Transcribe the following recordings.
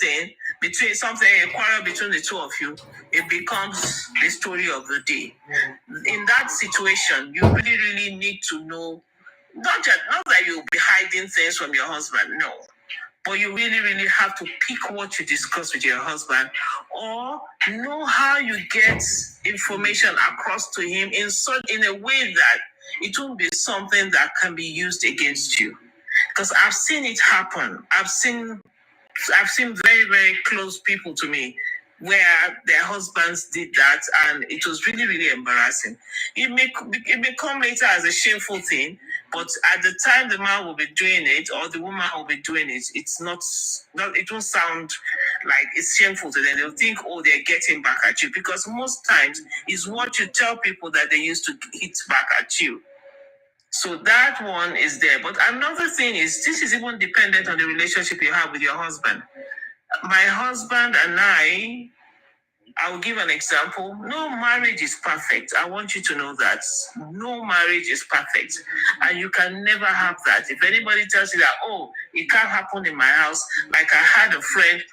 thing between something, a quarrel between the two of you, it becomes the story of the day. In that situation, you really, really need to know, not that you'll be hiding things from your husband, no. But you really, really have to pick what you discuss with your husband, or know how you get information across to him in a way that it won't be something that can be used against you. Because I've seen it happen. I've seen very, very close people to me where their husbands did that, and it was really, really embarrassing. It may come later as a shameful thing, but at the time the man will be doing it or the woman will be doing it, it's not it won't sound like it's shameful to them. They'll think, oh, they're getting back at you, because most times it's what you tell people that they used to hit back at you. So that one is there. But another thing is, this is even dependent on the relationship you have with your husband. My husband and I'll give an example. No marriage is perfect. I want you to know that. No marriage is perfect. And you can never have that. If anybody tells you that, oh, it can't happen in my house, like I had a friend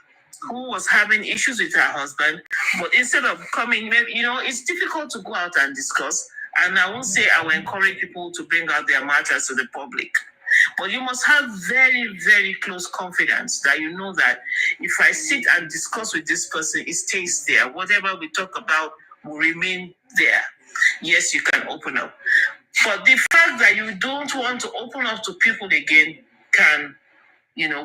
who was having issues with her husband, but instead of coming, it's difficult to go out and discuss. And I won't say I will encourage people to bring out their matters to the public. But you must have very, very close confidence that you know that if I sit and discuss with this person, it stays there. Whatever we talk about will remain there. Yes, you can open up. But the fact that you don't want to open up to people again can,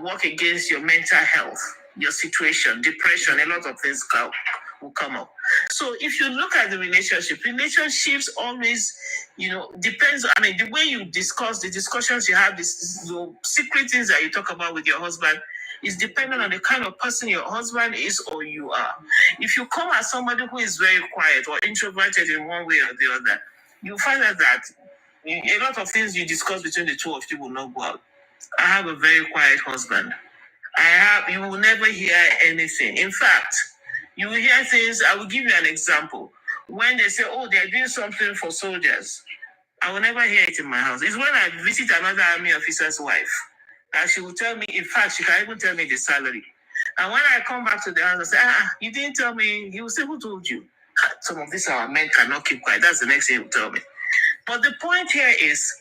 work against your mental health, your situation, depression, a lot of things will come up. So if you look at the relationships always, depends. I mean, the way you discuss, the discussions you have, the secret things that you talk about with your husband is dependent on the kind of person your husband is or you are. If you come as somebody who is very quiet or introverted in one way or the other, you find out that a lot of things you discuss between the two of you will not go out. I have a very quiet husband. You will never hear anything. In fact, you will hear things. I will give you an example. When they say, oh, they're doing something for soldiers, I will never hear it in my house. It's when I visit another army officer's wife that she will tell me, in fact, she can even tell me the salary. And when I come back to the house, I say, you didn't tell me. He will say, who told you? Some of these our men cannot keep quiet. That's the next thing he will tell me. But the point here is,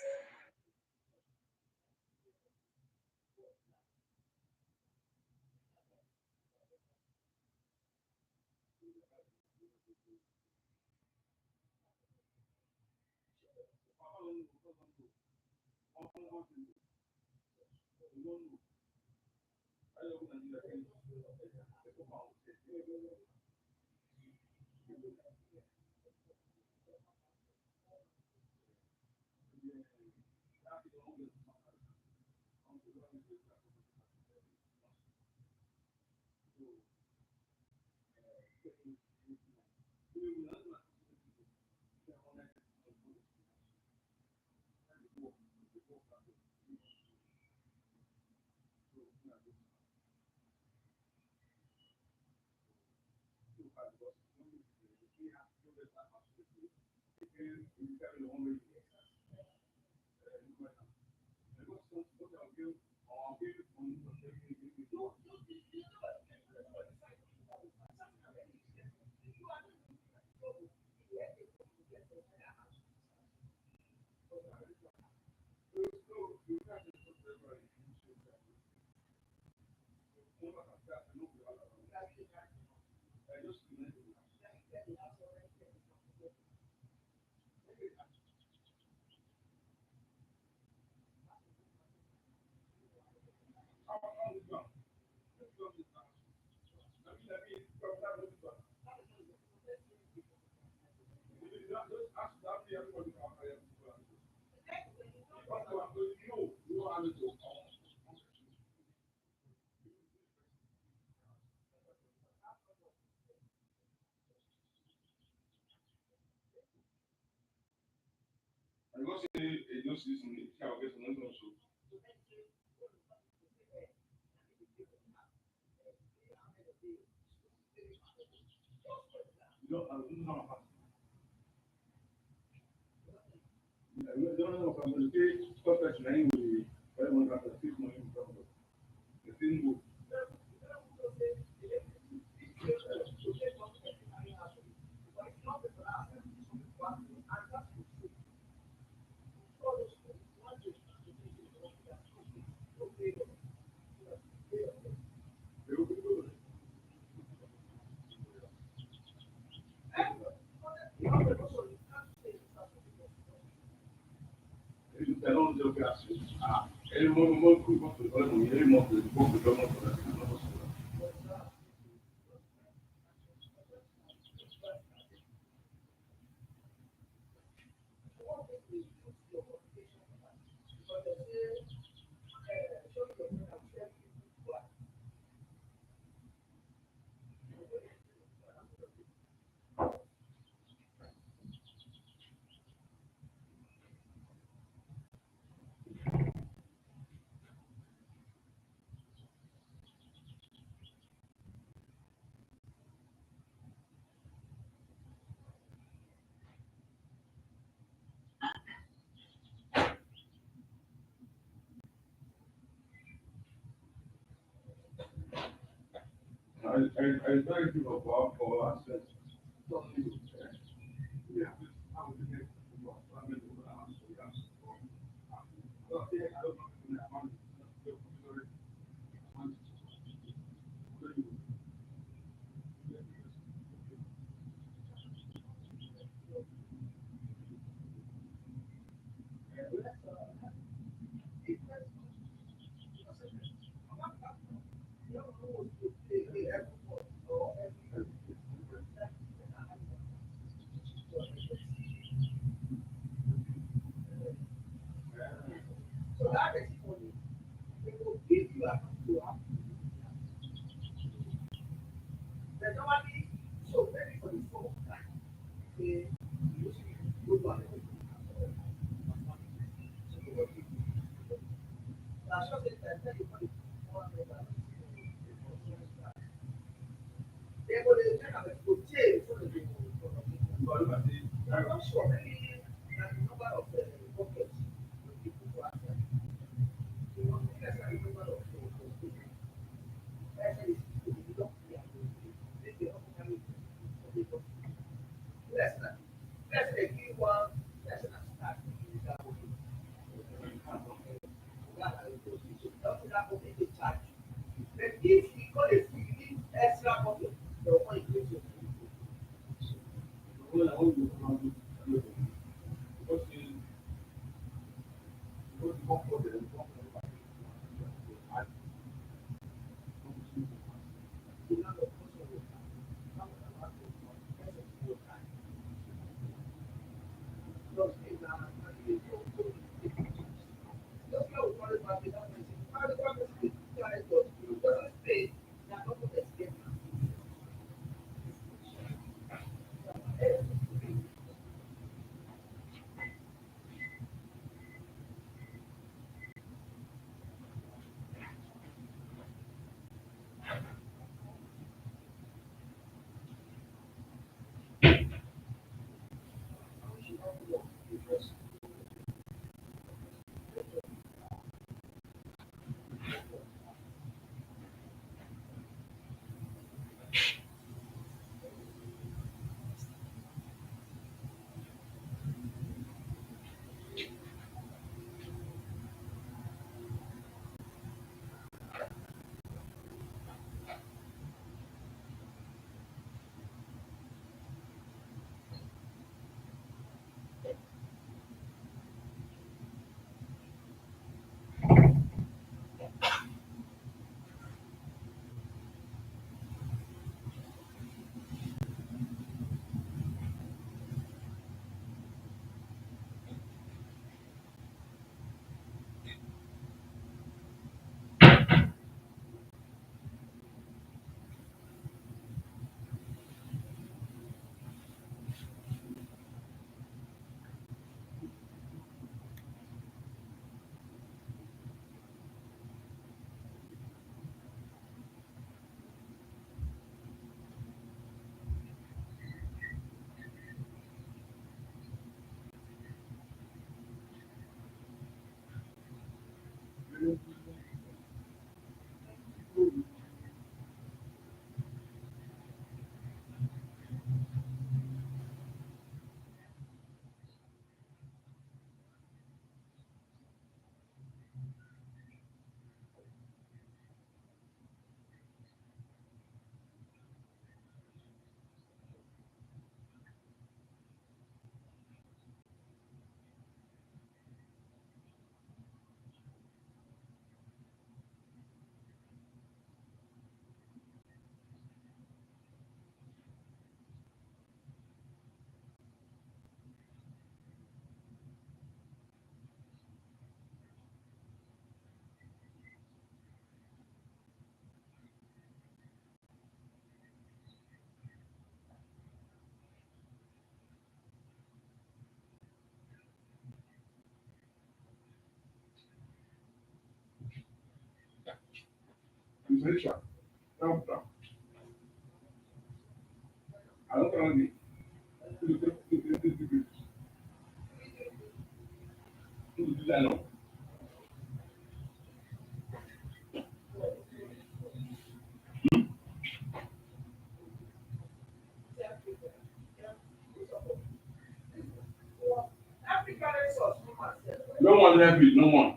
No one left it, no one.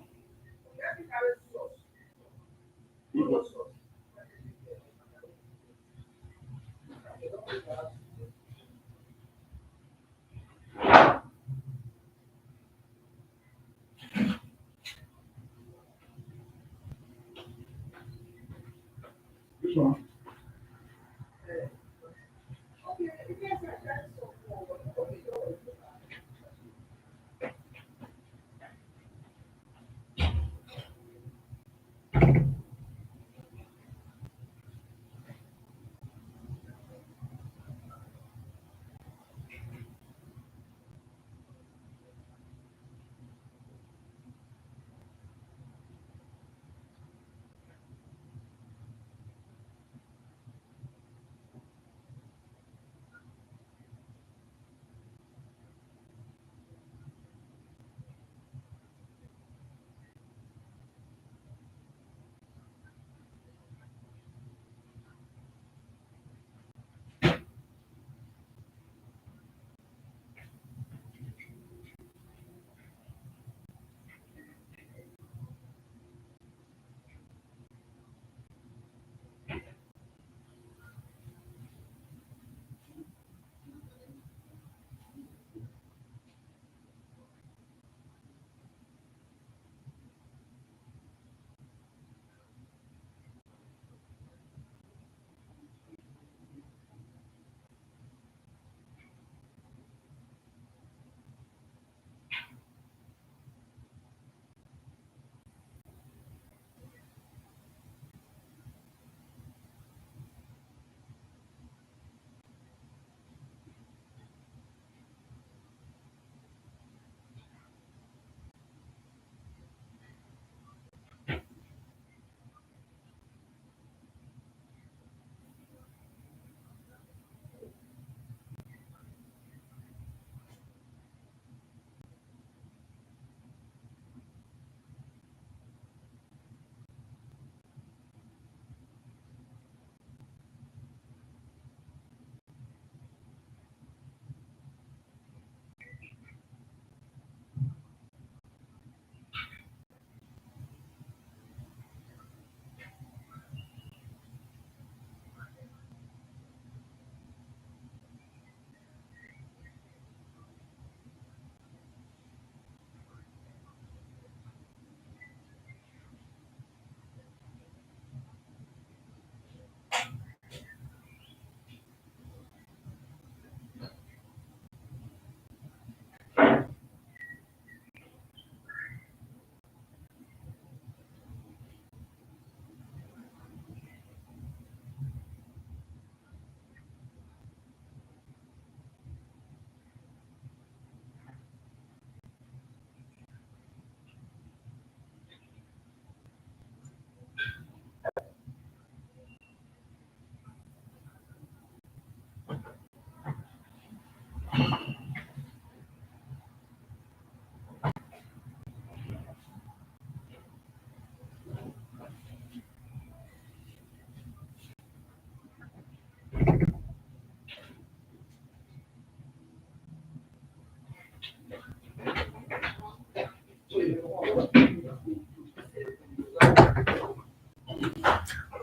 This one.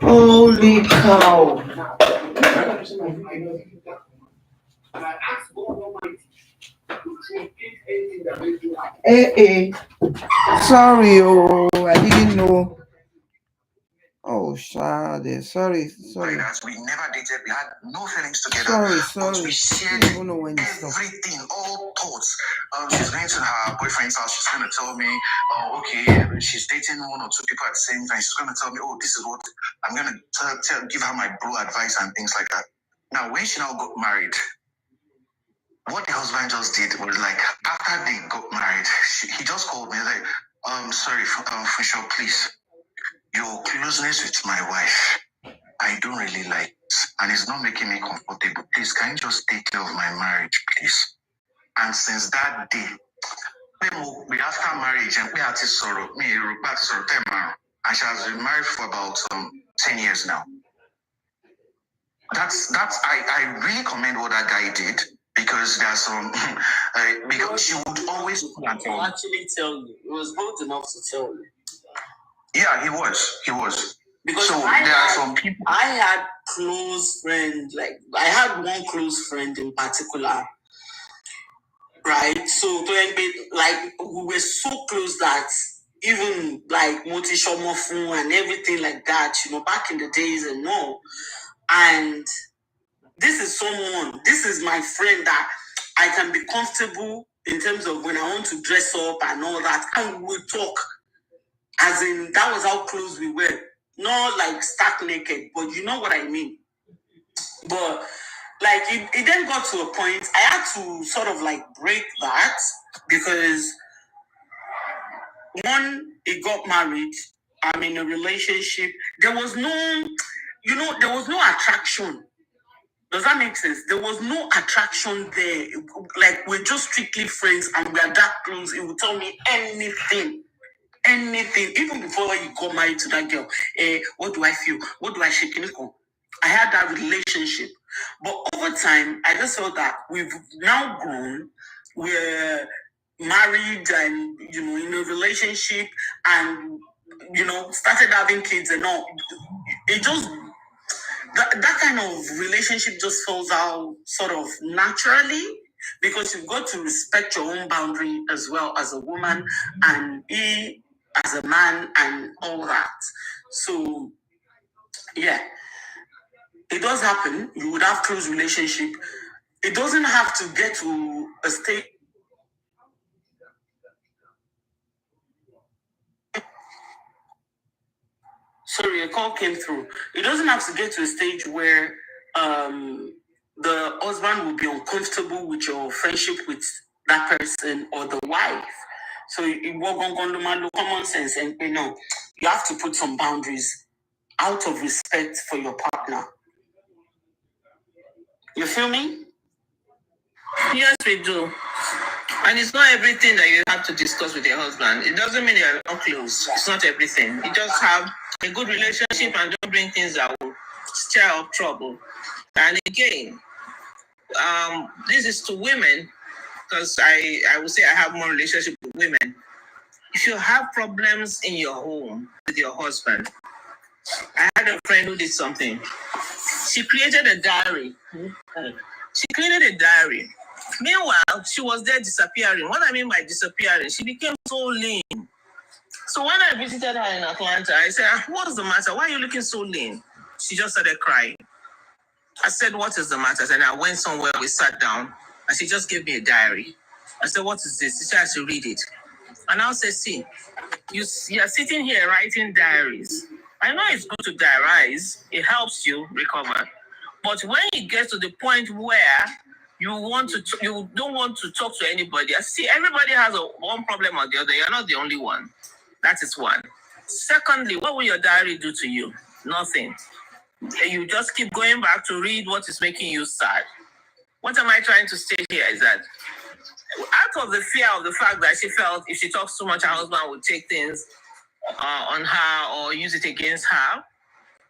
Holy cow. Eh, sorry, oh, I didn't know. Oh, Shade, sorry. Like that, we never dated, we had no feelings together. Sorry. But we I shared don't even know when it stopped. everything, all thoughts. She's going to her boyfriend's house, she's going to tell me, oh, okay, she's dating one or two people at the same time. She's going to tell me, oh, this is what I'm going to give her my bro advice and things like that. Now, when she now got married, what the husband just did was like, after they got married, he just called me like, sorry, Funshaw, please. your closeness with my wife, I don't really like it, and it's not making me comfortable. Please, can you just take care of my marriage, please? And since that day, we after marriage, and we had to sort of, and she has been married for about 10 years now. I really commend what that guy did, because there's some because she would always actually tell you. He was bold enough to tell you. Yeah, he was. Because so there are some people. I had close friends, like I had one close friend in particular, right? So like we were so close that even like Moti Shomofu and everything like that, back in the days and all. And this is my friend that I can be comfortable in terms of when I want to dress up and all that, and we talk. As in, that was how close we were. Not like stark naked, but you know what I mean. But like it then got to a point I had to sort of like break that, because one, it got married. I'm in a relationship. There was no attraction. Does that make sense? There was no attraction there. Like, we're just strictly friends and we are that close. It would tell me anything. Even before you got married to that girl. What do I feel? What do I shake? I had that relationship. But over time, I just felt that we've now grown. We're married and, in a relationship and, started having kids and all. It just... That kind of relationship just falls out sort of naturally, because you've got to respect your own boundary as well as a woman and he as a man and all that. So, yeah, it does happen. You would have close relationship. It doesn't have to get to a state. Sorry, a call came through. It doesn't have to get to a stage where the husband will be uncomfortable with your friendship with that person or the wife. So it won't common sense, and you have to put some boundaries out of respect for your partner. You feel me? Yes, we do. And it's not everything that you have to discuss with your husband. It doesn't mean you're not close. It's not everything. You just have a good relationship and don't bring things that will stir up trouble. And again, this is to women, because I would say I have more relationship with women. If you have problems in your home with your husband, I had a friend who did something. She created a diary. Meanwhile, she was there disappearing. What I mean by disappearing, she became so lean. So when I visited her in Atlanta, I said, "What's the matter? Why are you looking so lean?" She just started crying. I said, "What is the matter?" And I went somewhere, we sat down, and she just gave me a diary. I said, "What is this?" She said, "I should read it." And I said, "See, you're sitting here writing diaries. I know it's good to diarize. It helps you recover. But when it gets to the point where you don't want to talk to anybody, I see everybody has one problem or the other. You're not the only one. That is one. Secondly, what will your diary do to you? Nothing. You just keep going back to read what is making you sad. What am I trying to say here is that out of the fear of the fact that she felt if she talks too much, her husband would take things on her or use it against her.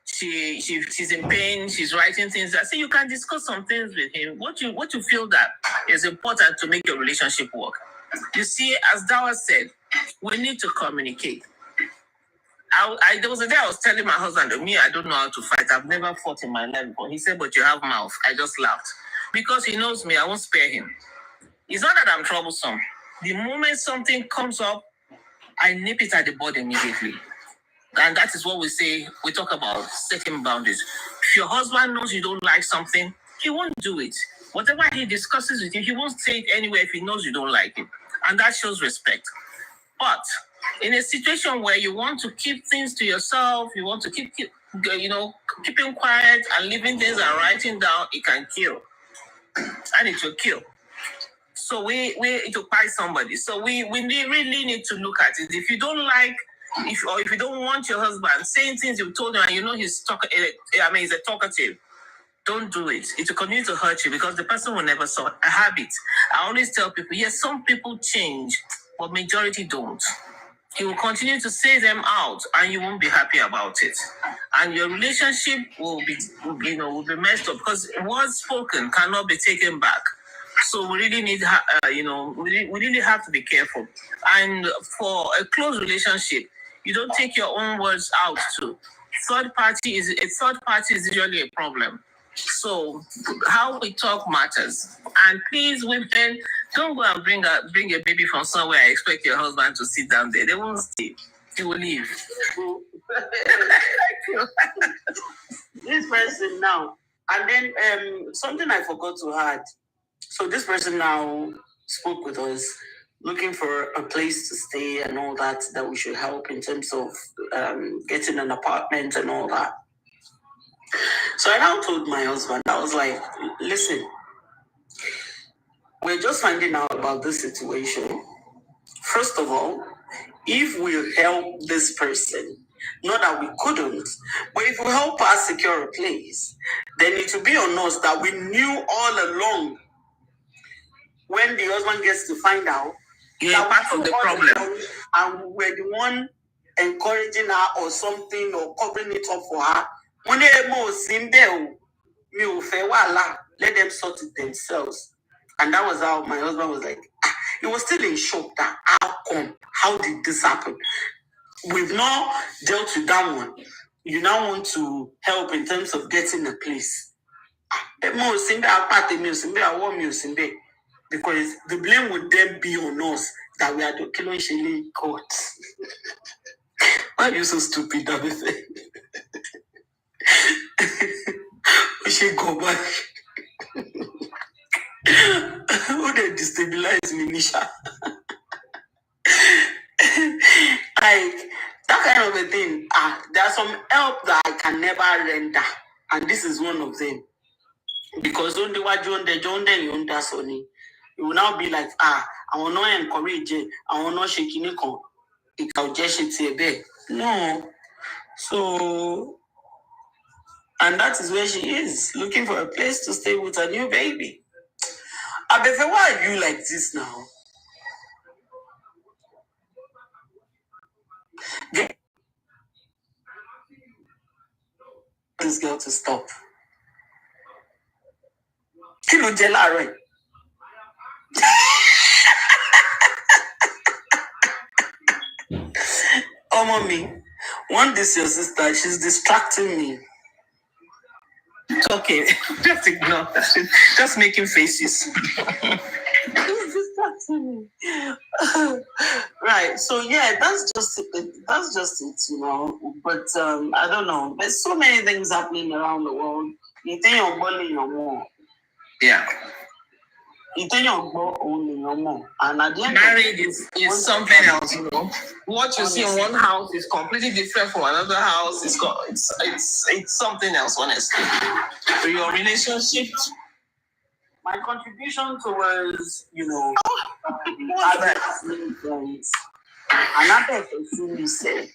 She's in pain. She's writing things that say you can discuss some things with him. What you feel that is important to make your relationship work. You see, as Dawa said, we need to communicate. There was a day I was telling my husband, I don't know how to fight. I've never fought in my life before. He said, "But you have mouth." I just laughed because he knows me. I won't spare him. It's not that I'm troublesome. The moment something comes up, I nip it at the bud immediately. And that is what we talk about setting boundaries. If your husband knows you don't like something, he won't do it. Whatever he discusses with you, he won't say it anywhere if he knows you don't like it. And that shows respect. But in a situation where you want to keep things to yourself, you want to keeping quiet and leaving things and writing down, it can kill. And it will kill. So it will buy somebody. So we really need to look at it. If you don't like if you don't want your husband saying things you've told him and you know he's he's a talkative, don't do it. It will continue to hurt you because the person will never solve a habit. I always tell people, yes, some people change, but majority don't. He will continue to say them out and you won't be happy about it. And your relationship will be messed up because words spoken cannot be taken back. So we really need, we really have to be careful. And for a close relationship, you don't take your own words out too. Third party is usually a problem. So how we talk matters. And please, women, don't go and bring a baby from somewhere and expect your husband to sit down there. They won't stay. He will leave. This person now, and then something I forgot to add. So this person now spoke with us, looking for a place to stay and all that we should help in terms of getting an apartment and all that. So I now told my husband, I was like, listen, we're just finding out about this situation. First of all, if we help this person, not that we couldn't, but if we help her secure a place, then it will be on us that we knew all along when the husband gets to find out that part of the problem. And we're the one encouraging her or something or covering it up for her. When they let them sort it themselves. And that was how my husband was like, he was still in shock that how come? How did this happen? We've not dealt with that one. You now want to help in terms of getting a place. Because the blame would then be on us that we are the Kilonshele court. Why are you so stupid, everything? We should go back. Who they destabilize me, Nisha? Like that kind of a thing. There's some help that I can never render, and this is one of them. Because only what you Sony, it will now be like, I will not encourage it, I will not shake it. It can just it. No. So, and that is where she is, looking for a place to stay with a new baby. Abefe, why are you like this now? Get this girl to stop. Kilo Jelare. Oh, mommy, one this your sister, she's distracting me. It's okay. Just ignore. Just making faces. She's distracting me. Right. So yeah, that's just it. That's just it, you know. But I don't know. There's so many things happening around the world. You think you're bullying your mom. Yeah. You think you're bullying your mom. And at the end marriage is something else, you know. What you see in one house is completely different from another house. It's something else, honestly. So your relationship. My contribution towards, having friends. Another person you said,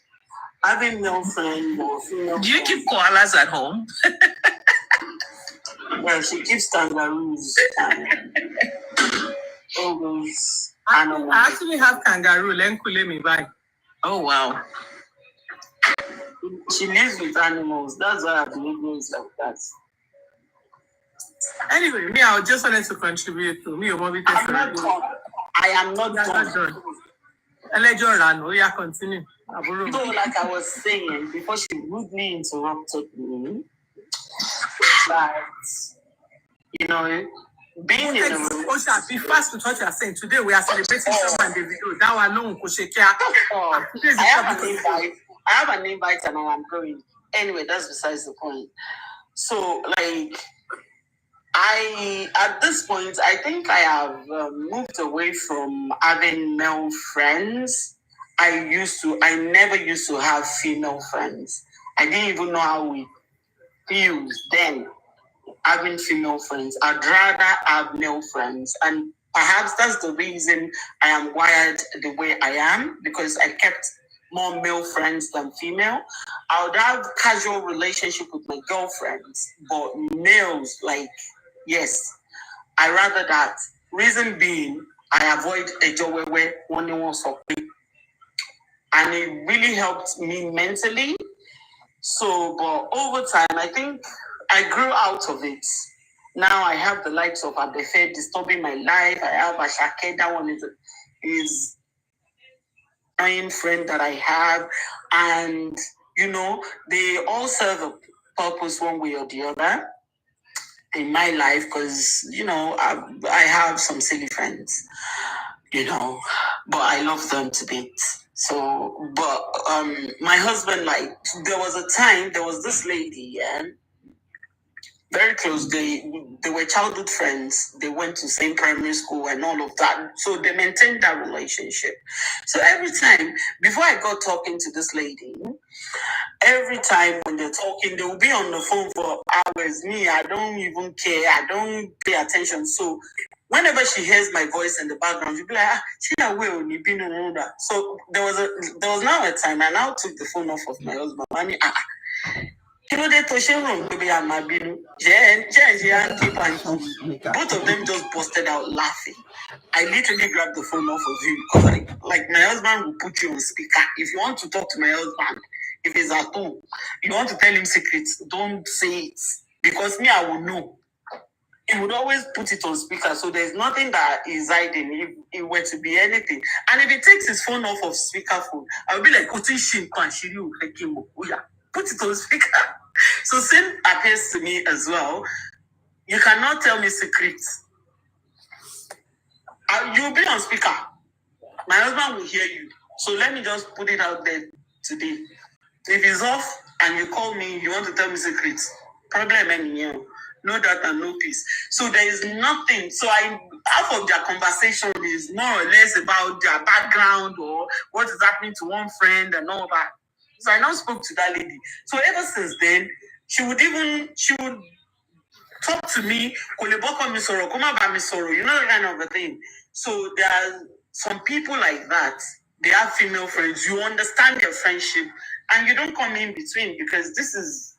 having male friends or female. Do you keep koalas at home? Yeah, she keeps kangaroos and all those animals. I actually have kangaroo. Oh wow. She lives with animals. That's why I believe it's like that. Anyway, I just wanted to contribute to me. I am not done. Continue. So, like I was saying before, she rudely interrupted me. But being in a relationship. Be fast with what you are saying. Today we are celebrating someone the video. That one no I have an invite and I am going. Anyway, that's besides the point. So, at this point, I think I have moved away from having male friends. I never used to have female friends. I didn't even know how we feel then having female friends. I'd rather have male friends. And perhaps that's the reason I am wired the way I am, because I kept more male friends than female. I would have casual relationship with my girlfriends, but males, like, yes, I rather that. Reason being, I avoid a job where one wants to play. And it really helped me mentally. So, but over time, I think I grew out of it. Now I have the likes of Abefe disturbing my life. I have Ashake, that one is a friend that I have. And, they all serve a purpose one way or the other in my life because, I have some silly friends, but I love them to bits. So, but my husband, like, there was this lady, yeah, very close. They were childhood friends. They went to same primary school and all of that. So they maintained that relationship. So every time, before I got talking to this lady, every time when they're talking, they will be on the phone for hours. Me, I don't even care. I don't pay attention. So whenever she hears my voice in the background, she'll be like, she not will you been and that. So there was now a time I now took the phone off of my husband. I mean, both of them just busted out laughing. I literally grabbed the phone off of him because like my husband will put you on speaker. If you want to talk to my husband, if he's at home, you want to tell him secrets, don't say it. Because me, I will know. He would always put it on speaker, so there's nothing that is hiding if it were to be anything. And if he takes his phone off of speakerphone, I'll be like, put it on speaker. So same appears to me as well. You cannot tell me secrets. You'll be on speaker. My husband will hear you. So let me just put it out there today. If it's off and you call me, you want to tell me secrets, problem anywhere. No data, no peace. So there is nothing. So half of their conversation is more or less about their background or what is happening to one friend and all that. So I now spoke to that lady. So ever since then, she would talk to me, you know, that kind of a thing. So there are some people like that. They have female friends. You understand their friendship and you don't come in between because this is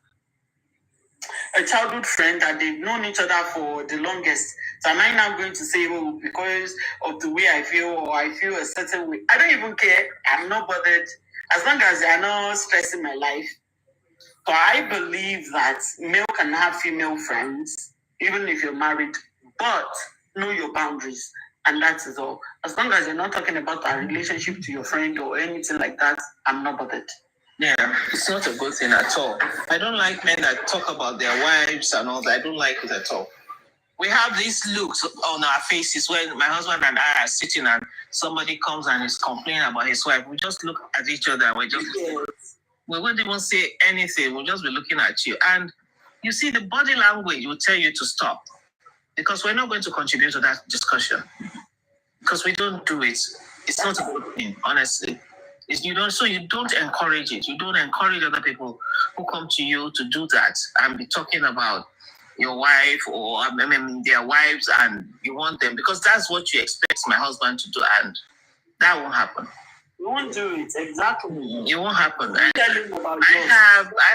a childhood friend that they've known each other for the longest. So am I now going to say, oh, because of the way I feel or I feel a certain way? I don't even care. I'm not bothered. As long as they are not stressing my life. So I believe that male can have female friends, even if you're married, but know your boundaries. And that is all. As long as you're not talking about a relationship to your friend or anything like that, I'm not bothered. Yeah, it's not a good thing at all. I don't like men that talk about their wives and all that. I don't like it at all. We have these looks on our faces when my husband and I are sitting and somebody comes and is complaining about his wife. We just look at each other and we won't even say anything. We'll just be looking at you. And you see, the body language will tell you to stop because we're not going to contribute to that discussion because we don't do it. It's not a good thing, honestly. You don't encourage it. You don't encourage other people who come to you to do that and be talking about your wife or their wives and you want them because that's what you expect my husband to do and that won't happen. You won't do it, exactly. It won't happen. I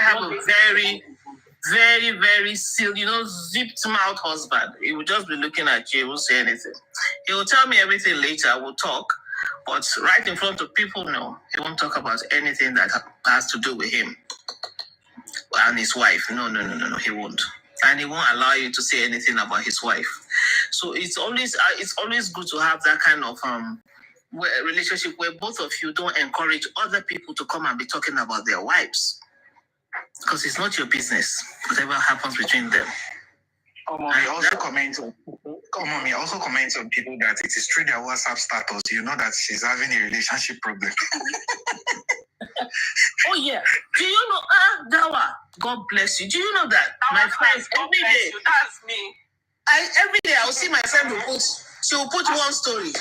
have a very, very, very sealed, zipped mouth husband. He will just be looking at you. He won't say anything. He will tell me everything later. We'll talk. But right in front of people, no. He won't talk about anything that has to do with him and his wife. No. He won't. And he won't allow you to say anything about his wife. So it's always good to have that kind of relationship where both of you don't encourage other people to come and be talking about their wives. Because it's not your business, whatever happens between them. I also comment on people that it is through their WhatsApp status. You know that she's having a relationship problem. Oh yeah. Do you know Dawa? God bless you. Do you know that my friends every day? That's me. Every day I'll see my friend she will put one story.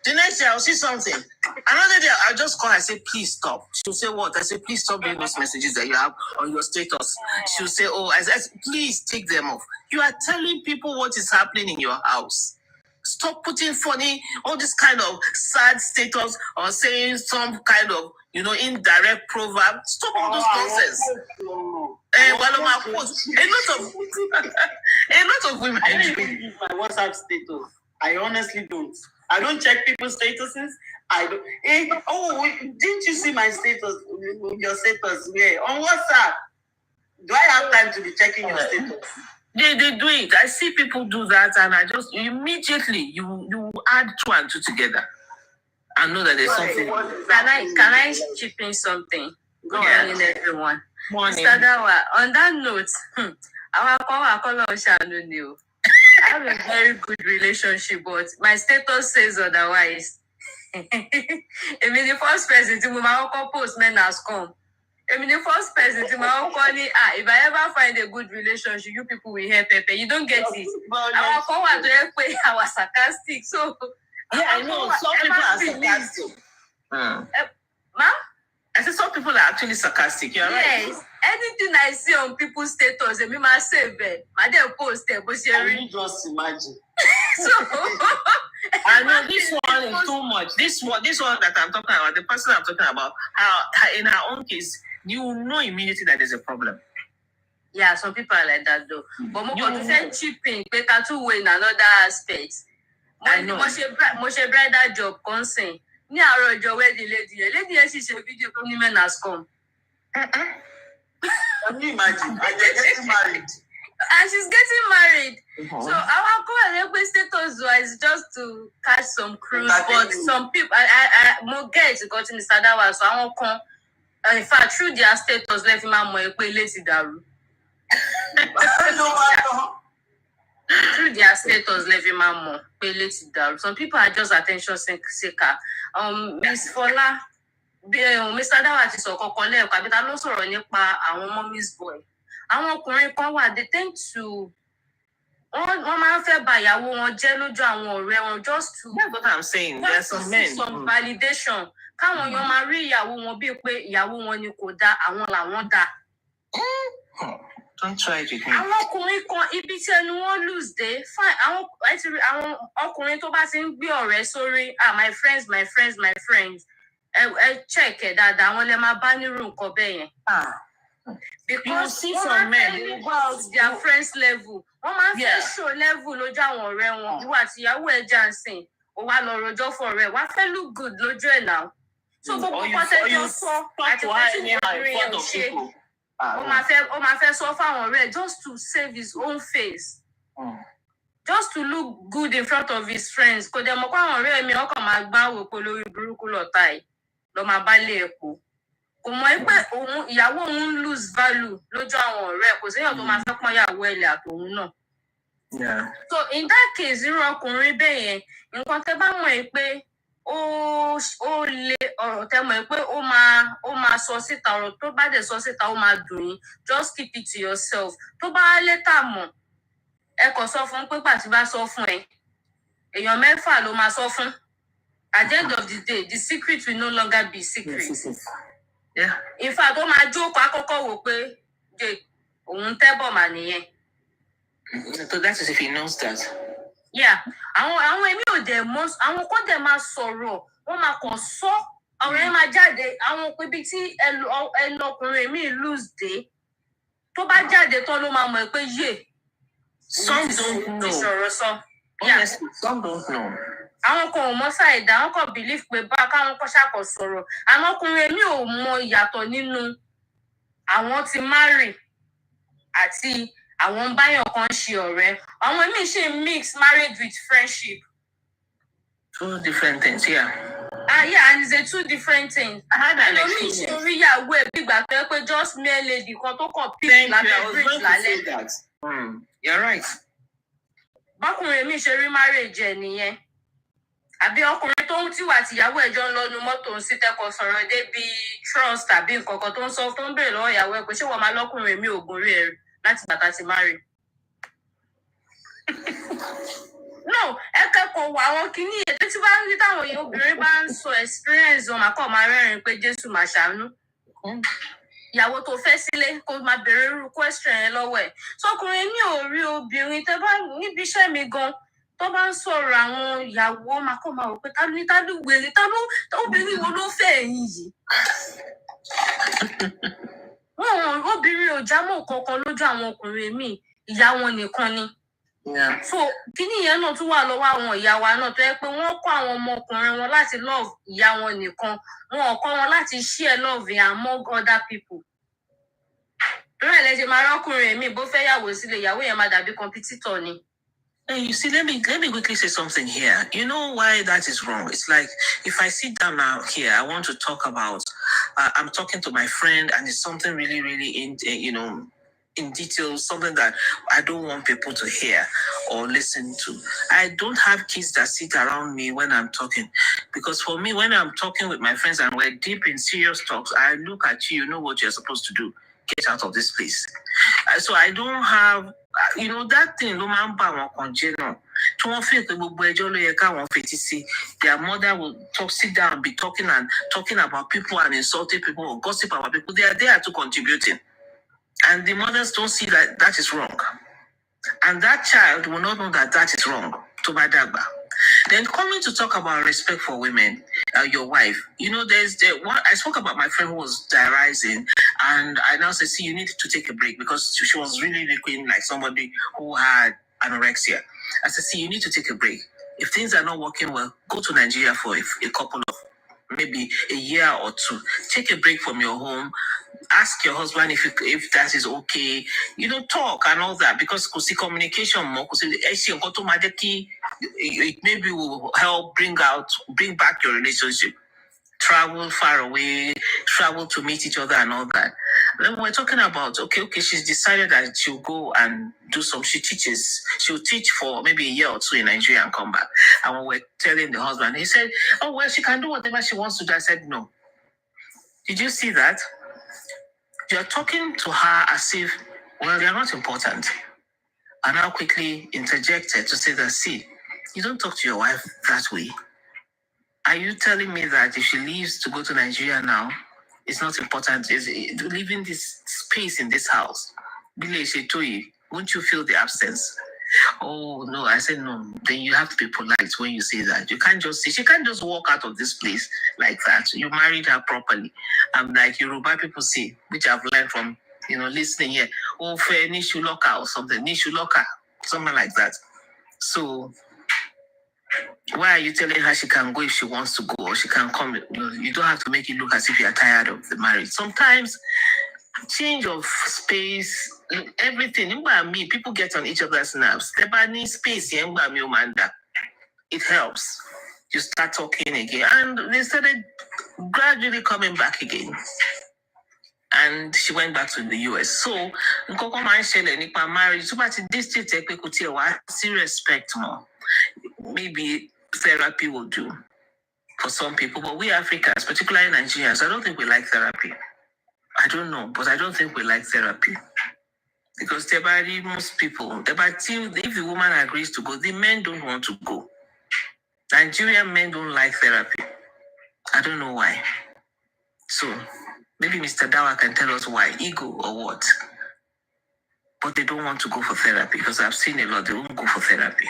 The next day I'll see something. Another day I'll just call her and say, please stop. She'll say what? I say, please stop doing those messages that you have on your status. She'll say, I said, please take them off. You are telling people what is happening in your house. Stop putting funny, all this kind of sad status or saying some kind of indirect proverb. Stop all those nonsense. A lot of women. I don't even use my WhatsApp status. I honestly don't. I don't check people's statuses. I don't. Didn't you see my status? Your status where on WhatsApp? Do I have time to be checking your status? They do it. I see people do that, and I just immediately you add 2 and 2 together, and know that there's something. Can I chip in something? Good morning, everyone. Morning. Mr. Dawa, on that note, I have a very good relationship, but my status says otherwise. I mean, the first person to my postman has come. I mean, the first person to my if I ever find a good relationship, you people will help Pepe. You don't get it. Our forward to help our sarcastic. So yeah, I know some people are sarcastic. Ma'am? I said some people are actually sarcastic. You're right. Yes. Anything I see on people's status, I mean, myself, my damn post there, but you just imagine. So I know this one is too much. This one that I'm talking about, the person I'm talking about, how in her own case, you know immediately that there's a problem. Yeah, some people are like that though. But more consent chipping, better to win another aspect. I know. Moshe bridal job consent. Ni aro jo where the lady she's a video from men has come. Can you imagine? And they're getting married. And she's getting married. Uh-huh. So our call status is just to catch some cruise, but some people I more get to go to Mr. Dawa, so I won't come. In fact, through their status, let him have more lazy daru. Through their status, let him have more lazy daru. Some people are just attention seeker. Miss Fola, Mr. Dawa ti sọ kankan lẹ́ẹ̀kan àbí ta ló sọ̀rọ̀ nípa àwọn mommy's boy. Àwọn ọkùnrin kan wà, they tend to wọ́n máa ń fẹ́ ba ìyàwó wọn jẹ́ lójú àwọn ọ̀rẹ́ wọn just to. That's what I'm saying. There's some men. Some validation. Káwọn èèyàn máa rí ìyàwó wọn bíi pé ìyàwó wọn ni kò dá, àwọn làwọn dá. Don't try it with me. Àwọn ọkùnrin kan ibi tí ẹnu wọn lose dé fine. Àwọn ọkùnrin tó bá ti ń gbé ọ̀rẹ́ sórí my friends. Ẹ check ẹ̀ dáadáa, àwọn lè máa bá nírú nǹkan bẹ́ẹ̀ yẹn. Because see some men their friends level. Wọ́n máa ń fẹ́ show level lójú àwọn ọ̀rẹ́ wọn. Ìwọ àti ìyàwó ẹ̀ jà ń sìn. Ó wá lọ rojọ́ fún ọ̀rẹ́. Wá fẹ́ look good lójú ẹ̀ náà. So gbogbo pọ́tẹ́jọ́ sọ àti pẹ́sìtì ìrìn ẹ̀ ṣe. Ó máa fẹ́ sọ fáwọn ọ̀rẹ́ just to save his own face. Just to look good in front of his friends. Kò dẹ̀ mọ̀ pé àwọn ọ̀rẹ́ mi ọkàn máa gbá wò pé lórí burúkú lọ́tà ẹ̀ lọ́ máa bá lé ẹ̀kọ́. Kò mọ̀ pé ìyàwó òun lose value lójú àwọn ọ̀rẹ́. Kò séèyàn tó máa fẹ́ pọ́n ìyàwó ẹ̀lẹ̀ àtòun náà. Yeah. So in that case, irú ọkùnrin bẹ́ẹ̀ yẹn, nǹkan tẹ́ bá mọ̀ pé ó lè ọ̀rọ̀ tẹ́ mọ̀ pé ó máa sọ síta, ọ̀rọ̀ tó bá dẹ̀ sọ síta ó máa dùn yín, just keep it to yourself. Tó bá létà mọ̀, ẹ kàn sọ fún pé pàtí bá sọ fún ẹ, èèyàn 6 ló máa sọ fún. At the end of the day, the secret will no longer be secret. Yeah. In fact, ó máa jókòó àkọ́kọ́ wò pé òun tẹ́bọ̀ mà nìyẹn. So that is if he knows that. Yeah, àwọn èmi ò dẹ̀ mọ̀, àwọn kan dẹ̀ máa sọ̀rọ̀, wọ́n máa kàn sọ, àwọn ẹ̀ máa jáde, àwọn ibi tí ẹlọkùnrin mi lose dé, tó bá jáde tán ló máa mọ̀ pé some don't know. Ìṣòro sọ. Honestly, some don't know. Àwọn kan ò mọ̀ ṣàìdá, àwọn kan believe pé bá káwọn kan ṣàkọ sọ̀rọ̀, àwọn ọkùnrin mi ò mọ̀ ìyàtọ̀ nínú àwọn ti marry àti àwọn báyọ̀ kan ṣe ọ̀rẹ́. Àwọn míì ṣe mix marriage with friendship. 2 different things, yeah. Yeah, and it's a 2 different things. I had an experience. Ṣe oríyàwó ẹ̀ bí ìgbà tó yẹ pé just mere lady kan tó kàn pick lábẹ́ bridge lálẹ́. You're right. Bọ́kùnrin mi ṣe rí marriage ẹ̀ nìyẹn. Àbí ọkùnrin tó ń tíwà tìyàwó ẹ̀ jọ ń lọ́nu mọ́tò ń sí tẹ́kọ̀ sọ̀rọ̀ débi trust tàbí nǹkan kan tó ń sọ tó ń béèrè lọ́wọ́ ìyàwó ẹ̀ pé ṣé wọ́n máa lọ́kùnrin mi ògùn rí ẹ̀ láti bàtà ti marry. No, ẹ kẹ́kọ̀ọ́ wọ àwọn kìíní ètò tí bá ń rí táwọn obìnrin bá ń sọ experience wọn màá kọ́ máa rẹ́rìn pé Jésù máa ṣàánú. Ìyàwó tó fẹ́ sílé kó máa béèrè irú question yẹn lọ́wọ́ ẹ̀. Sọkùnrin mi ò rí obìnrin tẹ́ bá níbi iṣẹ́ mi gan tó bá ń sọ̀rọ̀ àwọn ìyàwó máa kọ́ máa wò pé ta ló wèrè ta ló obìnrin wo ló fẹ́ ẹ̀yìn yìí. Obìnrin ò jámọ́ kankan lójú àwọn ọkùnrin míì, ìyá wọn nìkan ni. So kíní yẹn náà tún wà lọ́wọ́ àwọn ìyá wa náà tó yẹ pé wọ́n kọ́ àwọn ọmọkùnrin wọn láti love ìyá wọn nìkan, wọn ò kọ́ wọn láti share love among other people. Rẹ̀ lẹ ṣe máa rọ́kùnrin míì bó fẹ́ yàwó sílé, ìyàwó yẹn máa dàbí competitor ni. And you see, let me quickly say something here. You know why that is wrong? It's like if I sit down now here, I want to talk about. I'm talking to my friend, and it's something really, really in detail, something that I don't want people to hear or listen to. I don't have kids that sit around me when I'm talking, because for me, when I'm talking with my friends and we're deep in serious talks, I look at you. You know what you're supposed to do. Get out of this place. So I don't have. That thing, their mother will sit down and be talking about people and insulting people or gossip about people. They are there to contributing. And the mothers don't see that is wrong. And that child will not know that is wrong. To Badagba. Then coming to talk about respect for women, your wife. There's the one I spoke about my friend who was diarising, and I now said, see, you need to take a break because she was really looking like somebody who had anorexia. I said, see, you need to take a break. If things are not working well, go to Nigeria for a couple of maybe a year or two. Take a break from your home. Ask your husband if that is okay. Talk and all that, because communication more. It maybe will help bring back your relationship. Travel far away, travel to meet each other and all that. Then we're talking about okay, she's decided that she'll go and do she'll teach for maybe a year or two in Nigeria and come back. And when we're telling the husband, he said, oh, well, she can do whatever she wants to do. I said, no. Did you see that? You're talking to her as if, well, they're not important. And I quickly interjected to say that, see, you don't talk to your wife that way. Are you telling me that if she leaves to go to Nigeria now, it's not important? Is leaving this space in this house? Won't you feel the absence? Oh, no. I said, no. Then you have to be polite when you say that. You can't just say, she can't just walk out of this place like that. You married her properly. I'm like Yoruba people say, which I've learned from, listening here. Oh, fair, Nishu Loka or something. Nishu Loka, something like that. So, why are you telling her she can go if she wants to go, or she can come? You don't have to make it look as if you're tired of the marriage. Sometimes, change of space, everything. People get on each other's nerves. They space. It helps. You start talking again, and they started gradually coming back again. And she went back to the US. So, marriage, respect more. Maybe therapy will do for some people, but we Africans, particularly Nigerians, I don't think we like therapy. I don't know, but I don't think we like therapy. Because most people, if the woman agrees to go, the men don't want to go. Nigerian men don't like therapy. I don't know why. So, maybe Mr. Dawa can tell us why, ego or what. But they don't want to go for therapy, because I've seen a lot, they won't go for therapy.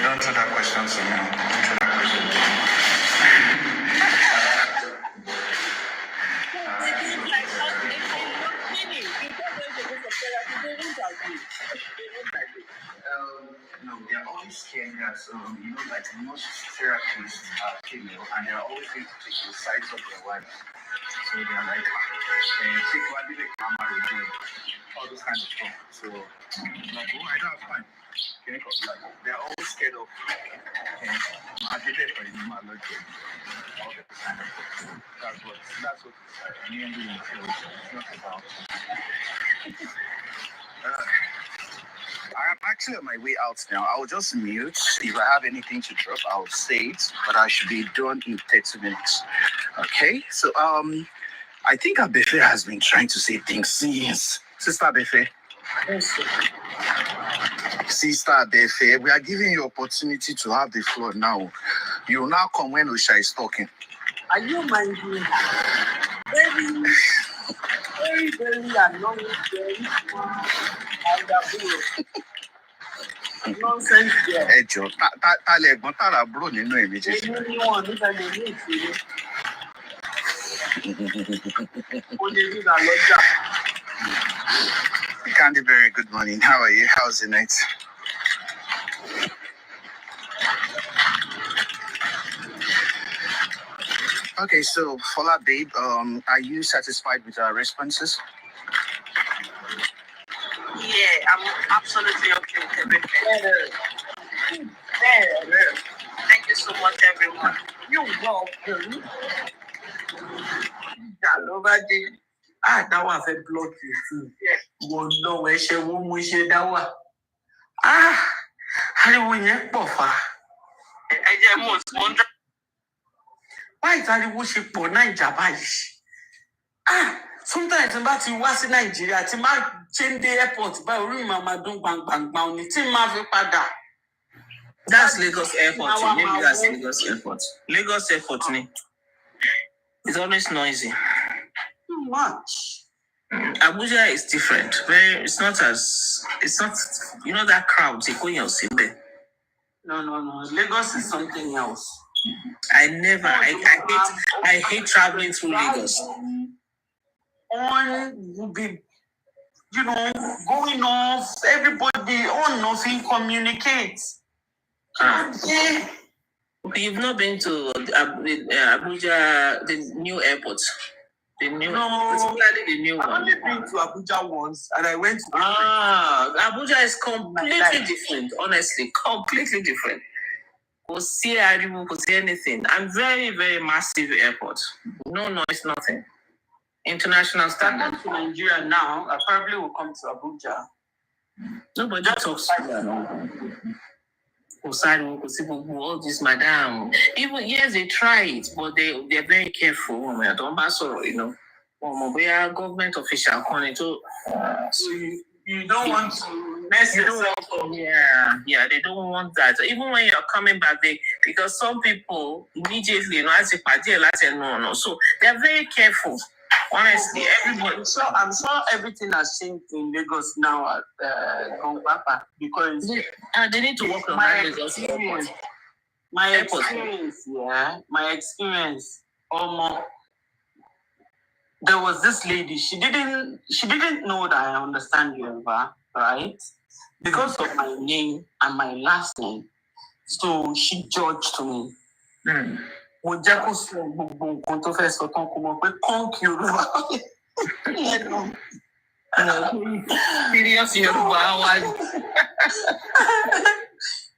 Answer that question to me. Answer that question. No, they're always scared that, like most therapists are female, and they're always going to take the sides of their wives. So they're like, take what did they come married, all this kind of stuff. So, like, oh, I don't have time. They're always scared of all the kind of stuff. That's what mainly feels. It's not about. I'm actually on my way out now. I'll just mute. If I have anything to drop, I'll say it. But I should be done in 30 minutes. Okay? So I think Abefe has been trying to say things since Sister Befe. Yes, sir. Sister Befe, we are giving you opportunity to have the floor now. You will now come when Osha is talking. Are you minding? Very annoying. Nonsense there. Ẹ jọ̀ọ́, ta lẹ ẹ̀gbọ́n tààrà bro nínú ẹ̀ méjèèjì. Èmi ni wọn nígbà lè ní ìṣòro. Ó lè rí ìgbà lọ́jà. Candy Berry, good morning. How are you? How's the night? Okay, so Fola babe, are you satisfied with our responses? Yeah, I'm absolutely okay with everything. Thank you so much, everyone. You're welcome. Nobody. That was a block you too. Wọ́n lọ wẹ̀ ṣe wọ́n mú iṣẹ́ dá wà. Ariwo yẹn pọ̀ fa. Ẹ jẹ́ mọ̀ tí wọ́n dá. Báyìí ariwo ṣe pọ̀ Naija báyìí. Sometimes n bá ti wá sí Nàìjíríà tí máa ṣe ń dé airport báyìí orí mi máa dún gbàngbàngbà òní tí máa fi padà. That's Lagos Airport. Maybe that's Lagos Airport. Lagos Airport, it's always noisy. Too much. Abuja is different. It's not, that crowd. No. Lagos is something else. I hate traveling through Lagos. On will be, going off, everybody on nothing communicates. Okay, you've not been to Abuja, the new airport. Particularly the new one. I've only been to Abuja once, and I went to. Abuja is completely different. Honestly, completely different. We'll see anything. And very, very massive airport. No noise, nothing. International standard. I'm to Nigeria now. I probably will come to Abuja. Nobody talks to all this, madam. Even yes, they try it, but they're very careful. Government official so you don't want to mess yourself up. Yeah, they don't want that. Even when you're coming back, because some people immediately, so they're very careful. Honestly, everybody. So I'm sure everything has changed in Lagos now at Gongpapa because they need to work on that Lagos airport. My experience, there was this lady. She didn't know that I understand Yoruba, right? Because of my name and my last name, so she judged me. Mo jẹ́ kó sọ gbogbo nǹkan tó fẹ́ sọ tán kó mọ̀ pé kọ́ńkì Yorùbá. Serious Yoruba.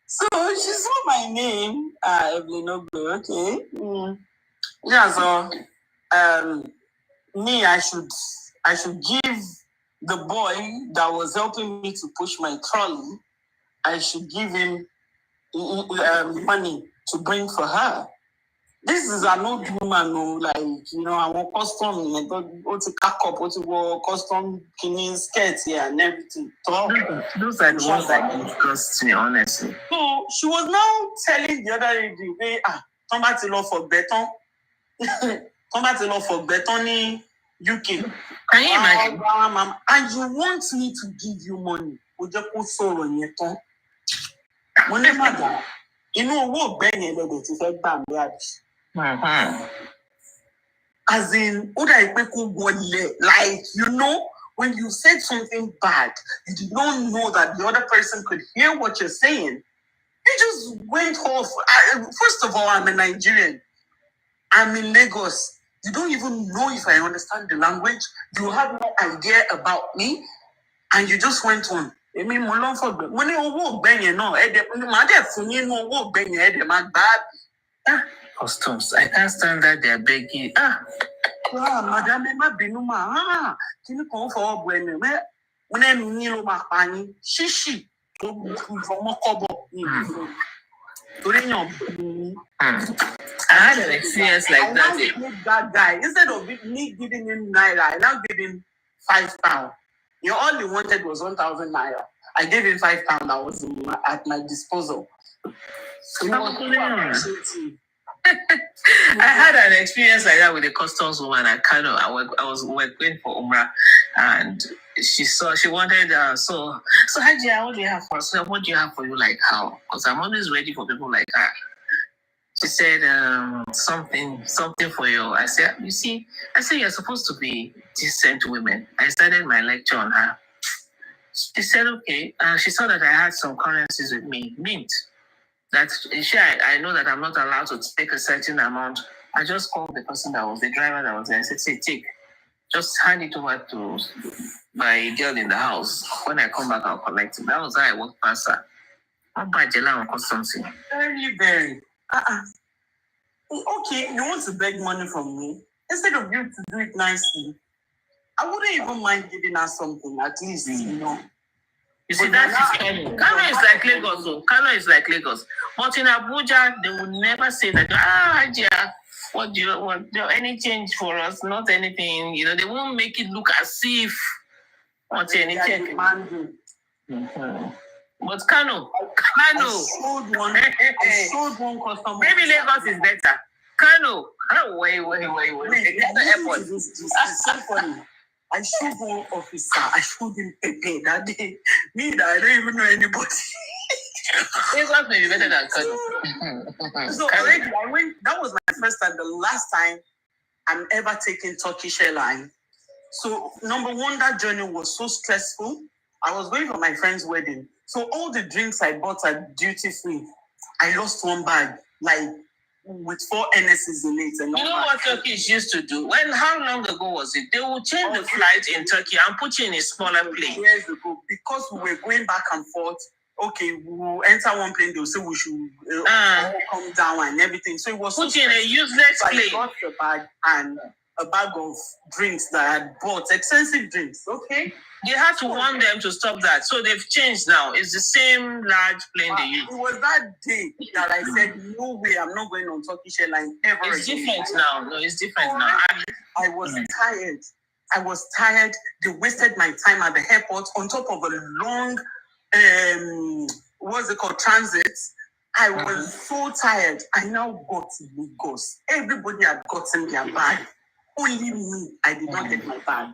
So she saw my name, Evelyn Ogbe, okay. Yeah, so me, I should give the boy that was helping me to push my trolley, I should give him money to bring for her. This is an old woman who, I'm a custom, what's a up, what's a custom skirts here and everything. Those are the ones that disgust me, honestly. So she was now telling the other lady, come back to law for beton. Come back to law for beton in UK. Can you imagine? And you want me to give you money? Money, madam. You know what Ben and the fed bam. As in, when you said something bad, you did not know that the other person could hear what you're saying. You just went off. First of all, I'm a Nigerian. I'm in Lagos. You don't even know if I understand the language. You have no idea about me. And you just went on. Customs. I can't stand that they're begging. Madam, can you come for when shishi I had an experience like that. That guy, instead of me giving him naira, I now give him £5. All he wanted was 1,000 naira. I gave him 5 pounds that was at my disposal. So I had an experience like that with a customs woman at Kano. I was going for Umrah, and she wanted so Hajia, what do you have for us? So what do you have for you? Like how? Because I'm always ready for people like her. She said something for you. I said, you see, you're supposed to be decent women. I started my lecture on her. She said, okay. She saw that I had some currencies with me, mint. That I know that I'm not allowed to take a certain amount. I just called the person that was the driver that was there. I said, say, take. Just hand it over to my girl in the house. When I come back, I'll collect it. That was how I walked past her. How bad Jela or something? Very, very. Okay, you want to beg money from me? Instead of you to do it nicely, I wouldn't even mind giving her something, at least, You see, that is Kano. Kano is like Lagos. Kano is like Lagos. But in Abuja, they would never say that, Hajia, what do you want? Any change for us? Not anything. They won't make it look as if what's any change. But Kano. I showed one customer. Maybe Lagos is better. Kano. Wait. It's so funny. I showed one officer. I showed him Pepe that day. Me, that I don't even know anybody. Lagos may be better than Kano. So already I went. That was my first time. The last time I'm ever taking Turkish airline. So number one, that journey was so stressful. I was going for my friend's wedding. So all the drinks I bought at duty free, I lost one bag, like with 4 NSs in it. And you know what Turkish used to do? How long ago was it? They would change the flight in Turkey and put you in a smaller plane. Years ago, because we were going back and forth. Okay, we'll enter one plane. They'll say we should come down and everything. So it was put you in a useless plane. I got the bag and a bag of drinks that I had bought, expensive drinks. Okay. They had to warn them to stop that. So they've changed now. It's the same large plane they use. It was that day that I said, no way, I'm not going on Turkish Airlines ever again. It's different now. No, it's different now. I was tired. They wasted my time at the airport on top of a long, what's it called, transit. I was so tired. I now got to Lagos. Everybody had gotten their bag. Only me, I did not get my bag.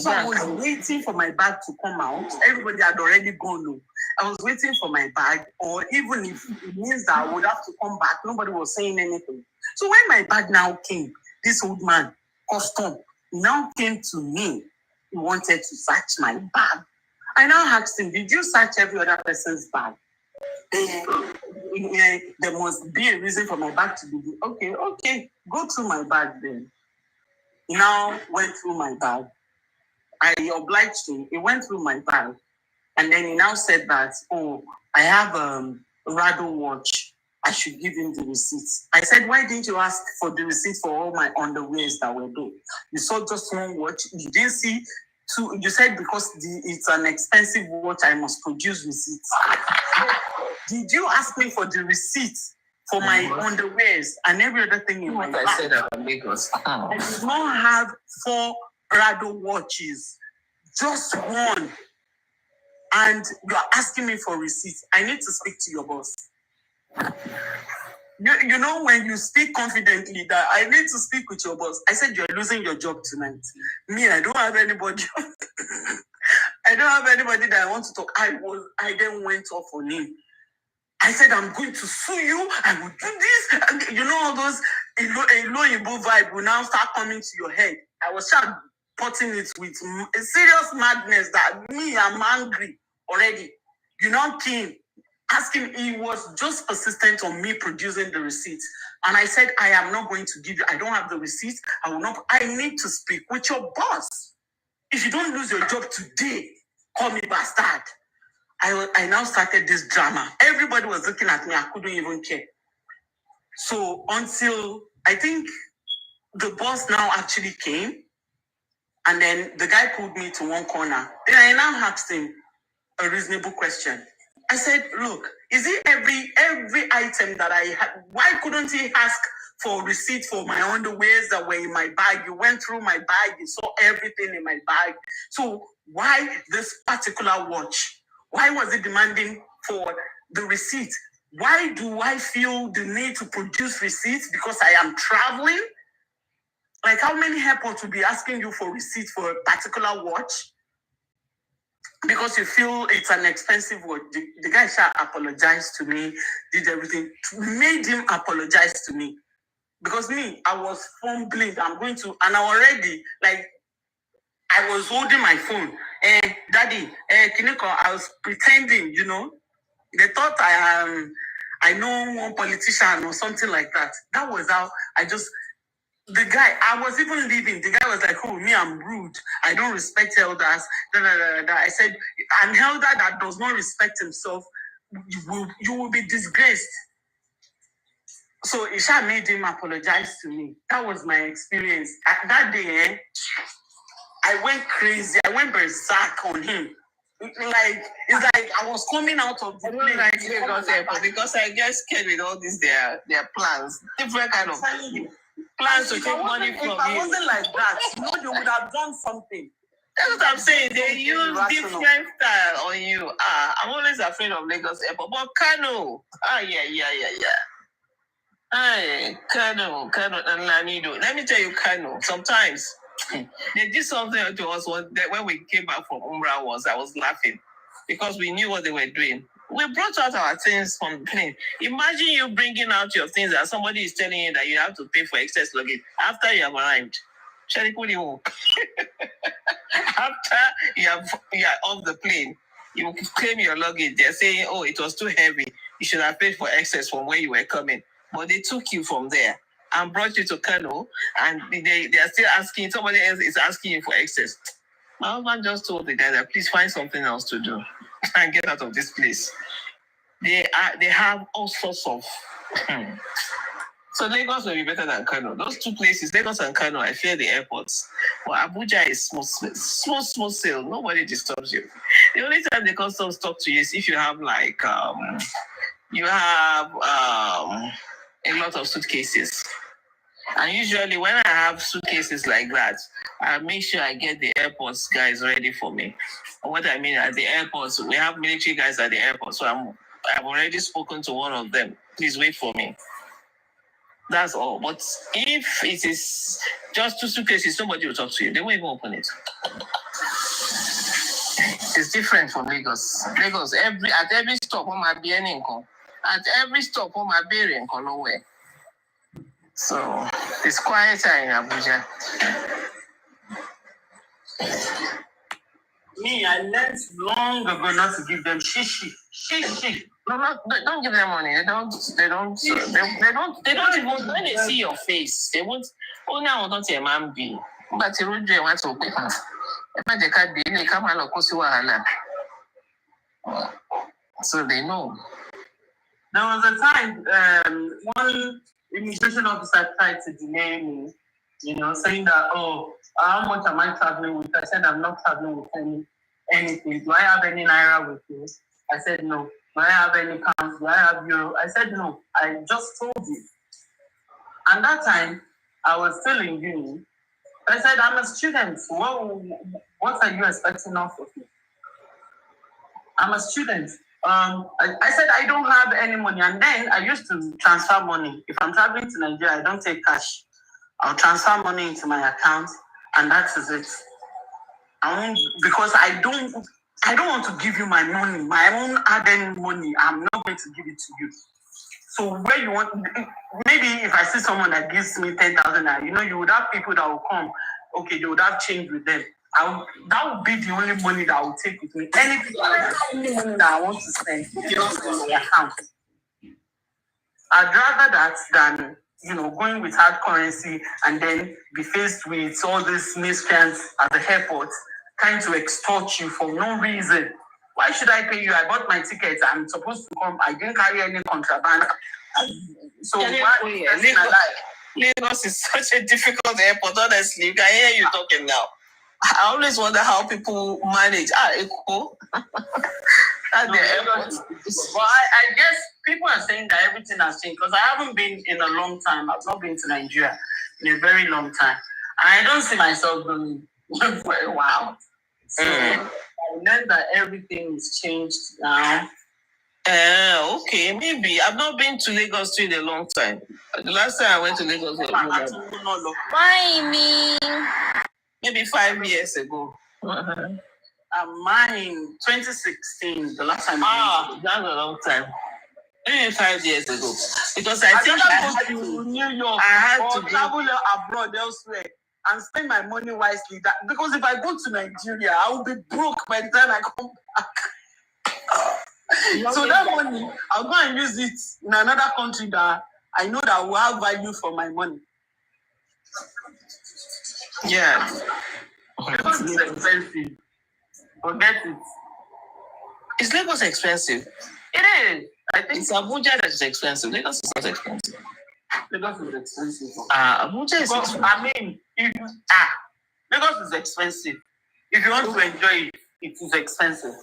So I was waiting for my bag to come out. Everybody had already gone. I was waiting for my bag, or even if it means that I would have to come back, nobody was saying anything. So when my bag now came, this old man, custom, now came to me. He wanted to search my bag. I now asked him, did you search every other person's bag? There must be a reason for my bag to be okay, go through my bag then. He now went through my bag. I obliged him. He went through my bag. And then he now said that, I have a Rado watch. I should give him the receipts. I said, why didn't you ask for the receipt for all my underwears that were there? You saw just one watch. You didn't see two. You said because it's an expensive watch, I must produce receipts. Did you ask me for the receipts for my underwears and every other thing in my bag? I said that Lagos. I did not have 4 Rado watches, just one. And you are asking me for receipts. I need to speak to your boss. You know, when you speak confidently that I need to speak with your boss, I said you're losing your job tonight. Me, I don't have anybody. I don't have anybody that I want to talk. I then went off on him. I said, I'm going to sue you. I will do this. And you know, all those low vibe will now start coming to your head. I was trying putting it with a serious madness that me, I'm angry already. You know, King, asking, he was just persistent on me producing the receipts. And I said, I am not going to give you, I don't have the receipts. I need to speak with your boss. If you don't lose your job today, call me bastard. I now started this drama. Everybody was looking at me. I couldn't even care. So until I think the boss now actually came, and then the guy pulled me to one corner. Then I now asked him a reasonable question. I said, look, is it every item that I had? Why couldn't he ask for receipt for my underwears that were in my bag? You went through my bag. You saw everything in my bag. So why this particular watch? Why was it demanding for the receipt? Why do I feel the need to produce receipts because I am traveling? Like, how many airports will be asking you for receipts for a particular watch? Because you feel it's an expensive watch. The guy shall apologize to me, did everything, made him apologize to me. Because me, I was fumbling. I'm going to, and I already, like, I was holding my phone. Daddy, Kiniko, I was pretending, you know. They thought I know one politician or something like that. That was how the guy, I was even leaving. The guy was like, oh, me, I'm rude. I don't respect elders. Da, da, da, da. I said, an elder that does not respect himself, you will be disgraced. So Isha made him apologize to me. That was my experience. That day, I went crazy. I went berserk on him. Like, it's like I was coming out of the plane. Like Lagos Airport, because I get scared with all these their plans. Different kind of plans to take money from you. If I wasn't like that, you would have done something. That's what I'm saying. They use different style on you. I'm always afraid of Lagos Airport. But Kano. Yeah. Hey, Kano, and Lanido. Let me tell you, Kano, sometimes they did something to us when we came back from Umbra I was laughing because we knew what they were doing. We brought out our things from the plane. Imagine you bringing out your things and somebody is telling you that you have to pay for excess luggage after you have arrived. After you are off the plane, you claim your luggage. They're saying, oh, it was too heavy. You should have paid for excess from where you were coming. But they took you from there and brought you to Kano, and they are still asking, somebody else is asking you for excess. My husband just told the guy that please find something else to do and get out of this place. They have all sorts of... So Lagos will be better than Kano. Those two places, Lagos and Kano, I fear the airports. But Abuja is smooth sail. Nobody disturbs you. The only time the customs talk to you is if you have like a lot of suitcases. And usually when I have suitcases like that, I make sure I get the airports guys ready for me. What I mean at the airports, we have military guys at the airport. So I've already spoken to one of them. Please wait for me. That's all. But if it is just two suitcases, nobody will talk to you. They won't even open it. It's different from Lagos. Lagos, at every stop, on my income. At every stop, on my bearing, nowhere. So it's quieter in Abuja. Me, I learned long ago not to give them shishi. No, don't give them money. They don't even, when they see your face, they won't. Oh, now I don't say man be. But you really want to pay. So they know. There was a time one immigration officer tried to delay me, saying that, oh, how much am I traveling with? I said, I'm not traveling with anything. Do I have any naira with me? I said, no. Do I have any pounds? Do I have euro? I said, no. I just told you. And that time, I was still in uni. I said, I'm a student. What are you expecting of me? I'm a student. I said, I don't have any money. And then I used to transfer money. If I'm traveling to Nigeria, I don't take cash. I'll transfer money into my account, and that is it. Because I don't want to give you my money, my own added money. I'm not going to give it to you. So where you want, maybe if I see someone that gives me 10,000, you would have people that will come. Okay, they would have change with them. That would be the only money that I will take with me. Anything, only money that I want to spend just on my account. I'd rather that than going with hard currency and then be faced with all these miscreants at the airport trying to extort you for no reason. Why should I pay you? I bought my tickets. I'm supposed to come. I didn't carry any contraband. So Lagos is such a difficult airport, honestly. You can hear you talking now. I always wonder how people manage. Eko. At the airport. But I guess people are saying that everything has changed because I haven't been in a long time. I've not been to Nigeria in a very long time. And I don't see myself going for a while. So I learned that everything is changed now. Okay, maybe. I've not been to Lagos in a long time. The last time I went to Lagos was maybe 5 years ago. Mine, 2016, the last time. That's a long time. Maybe 5 years ago. Because I think I had to New York. I had or to travel abroad elsewhere and spend my money wisely. Because if I go to Nigeria, I will be broke by the time I come back. So that money, I'll go and use it in another country that I know that will have value for my money. Yeah. Lagos is expensive. Forget it. Is Lagos expensive? It is. I think it's Abuja that is expensive. Lagos is not expensive. Lagos is expensive. Abuja is expensive. I mean, Lagos is expensive. If you want to enjoy it, it is expensive.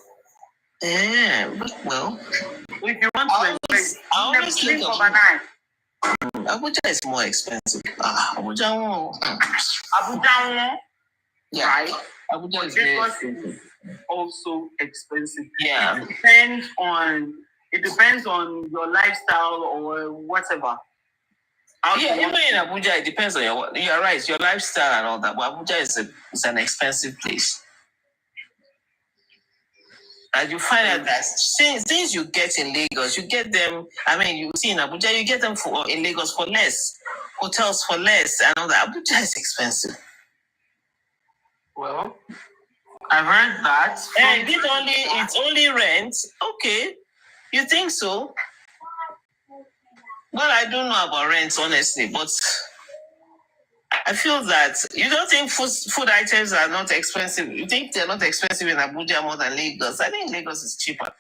Yeah, well. If you want to enjoy it, I always think overnight. Abuja is more expensive. Abuja. Yeah. Right? Abuja is very expensive. Also expensive. Yeah. It depends on your lifestyle or whatever. Even in Abuja, it depends on you're right, your lifestyle and all that. But Abuja is an expensive place. And you find out that things you get in Lagos, you get them. I mean, you see in Abuja, you get them in Lagos for less, hotels for less, and all that. Abuja is expensive. Well, I've heard that. And it's only rent. Okay, you think so? Well, I don't know about rents, honestly, but I feel that you don't think food items are not expensive. You think they're not expensive in Abuja more than Lagos? I think Lagos is cheaper.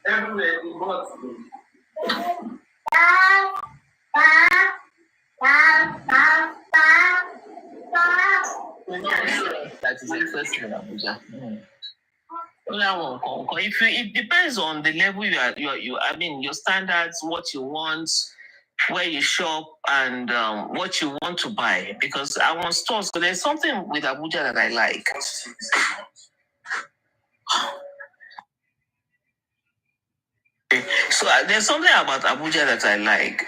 Everywhere that is expensive in Abuja. It depends on the level I mean, your standards, what you want, where you shop, and what you want to buy. Because I want stores. So there's something with Abuja that I like. So there's something about Abuja that I like.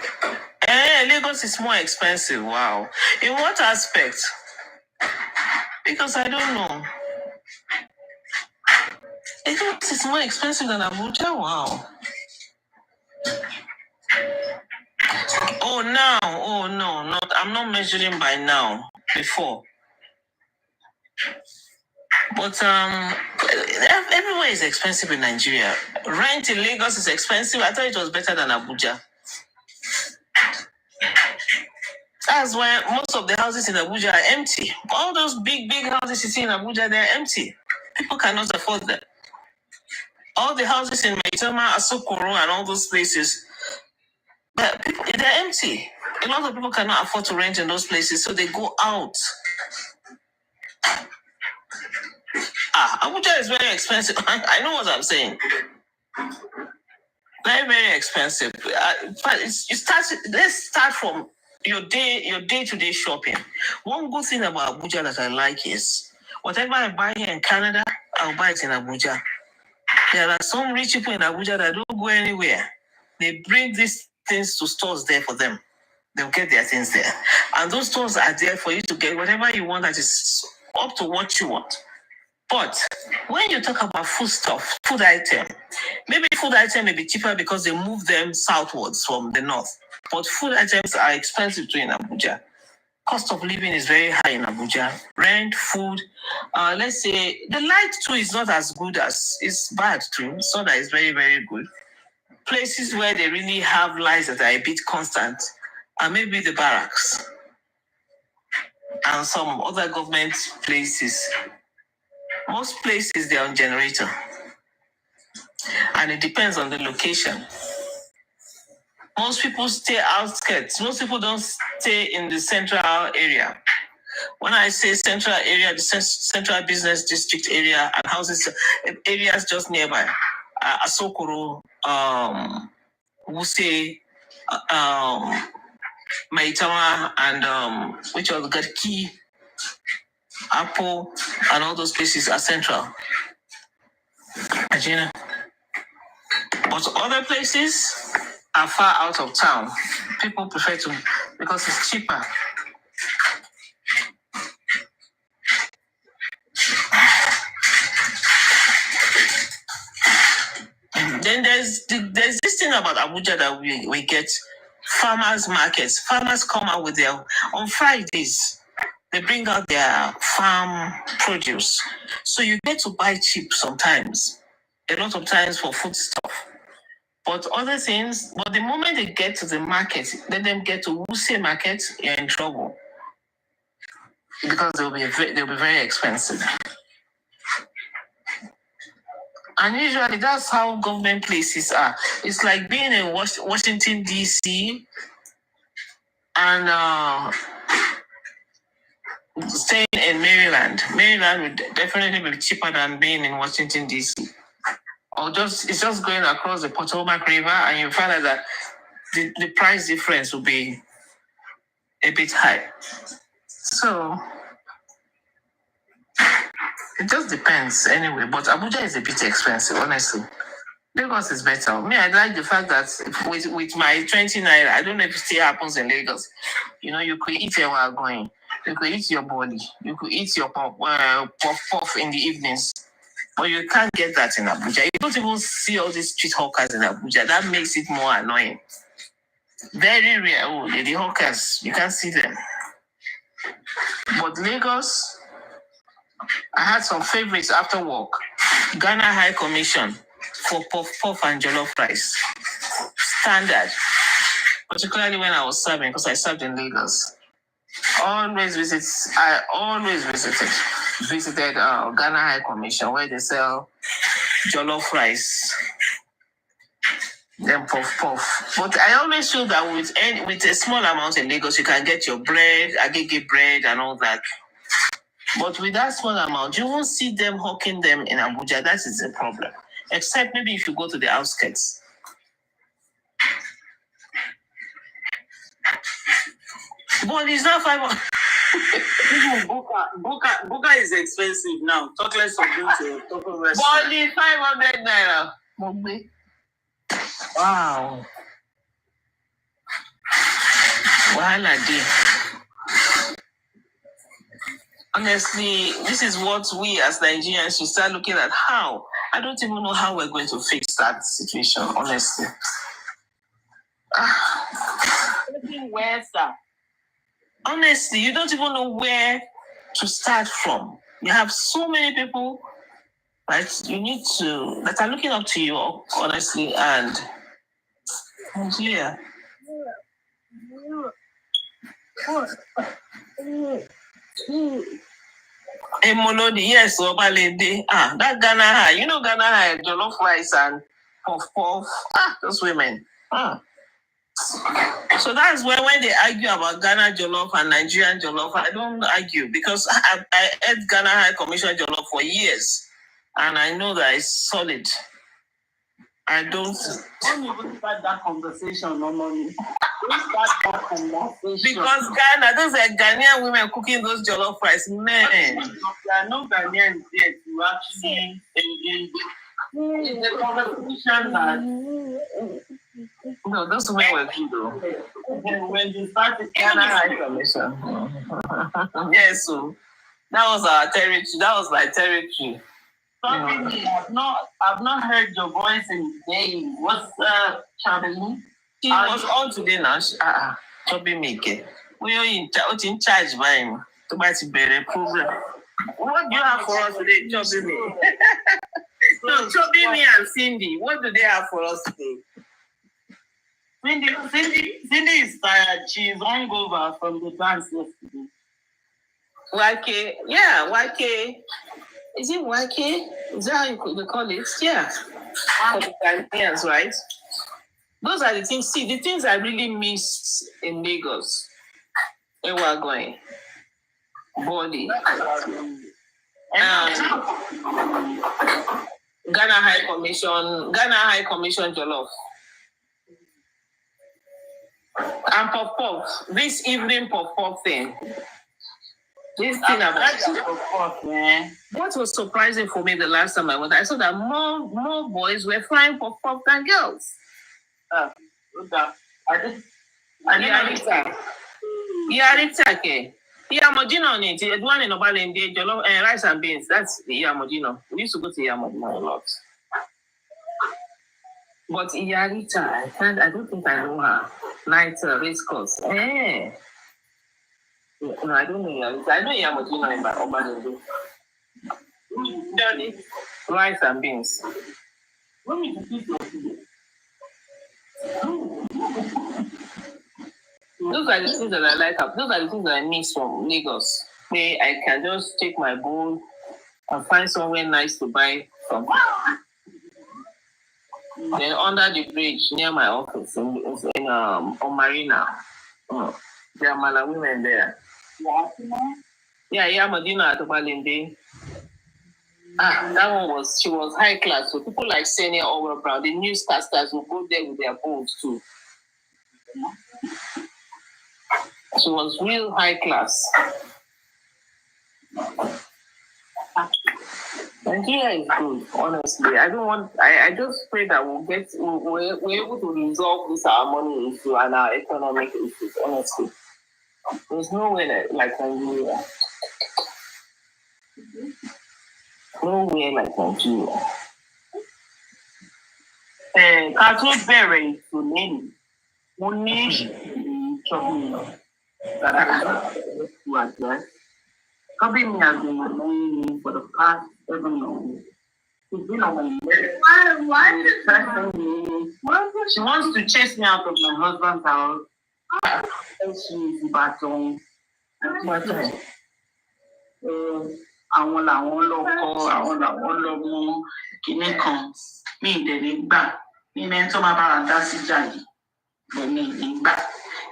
Lagos is more expensive. Wow. In what aspect? Because I don't know. Lagos is more expensive than Abuja. Wow. Oh, now. Oh, no. I'm not measuring by now. Before. But everywhere is expensive in Nigeria. Rent in Lagos is expensive. I thought it was better than Abuja. That's why most of the houses in Abuja are empty. All those big houses you see in Abuja, they're empty. People cannot afford them. All the houses in Maitama, Asokoro, and all those places, they're empty. A lot of people cannot afford to rent in those places, so they go out. Abuja is very expensive. I know what I'm saying. Very, very expensive. But let's start from your day-to-day shopping. One good thing about Abuja that I like is whatever I buy here in Canada, I'll buy it in Abuja. There are some rich people in Abuja that don't go anywhere. They bring these things to stores there for them. They'll get their things there. And those stores are there for you to get whatever you want that is up to what you want. But when you talk about food item, maybe food item may be cheaper because they move them southwards from the north. But food items are expensive too in Abuja. Cost of living is very high in Abuja. Rent, food, let's say the light too is not as good as it's bad too. It's not that it's very, very good. Places where they really have lights that are a bit constant are maybe the barracks and some other government places. Most places they're on generator. And it depends on the location. Most people stay outskirts. Most people don't stay in the central area. When I say central area, the central business district area and houses, areas just nearby. Asokoro, Wuse, Maitama and which was good key, Apple, and all those places are central. Agena. But other places are far out of town. People prefer to because it's cheaper. Then there's this thing about Abuja that we get farmers markets. Farmers come out with their on Fridays. They bring out their farm produce, so you get to buy cheap sometimes. A lot of times for food stuff. But other things, but the moment they get to the market, let them get to Wuse market, you're in trouble because they'll be very expensive. And usually that's how government places are. It's like being in Washington D.C. and staying in Maryland. Maryland would definitely be cheaper than being in Washington D.C. Or it's just going across the Potomac River, and you find out that the price difference will be a bit high. So it just depends anyway. But Abuja is a bit expensive, honestly. Lagos is better. Me, I like the fact that with my 20 naira, I don't know if it still happens in Lagos. You know, you could eat your while going. You could eat your body. You could eat your puff in the evenings. But you can't get that in Abuja. You don't even see all these street hawkers in Abuja. That makes it more annoying. Very rare. Oh, the hawkers, you can't see them. But Lagos, I had some favorites after work. Ghana High Commission for puff and jollof rice. Standard. Particularly when I was serving, because I served in Lagos. I always visited Ghana High Commission where they sell jollof rice, then puff. But I always feel that with a small amount in Lagos, you can get your bread, agege bread, and all that. But with that small amount, you won't see them hawking them in Abuja. That is the problem. Except maybe if you go to the outskirts. But it's not 500. Buka is expensive now. Talk less of going to a top restaurant. But it's 500 naira. Wow. Wahala day. Honestly, this is what we as Nigerians should start looking at. How? I don't even know how we're going to fix that situation, honestly. Where, sir? Honestly, you don't even know where to start from. You have so many people that are looking up to you, honestly, and yeah. Molodi, yes, Obalende. That Ghana High. You know Ghana High, jollof rice and puff. Those women. So that's when they argue about Ghana jollof and Nigerian jollof, I don't argue because I ate Ghana High Commission jollof for years, and I know that it's solid. I don't. Don't even start that conversation, no money. Don't start that conversation. Because Ghana, those are Ghanaian women cooking those jollof rice, man. There are no Ghanaians there to actually engage. It's a conversation that. No, those women were good though. When you start the Ghana High Commission. Yes, so that was our territory. That was my territory. Sorry, I've not heard your voice in days. What's Charlie? She was on today now. Chopping me. We are in charge by him. To buy the better program. What do you have for us today, Chopping me? So Chopping me and Cindy, what do they have for us today? Cindy is tired. She's hungover from the dance yesterday. YK, yeah, YK. Is it YK? Is that how you call it? Yeah. For the Ghanaians, right? Those are the things. See, the things I really missed in Lagos. Where we're going. Body. Ghana High Commission jollof. And pop-up, this evening pop-up thing. This thing about pop-up, man. What was surprising for me the last time I went, I saw that more boys were flying pop-up than girls. I didn't know. Okay. Yamojino on it. The one in Obalende, jollof and rice and beans. That's the Yamojino. We used to go to Yamojino a lot. But Yarita, I don't think I know her. Night race course. Eh. No, I don't know Yarita. I know Yamojino in Obalende. Rice and beans. Those are the things that I like. Those are the things that I miss from Lagos. I can just take my bowl and find somewhere nice to buy from. Then under the bridge near my office in on Marina. There are Mala women there. Yeah, Medina at Obalende. That one she was high class. So people like Senior Over Brown, the newscasters will go there with their bowls too. She was real high class. Nigeria is good, honestly. I just pray that we're able to resolve this our money issue and our economic issues, honestly. There's nowhere like Nigeria. Nowhere like Nigeria. Cartoon berry to name. Only that I to address. Copying has been annoying me for the past 7 years. She's been on my leg. She wants to chase me out of my husband's house. She's battling. Àwọn làwọn lọkọ, àwọn làwọn lọmọ kìíní kan. Mi ìdẹ̀lẹ̀ gbà. Mi mẹ́rin tó máa bára dá sí jà yìí. Bọ̀ mi ìdẹ̀ gbà.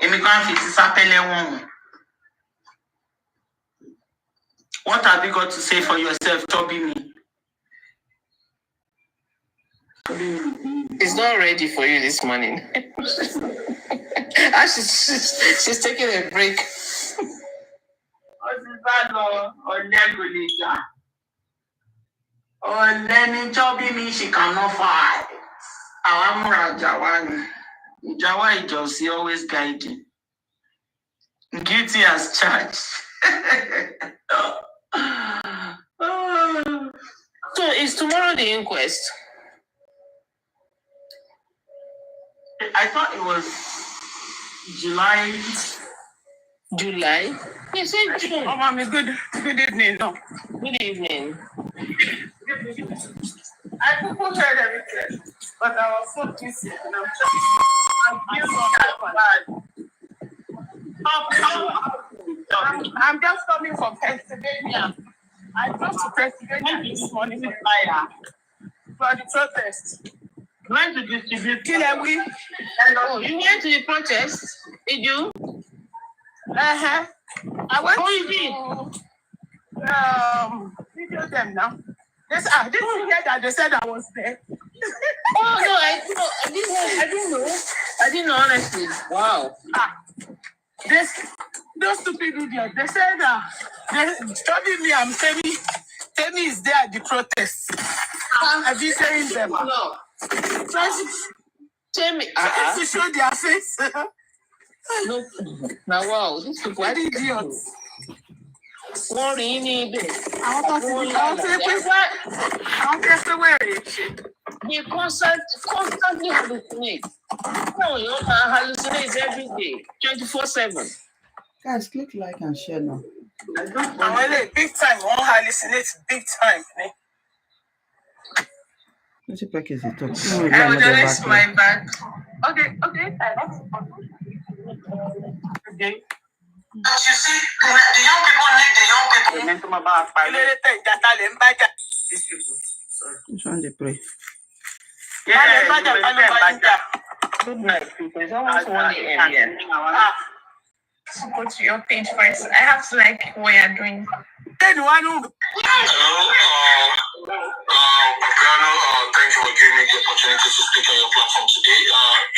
Èmi kan fi ti sápẹ́lẹ́ wọ̀n. What have you got to say for yourself, Toby me? It's not ready for you this morning. She's taking a break. Lenny Toby me, she cannot fight. Awamura Jawani. Jawa Josie always guiding. Guilty as charged. So is tomorrow the inquest? I thought it was July. You said June. Oh, mommy, good evening. No. Good evening. I couldn't heard everything, but I was so busy and I'm just coming from Pennsylvania. I drove to Pennsylvania this morning for the protest. You went to distribute. Hello, you went to the protest? Did you? I went to video them now. Didn't you hear that they said I was there? Oh no, I didn't know. I didn't know honestly. Wow. Those stupid idiots. They said they studied me and Temi is there at the protest. I've been saying them. No. Temi. To show their face. No. Now wow, these people are idiots. What do you need? I want to wear it. You constantly hallucinate. No, you hallucinate every day, 24/7. Guys, click like and share now. Big time. Won't hallucinate big time. What's the package you talk? I will just my back. Okay. But you see, the young people need the young people. These people. Sorry. Which one they pray? Good night, people. It's almost 1 a.m. here. Go to your page first. I have to like what you're doing. Hello, Piano, thank you for giving me the opportunity to speak on your platform today.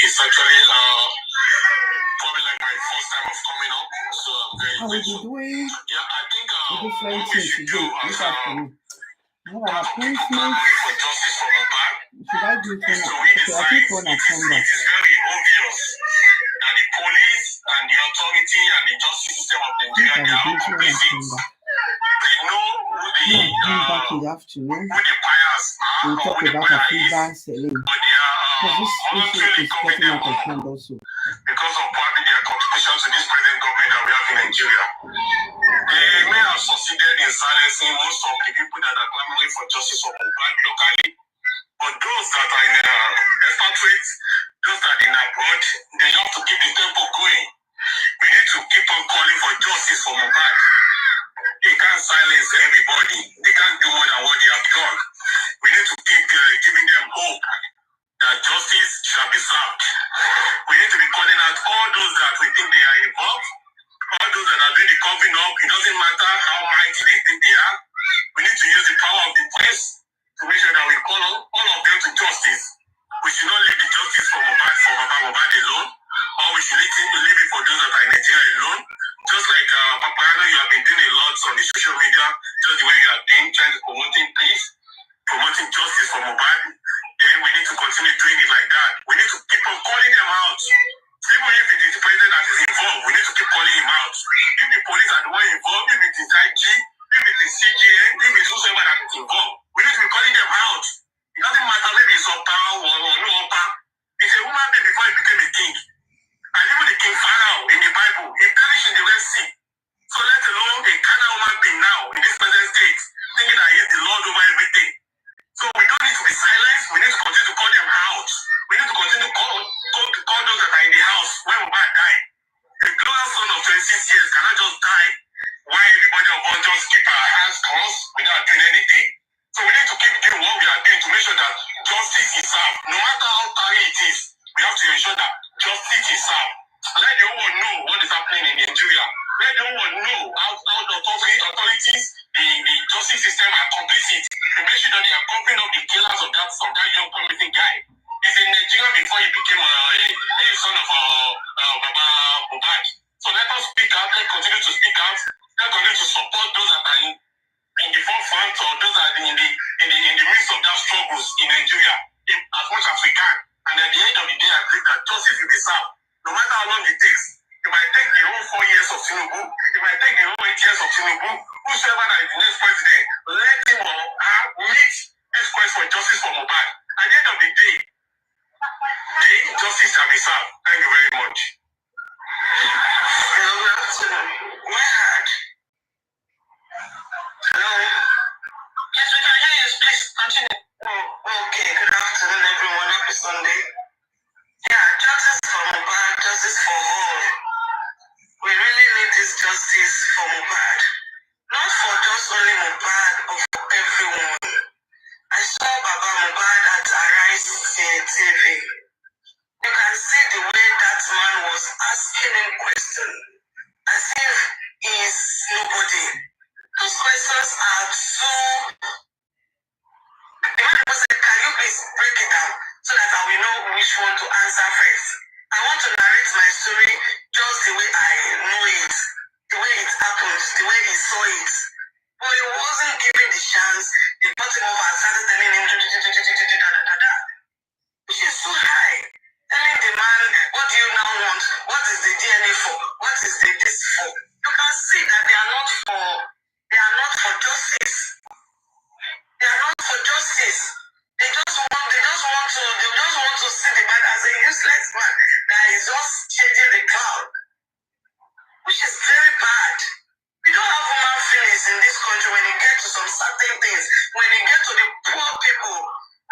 It's actually my first time of coming up, so I'm very I will be grateful. doing Yeah, I think a different what we thing should do today, as this afternoon. I have an part of people appointment. clamoring for justice for Mohbad Should I do it is to when I, okay, I think redefine. when I come It back. is very obvious that the police and the authority and the justice system of I think Nigeria, I they will are do all it when I complicit. come back. They know who When I come back in the afternoon, who the buyers are we'll or talk who the about buyer is, Afiba selling. but they are Because this issue voluntarily is coming getting them out of home hand also. because of probably their contribution to this present government that we have in Nigeria. They may have succeeded in silencing most of the people that are clamoring for justice for Mohbad locally, but those that are in expatriates, those that are in abroad, they have to keep the tempo going. We need to keep on calling for justice for Mohbad. They can't silence everybody. They can't do more than what they have done. We need to keep giving them hope that justice shall be served. We need to be calling out all those that we think they are involved, all those that are doing the covering up. It doesn't matter how mighty they think they are. We need to use the power of the press to make sure that we call all of them to justice. We should not leave the justice for Mohbad alone, or we should leave it for those that are in Nigeria alone. Just like Papaano, you have been doing a lot on the social media, just the way you have been trying to promoting peace, promoting justice for Mohbad. Then we need to continue doing it like that. We need to keep on calling them out. Even if it is the president that is involved, we need to keep calling him out. If the police are the one involved, if it is IG, if it is CGN, if it is whoever that is involved, we need to be calling them out. It doesn't matter maybe it's Opa or no Opa. It's a woman being before he became a king. And even the King Pharaoh in the Bible, he perished in the Red Sea. So let alone a carnal woman being now in this present state, thinking that he is the Lord over everything. So we don't need to be silenced. We need to continue to call them out. We need to continue to call those that are in the house when Mohbad died. A glorious son of 26 years cannot just die while everybody of us just keep our hands crossed without doing anything. So we need to keep doing what we are doing to make sure that justice is served. No matter how tiny it is, we have to ensure that justice is served. Let the whole world know what is happening in Nigeria. Let the whole world know how the authorities, the justice system are complicit to make sure that they are covering up the killers of that young promising guy. He's in Nigeria before he became a son of Baba Mohbad. So let us speak out. Let's continue to speak out. Let's continue to support those that are in the forefront or those that are in the midst of that struggles in Nigeria as much as we can. And at the end of the day, I believe that justice will be served. No matter how long it takes. It might take the whole 4 years of Tinubu. It might take the whole 8 years of Tinubu. Whosoever that is the next president, let him or her meet this quest for justice for Mohbad. At the end of the day, justice shall be served. Thank you very much. Hello, good afternoon. Hello. Yes, we can hear you. Please continue. Oh, okay. Good afternoon, everyone. Happy Sunday. Yeah, justice for Mohbad, justice for all. We really need this justice for Mohbad. Not for just only Mohbad, but for everyone. I saw Baba Mohbad at Arise TV. You can see the way that man was asking him questions as if he is nobody. Those questions are so. The man was said, can you please break it down so that I will know which one to answer first? I want to narrate my story just the way I know it, the way it happened, the way he saw it. But he wasn't given the chance. They brought him over and started telling him, which is so high. Telling the man, what do you now want? What is the DNA for? What is the this for? You can see that they are not for justice. They are not for justice. They just want to see the man as a useless man that is just changing the cloud, which is very bad. We don't have human feelings in this country when it gets to some certain things. When it gets to the poor people,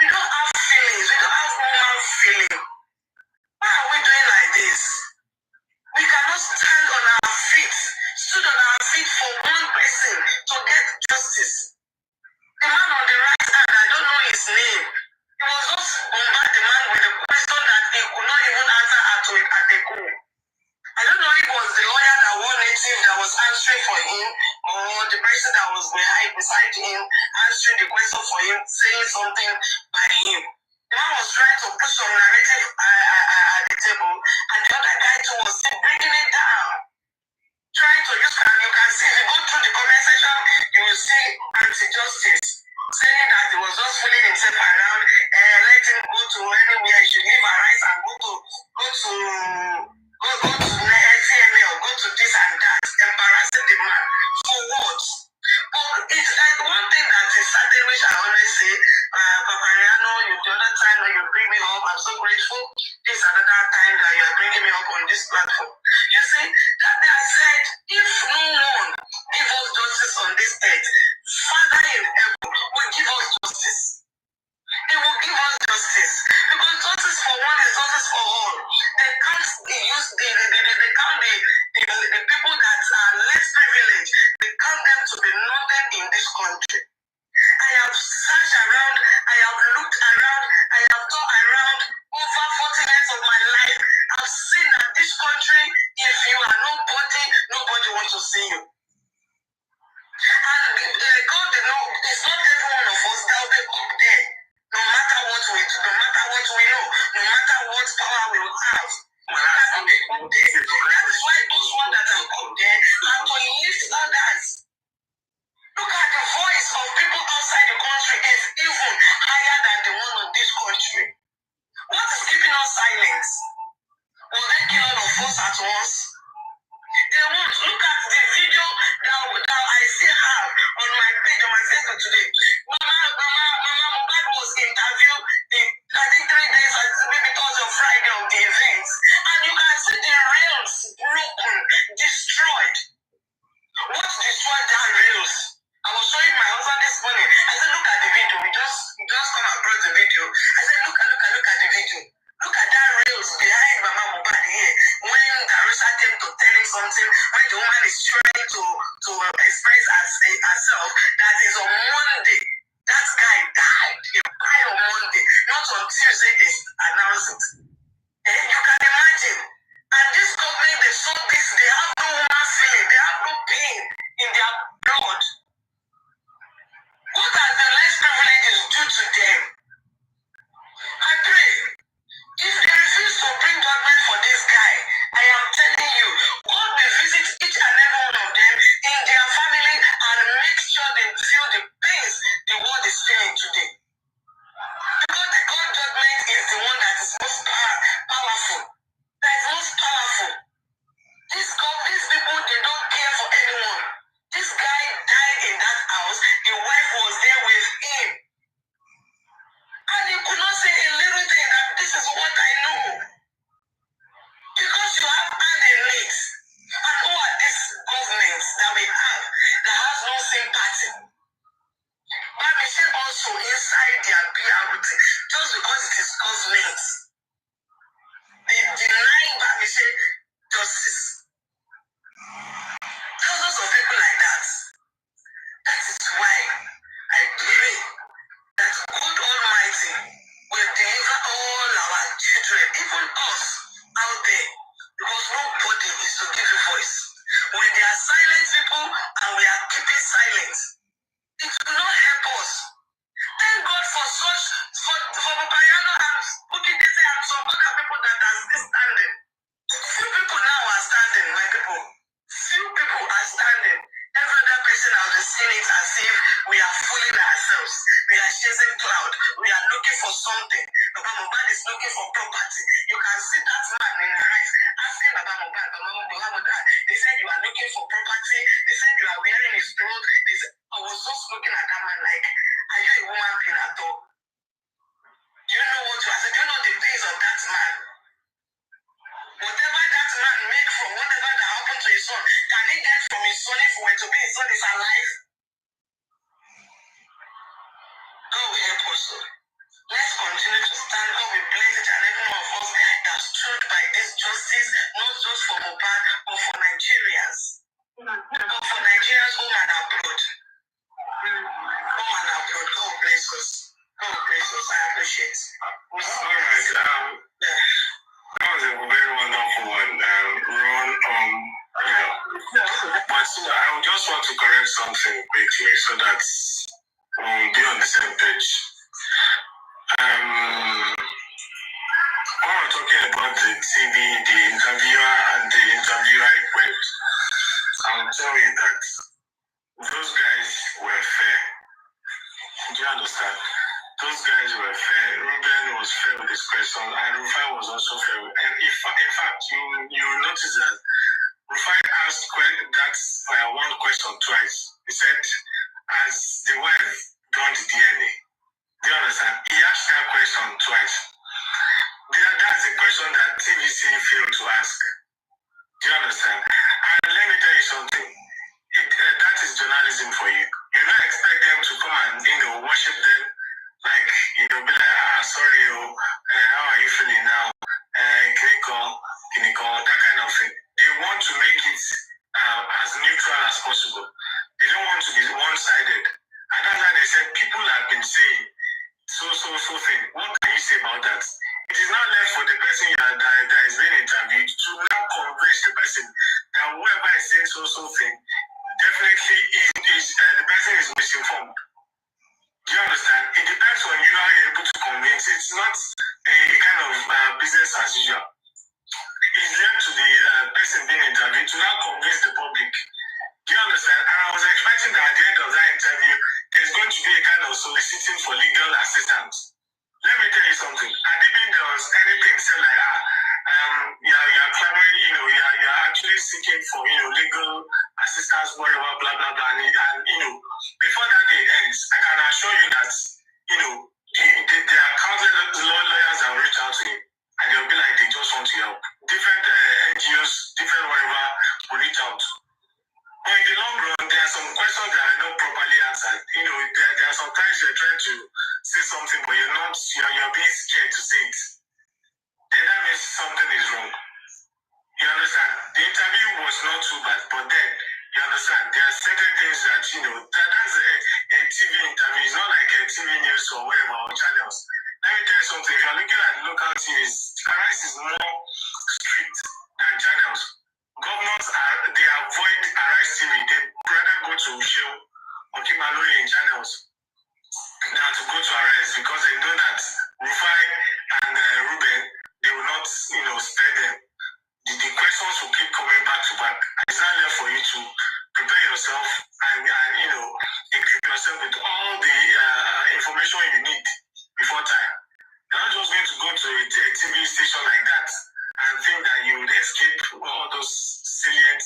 we don't have feelings. We don't have human feeling. Why are we doing like this? We cannot stand on our feet, stood on our feet for one person to get justice. The man on the right hand, I don't know his name. He was just bombard the man with a question that he could not even answer at a go. I don't know if it was the lawyer that one native that was answering for him, or the person that was beside him answering the question for him, saying something by him. The man was trying to put some narrative at the table, and the other guy too was still bringing it justice, saying that he was just fooling himself around and let him go to anywhere. He should leave her rights and go to TMA or go to this and that, embarrassing the man. For what? But it's like one thing that is certain, which I always say, Papa Riano, the other time that you bring me up, I'm so grateful. This is another time that you are bringing me up on this platform. You see, that they have said, if no one give us justice on this earth, Father in heaven will give us justice. He will give us justice. Because justice for one is justice for all. They can't use the people that are less privileged, they count them to be nothing in this country. I have searched around, I have looked around, I have gone around over 40 years of my life. I've seen that this country, if you are nobody, nobody wants to see you. And God, it's not every one of us that will be up there. No matter what we do, no matter what we know, no matter what power we will have. That is why those ones that are up there are to lift others. Look at the voice of people outside the country is even higher than the one in this country. What is keeping us silent? Will they kill all of us at once? They won't. Look at the video that I still have on my page, on my Facebook today. Mama Mohbad was interviewed, I think 3 days, maybe Thursday or Friday of the events. And you can see the rails broken, destroyed. What destroyed that rails? I was showing my husband this morning. I said, look at the video. We just come across the video. I said, look at the video. Look at that rails behind Mama Mohbad here. When Darusha came to tell him something, when the woman is trying to express herself, that is on Monday. That guy died. He died on Monday. Not on Tuesday they announced it. You can imagine. And this government, they saw this, they have no human feeling, they have no pain in their blood. What are the less privileges due to them? I pray, if they refuse to bring judgment for this guy, I am telling you, God will visit each and every one of them in their family and make sure they feel the pains the world is feeling today. Because the God judgment is the one that is most powerful. That is most powerful. These people, they don't care for anyone. This guy died in that house. The wife was there with him. And he could not say a little thing that this is what I know. Because you have hand in legs. And who are these governments that we have that has no sympathy? But we see also inside their PRT, just because it is governments, they deny Bamishe justice. Thousands of people like that. That is why I pray that God Almighty will deliver all our children, even us out there, because nobody is to give you voice. When there are silent people and we are keeping silent, it will not help us. Thank God for Papayano and Ukidese and some other people that are still standing. Few people now are standing, my people. Few people are standing. Every other person has been seeing it as if we are fooling ourselves. We are chasing cloud. We are looking for something. Baba Mohbad is looking for property. You can see that man in the eyes asking Baba Mohbad. They said you are looking for property. They said you are wearing his clothes. I was just looking at that man like, are you a woman being at all? Do you know what you are saying? Do you know the pains of that man? Whatever that man make from whatever that happened to his son, can he get from his son if he were to be his son is alive? God will help us. Let's continue to stand. God will bless each and every one of us that stood by this justice, not just for Mohbad, but for Nigerians. But for Nigerians home and abroad. Home and abroad. God bless us. God bless us. I appreciate. All right. Yeah. That was a very wonderful one, Ron. But I just want to correct something quickly so that we'll be on the same page. When we're talking about the TV, the interviewer and the interviewer equipped, I'll tell you that those guys were fair. you understand? Those guys were fair. Ruben was fair with his question, and Rufai was also fair. And if, in fact, you notice that Rufai asked that one question twice. He said, "Has the wife done the DNA?" Do you understand? He asked that question twice. That's a question that TVC failed to ask. Do you understand? And let me tell you something. That is journalism for you. You don't expect them to come and worship them, like be like, sorry, how are you feeling now? Clinical, that kind of thing. They want to make it as neutral as possible. They don't want to be one-sided. And that's why they said people have been saying so thing. What can you say about that? It is not left for the person that is being interviewed to now convince the person that whoever is saying so thing, definitely the person is misinformed. Do you understand? It depends on you how you're able to convince. It's not a kind of business as usual. It's left to the person being interviewed to now convince the public. Do you understand? And I was expecting that at the end of that interview, there's going to be a kind of soliciting for legal assistance. Let me tell you something. I didn't think there was anything said like, you're clamoring, you're actually seeking for, legal assistance, whatever, blah, blah, blah. And before that day ends, I can assure you that, there are countless lawyers that will reach out to him. And they'll be like, they just want to help. Different NGOs, different whatever, will reach out. But in the long run, there are some questions that are not properly answered. There are sometimes you're trying to say something, but you're being scared to say it. Then that means something is wrong. You understand? The interview was not too bad, but then, you understand, there are certain things that, that's a TV interview. It's not like a TV news or whatever, or channels. Let me tell you something. If you're looking at local TVs, Arise is more strict than channels. Governors they avoid Arise TV. They rather go to Shell or Kimalori in channels than to go to Arise because they know that Rufai and Ruben, they will not, spare them. The questions will keep coming back to back. It's not left for you to prepare yourself and equip yourself with all the information you need before time. You're not just going to go to a TV station like that and think that you would escape all those salient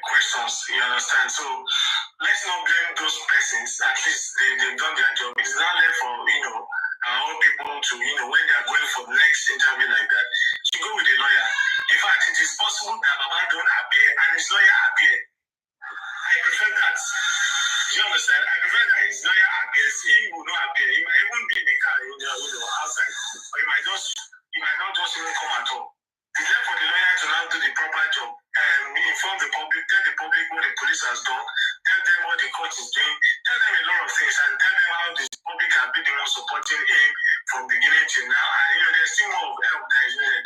questions. You understand? So let's not blame those persons. At least they've done their job. It's not left for our own people to when they are going for the next interview like that, to go with a lawyer. In fact, it is possible that Baba don't appear and his lawyer appear. I prefer that. Do you understand? I prefer that his lawyer appears. He will not appear. He might even be in the car, outside. Or he might not just even come at all. It's left for the lawyer to now do the proper job. Inform the public, tell the public what the police has done, tell them what the court is doing, tell them a lot of things, and tell them how the public have been the one supporting him from beginning till now. And there's still more of help that is needed.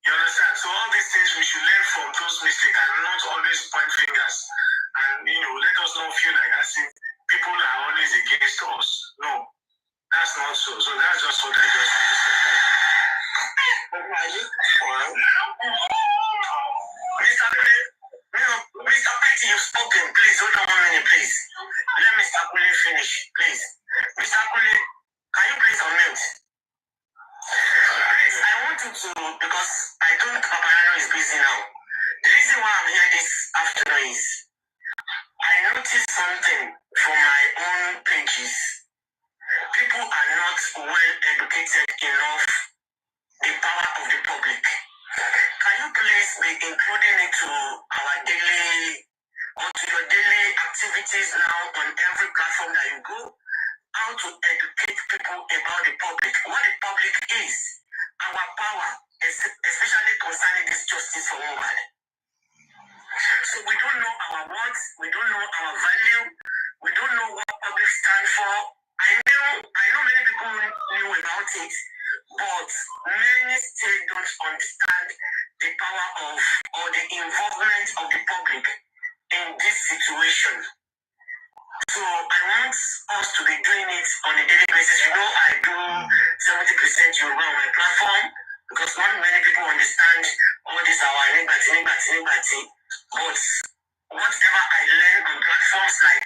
You understand? So all these things we should learn from those mistakes and not always point fingers. And let us not feel like as if people are always against us. No, that's not so. So that's just what I just understand. Mr. Petty, you've spoken. Please hold on 1 minute, please. Let Mr. Kule finish, please. Mr. Kule, can you please unmute? Please, I want you to, because I think Paparano is busy now. The reason why I'm here this afternoon is I noticed something from my own pages. People are not well educated enough the power of the public. Can you please be including it to our daily or to your daily activities now on every platform that you go? How to educate people about the public, what the public is, our power, especially concerning this justice for women. So we don't know our words, we don't know our value, we don't know what public stand for. I know many people knew about it, but many still don't understand the power of or the involvement of the public in this situation. So I want us to be doing it on a daily basis. I do 70% Yoruba on my platform because not many people understand all this our liberty. But whatever I learn on platforms like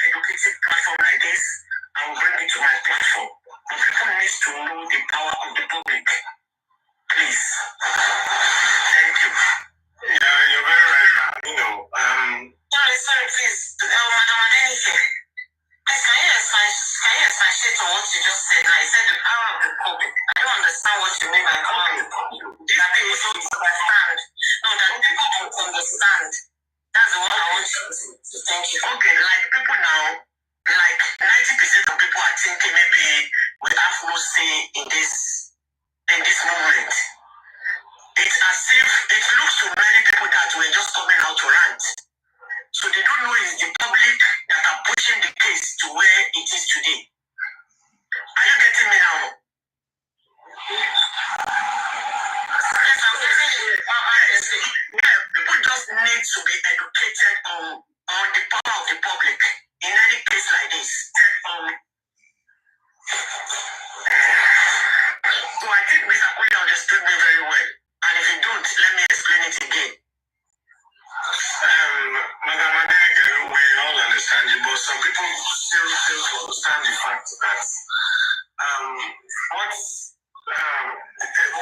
educative platform like this, I will bring it to my platform. But people need to know the power of the public. Please. Thank you. Yeah, you're very right now. Sorry, please. Madam Adenike. Please, can you expatiate on what you just said? I said the power of the public. I don't understand what you mean by power of the public. That people don't understand. No, that people don't understand. That's the one I want you to thank you. Okay, like people now, like 90% of people are thinking maybe we have no say in this movement. It's as if it looks to many people that we're just coming out to rant. So they don't know it's the public that are pushing the case to where it is today. Are you getting me now? Yes, I'm getting you. Yeah, people just need to be educated on the power of the public in any case like this. So I think Mr. Kuli understood me very well. And if you don't, let me explain it again. Madam Adenike, we all understand you, but some people still fail to understand the fact that what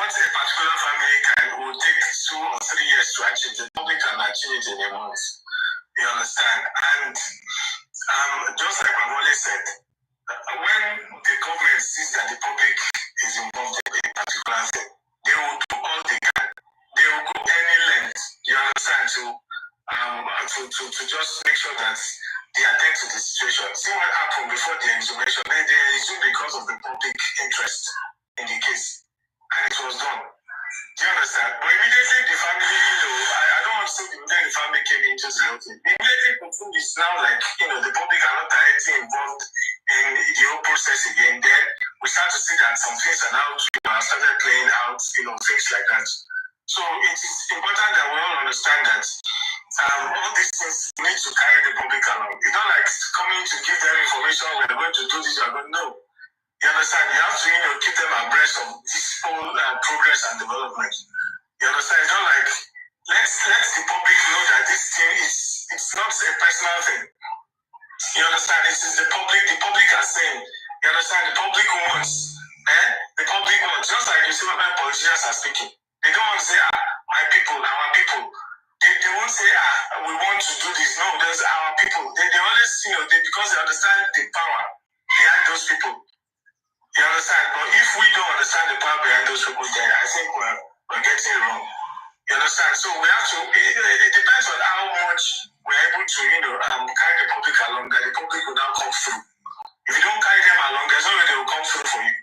a particular family will take 2 or 3 years to achieve, the public can achieve it in a month. You understand? And just like my mother said, when the government sees that the public is involved in a particular thing, they will do all they can. They will go any length, you understand, to just make sure that they attend to the situation. See what happened before the exhumation. They exhumed because of the public interest in the case. And it was done. Do you understand? But immediately the family, I don't want to say immediately the family came into the whole thing. Immediately it's now like, the public are not directly involved in the whole process again. Then we start to see that some things are now started playing out, things like that. So it is important that we all understand that all these things need to carry the public along. It's not like coming to give them information, we're going to do this, you're going to know. You understand? You have to, keep them abreast of this whole progress and development. You understand? It's not like, let the public know that this thing it's not a personal thing. You understand? It is the public are saying, you understand? The public wants, the public wants, just like you see when politicians are speaking. They don't want to say, my people, our people. They won't say, we want to do this. No, there's our people. They always, because they understand the power behind those people. You understand? But if we don't understand the power behind those people, then I think we're getting it wrong. You understand? So we have to, it depends on how much we're able to, carry the public along, that the public will now come through. If you don't carry them along, there's no way they will come through for you.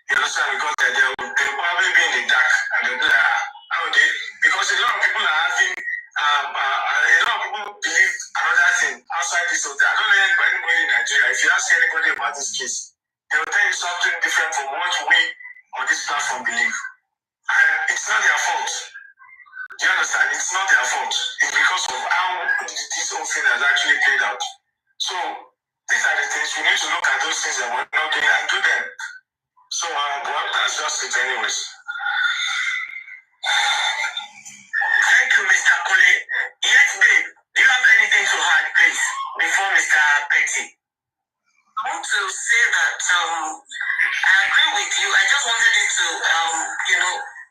You understand? Because they'll probably be in the dark, and they'll be like, how they? Because a lot of people are having, a lot of people believe another thing outside this hotel. I don't know anybody in Nigeria. If you ask anybody about this case, they will tell you something different from what we on this platform believe. And it's not their fault. Do you understand? It's not their fault. It's because of how this whole thing has actually played out. So these are the things we need to look at, those things that we're not doing and do them. So that's just it anyways. Thank you, Mr. Kole. Yes, babe. Do you have anything to add, please, before Mr. Petty? I want to say that I agree with you. I just wanted you to,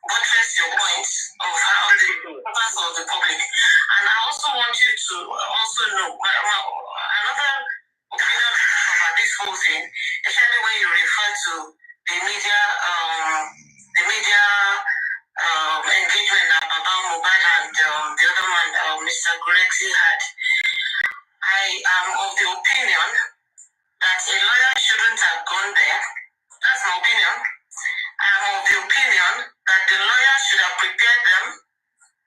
buttress your point of how the importance of the public. And I also want you to also know another opinion about this whole thing, especially when you refer to the media engagement that Baba Mohbad and the other man, Mr. Goretti, had. I am of the opinion that a lawyer shouldn't have gone there. That's my opinion. I am of the opinion that the lawyer should have prepared them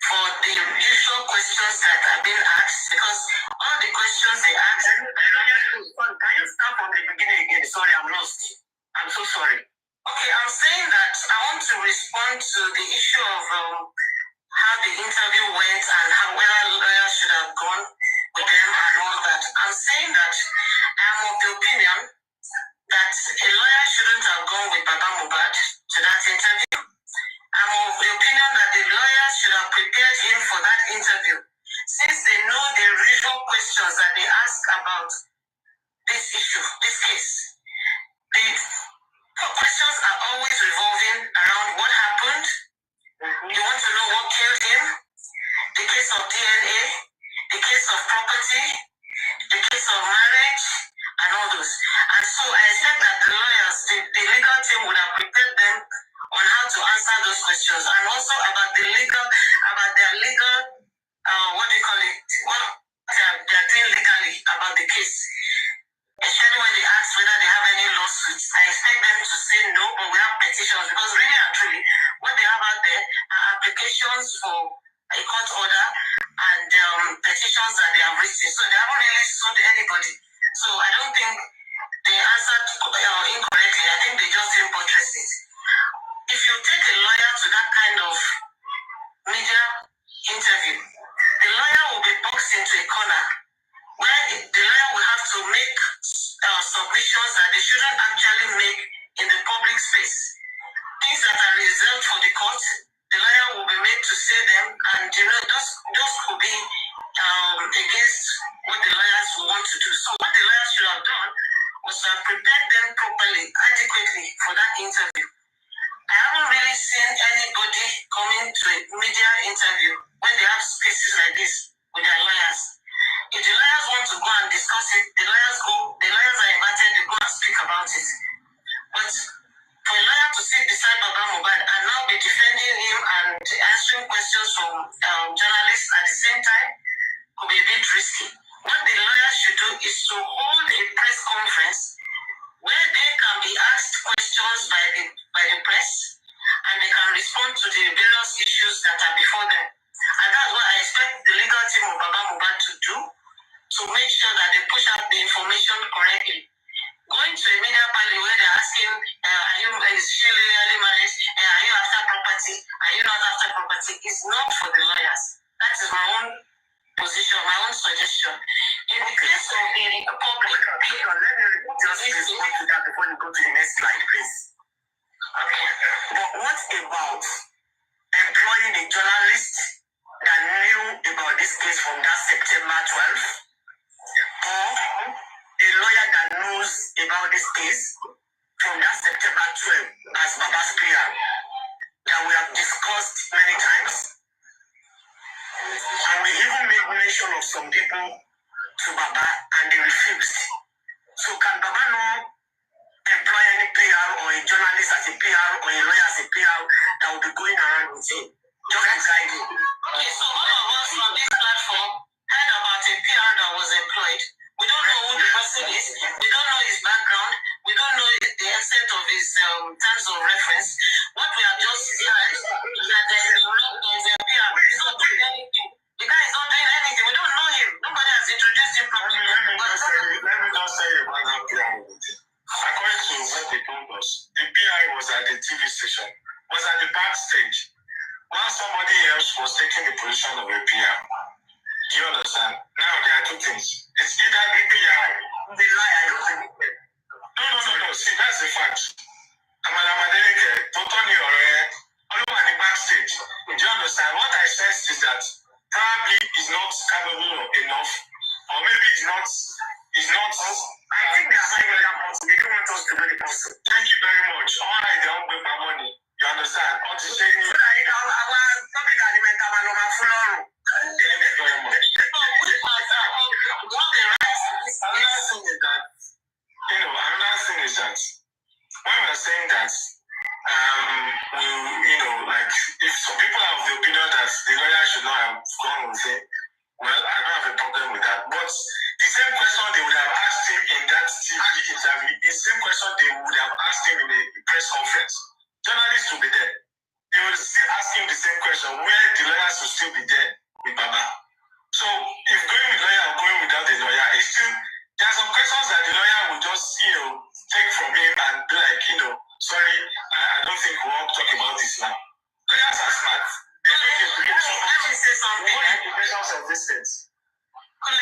for the usual questions that are being asked, because all the questions they ask. Can you start from the beginning again? Sorry, I'm lost. I'm so sorry. Okay, I'm saying that I want to respond to the issue of how the interview went and whether lawyers should have gone with them and all that. I'm saying that I'm of the opinion that a lawyer shouldn't have gone with Baba Mohbad to that interview. I'm of the opinion that the lawyers should have prepared him for that interview, since they know the real anybody. So I don't think they answered incorrectly. I think they just didn't buttress it. If you take a lawyer to that kind of media interview, the lawyer will be boxed into a corner where the lawyer will have to make submissions that they shouldn't actually make in the public space. Things that are reserved for the court, the lawyer will be made to say them, and those could be against what the lawyers want to do. So what the lawyers should have done was to have prepared them properly, adequately for that interview. I haven't really seen anybody coming to a media interview when they have cases like this with their lawyers. If the lawyers want to go and discuss it, the lawyers are invited, they go and speak about it. But for a lawyer to sit beside Baba Mohbad and now be defending him and answering questions from journalists at the same time could be a bit risky. What the lawyers should do is to hold a press conference where they can be asked questions by the press and they can respond to the various issues that are before them. And that's what I expect the legal team of Baba Mohbad to do, to make sure that they push out the information correctly. Going to a media party where they're asking, is she legally married? Are you after property? Are you not after property? Is not for the lawyers. That is my own position, my own suggestion. In the case of the public opinion, let me just respond to that before you go to the next slide, please. Okay. But what about employing a journalist that knew about this case from that September 12th, or a lawyer that knows about this case from that September 12th as Baba's PR that we have discussed many times? And we even made mention of some people to Baba and they refused. So can Baba not employ any PR or a journalist as a PR or a lawyer as a PR that will be going around with him? Just to guide him. Okay, so all of us on this platform heard about a PR that was employed. We don't know who the person is. We don't know his background. We don't know the extent of his terms of reference. What we have just heard is that there is a PR. He's not doing anything. The guy is not doing anything. We don't know him. Nobody has introduced him properly. Let me just say about that PR. According to what they told us, the PI was at the TV station, was at the backstage, while somebody else was taking the position of a PR. Do you understand? Now there are two things. It's either the PI, the lie, I don't think. No. See, that's the fact. Amadamadeke, Totoni or all over the backstage. Do you understand? What I sense is that probably is not capable enough, or maybe is not. I think they are saying that person. They don't want us to know the person. Thank you very much. All right, they don't pay my money. You understand? What is saying? So that our public argument are no more full on. Thank you very much. Another thing is that when we're saying that, like if some people are of the opinion that the lawyer should not have gone with it, well, I don't have a problem with that. But the same question they would have asked him in that TV interview, the same question they would have asked him in the press conference. Journalists will be there. They will still ask him the same question, where the lawyers will still be there with Baba. So if going with lawyer or going without the lawyer, it's still, there are some questions that the lawyer will just, take from him and be like, sorry, I don't think we want to talk about this now. Lawyers are smart. They make a prediction. Let me say something. What are the implications of this things? When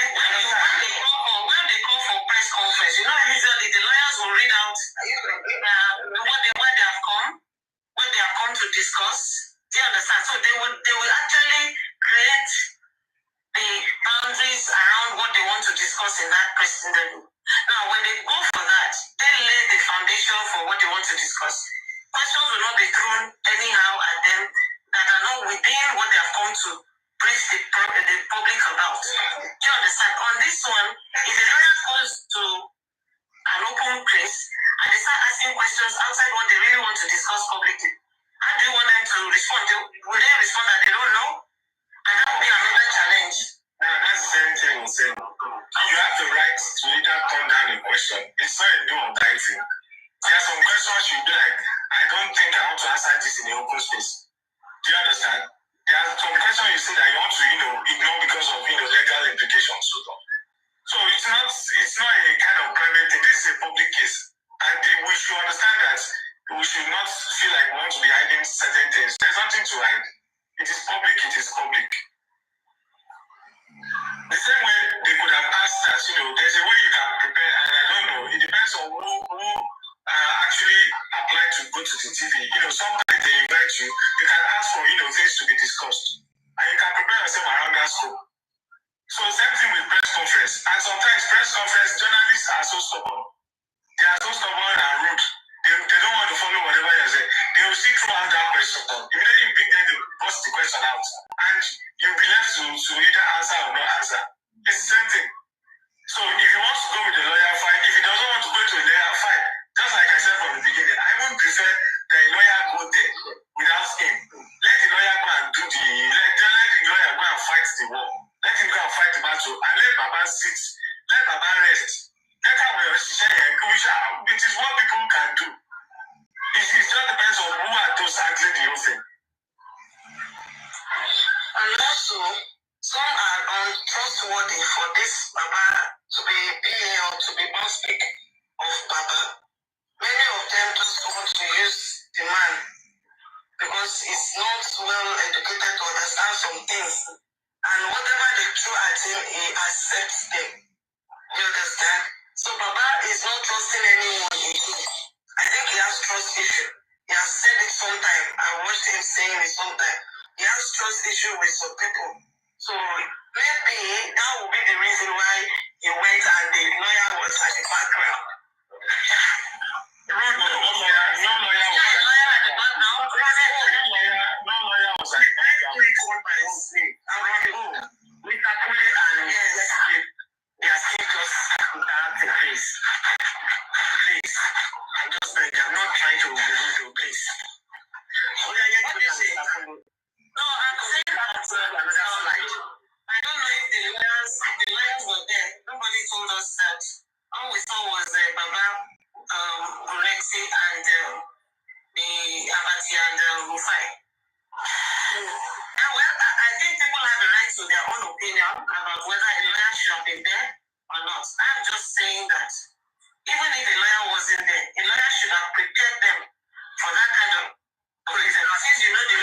they call for press conference, usually the lawyers will read out where they have come, what they have come to discuss. Do you understand? So they will actually create the boundaries around what they want to discuss in that press interview. Now, when they go for that, they lay the foundation for what they want to discuss. Questions will not be thrown anyhow at them that are not within what they have come to brief the public about. Do you understand? On this one, if the lawyer goes to an open place and they start asking questions outside what they really want to discuss publicly, how do you want them to respond? Will they respond that they don't know? And that will be another challenge. Now, that's the same thing we say. You have the right to either turn down a question. It's not a do or die thing. There are some questions you'll be like, I don't think I want to answer this in the open space. Do you understand? There are some questions you say that you want to, ignore because of, legal so stubborn. They are so stubborn and rude. They don't want to follow whatever you say. They will see throughout that question. Immediately you pick them, they will bust the question out. And you'll be left to either answer or not answer. It's the same thing. So if he wants to go with the lawyer, fine. If he doesn't want to go to a lawyer, fine. Just like I said from the beginning, I won't prefer that a lawyer go there without him. Let the lawyer go and do let the lawyer go and fight the war. Let him go and fight the battle and let Baba sit. Let Baba rest. Let him which is what people can do. It just depends on who are those handling the whole thing. And also, some are untrustworthy for this Baba to be being or to be boss speak of Baba. Many of them just want to use the man because he's not well educated to understand some things. And whatever they throw at him, he accepts them. You understand? So Baba is not trusting anyone again. I think he has trust issue. He has said it sometime. I watched him saying it sometime. He has trust issue with some people. So maybe that will be the reason why he went and the lawyer was at the background. No lawyer was at the background. Mr. Kule and they are still just interacting, please. Please. I just beg you, I'm not trying to please. What do you say? No, I'm saying that another slide. I don't know if the lawyers were there. Nobody told us that. All we saw was Baba, Gorexi, and the Abati and Rufai. Well, I think people have a right to their own opinion about whether a lawyer should have been there or not. I'm just saying that even if a lawyer wasn't there, a lawyer should have prepared them for that kind of reason. Since you know the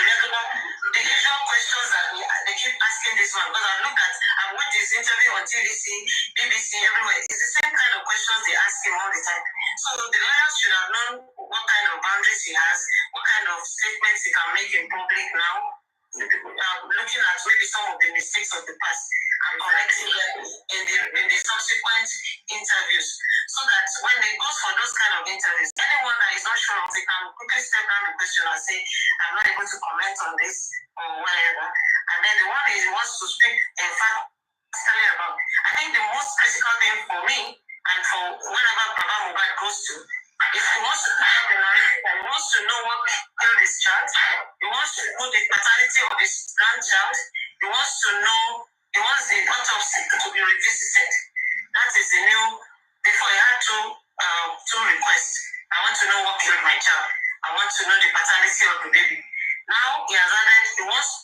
usual questions that they keep asking this one, because I've watched this interview on TVC, BBC, everywhere. It's the same kind of questions they ask him all the time. So the lawyers should have known what kind of boundaries he has, what kind of statements he can make in public now. Looking at maybe some of the mistakes of the past and correcting them in the subsequent interviews, so that when they go for those kind of interviews, anyone that is not sure of, they can quickly step down the question and say, I'm not able to comment on this or whatever. And then the one he wants to speak in fact about. I think the most critical thing for me and for whenever Baba Mobile goes to, if he wants to have the narrative, he wants to know what killed his child, he wants to know the paternity of his grandchild, he wants the autopsy to be revisited. That is the new, before he had two requests. I want to know what killed my child. I want to know the paternity of the baby. Now he has added, he wants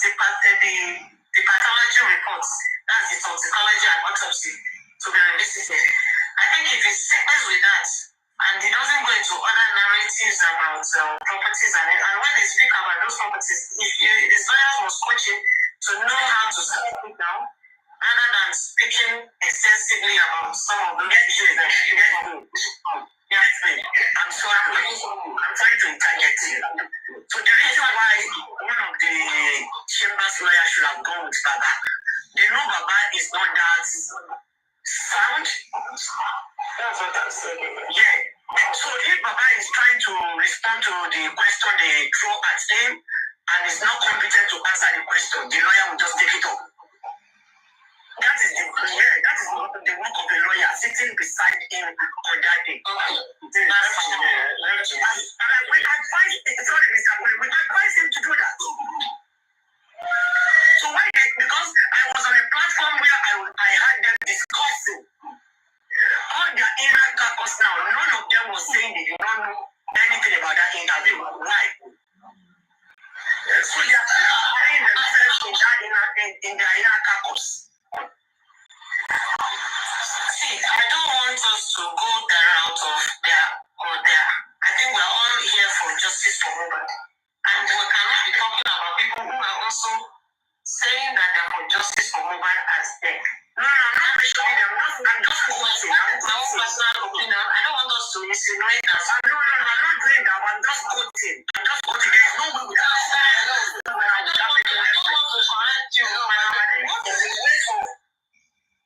the pathology reports, that's the toxicology and autopsy, to be revisited. I think if he sticks with that, and he doesn't go into other narratives about properties, and when they speak about those properties, his lawyers must coach him to know how to speak it down, rather than speaking extensively about some of the issues that he gets to. Yes, I'm sorry. I'm trying to interject here. So the reason why one of the chambers lawyers should have gone with Baba, they know Baba is not that sound. That's what I'm saying. Yeah. So if Baba is trying to respond to the question they throw at him and is not competent to answer the question, the lawyer will just take it up. That is the work of the lawyer sitting beside him on that day. That's fine. And we advise him to do that. So why? Because I was on a platform where I had them discussing all their inner caucus now. None of them was saying they did not know anything about that interview. Why? So they are trying themselves in their inner caucus. See, I don't want us to go the route of there or there. I think we're all here for justice for Mohbad. And we cannot be talking about people who are also saying that they're for justice for Mohbad as them. No, I'm not mentioning them. I'm just quoting. My own personal opinion. I don't want us to insinuate that. No, I'm not doing that. I'm just quoting. There's no way we can. I don't want to correct you.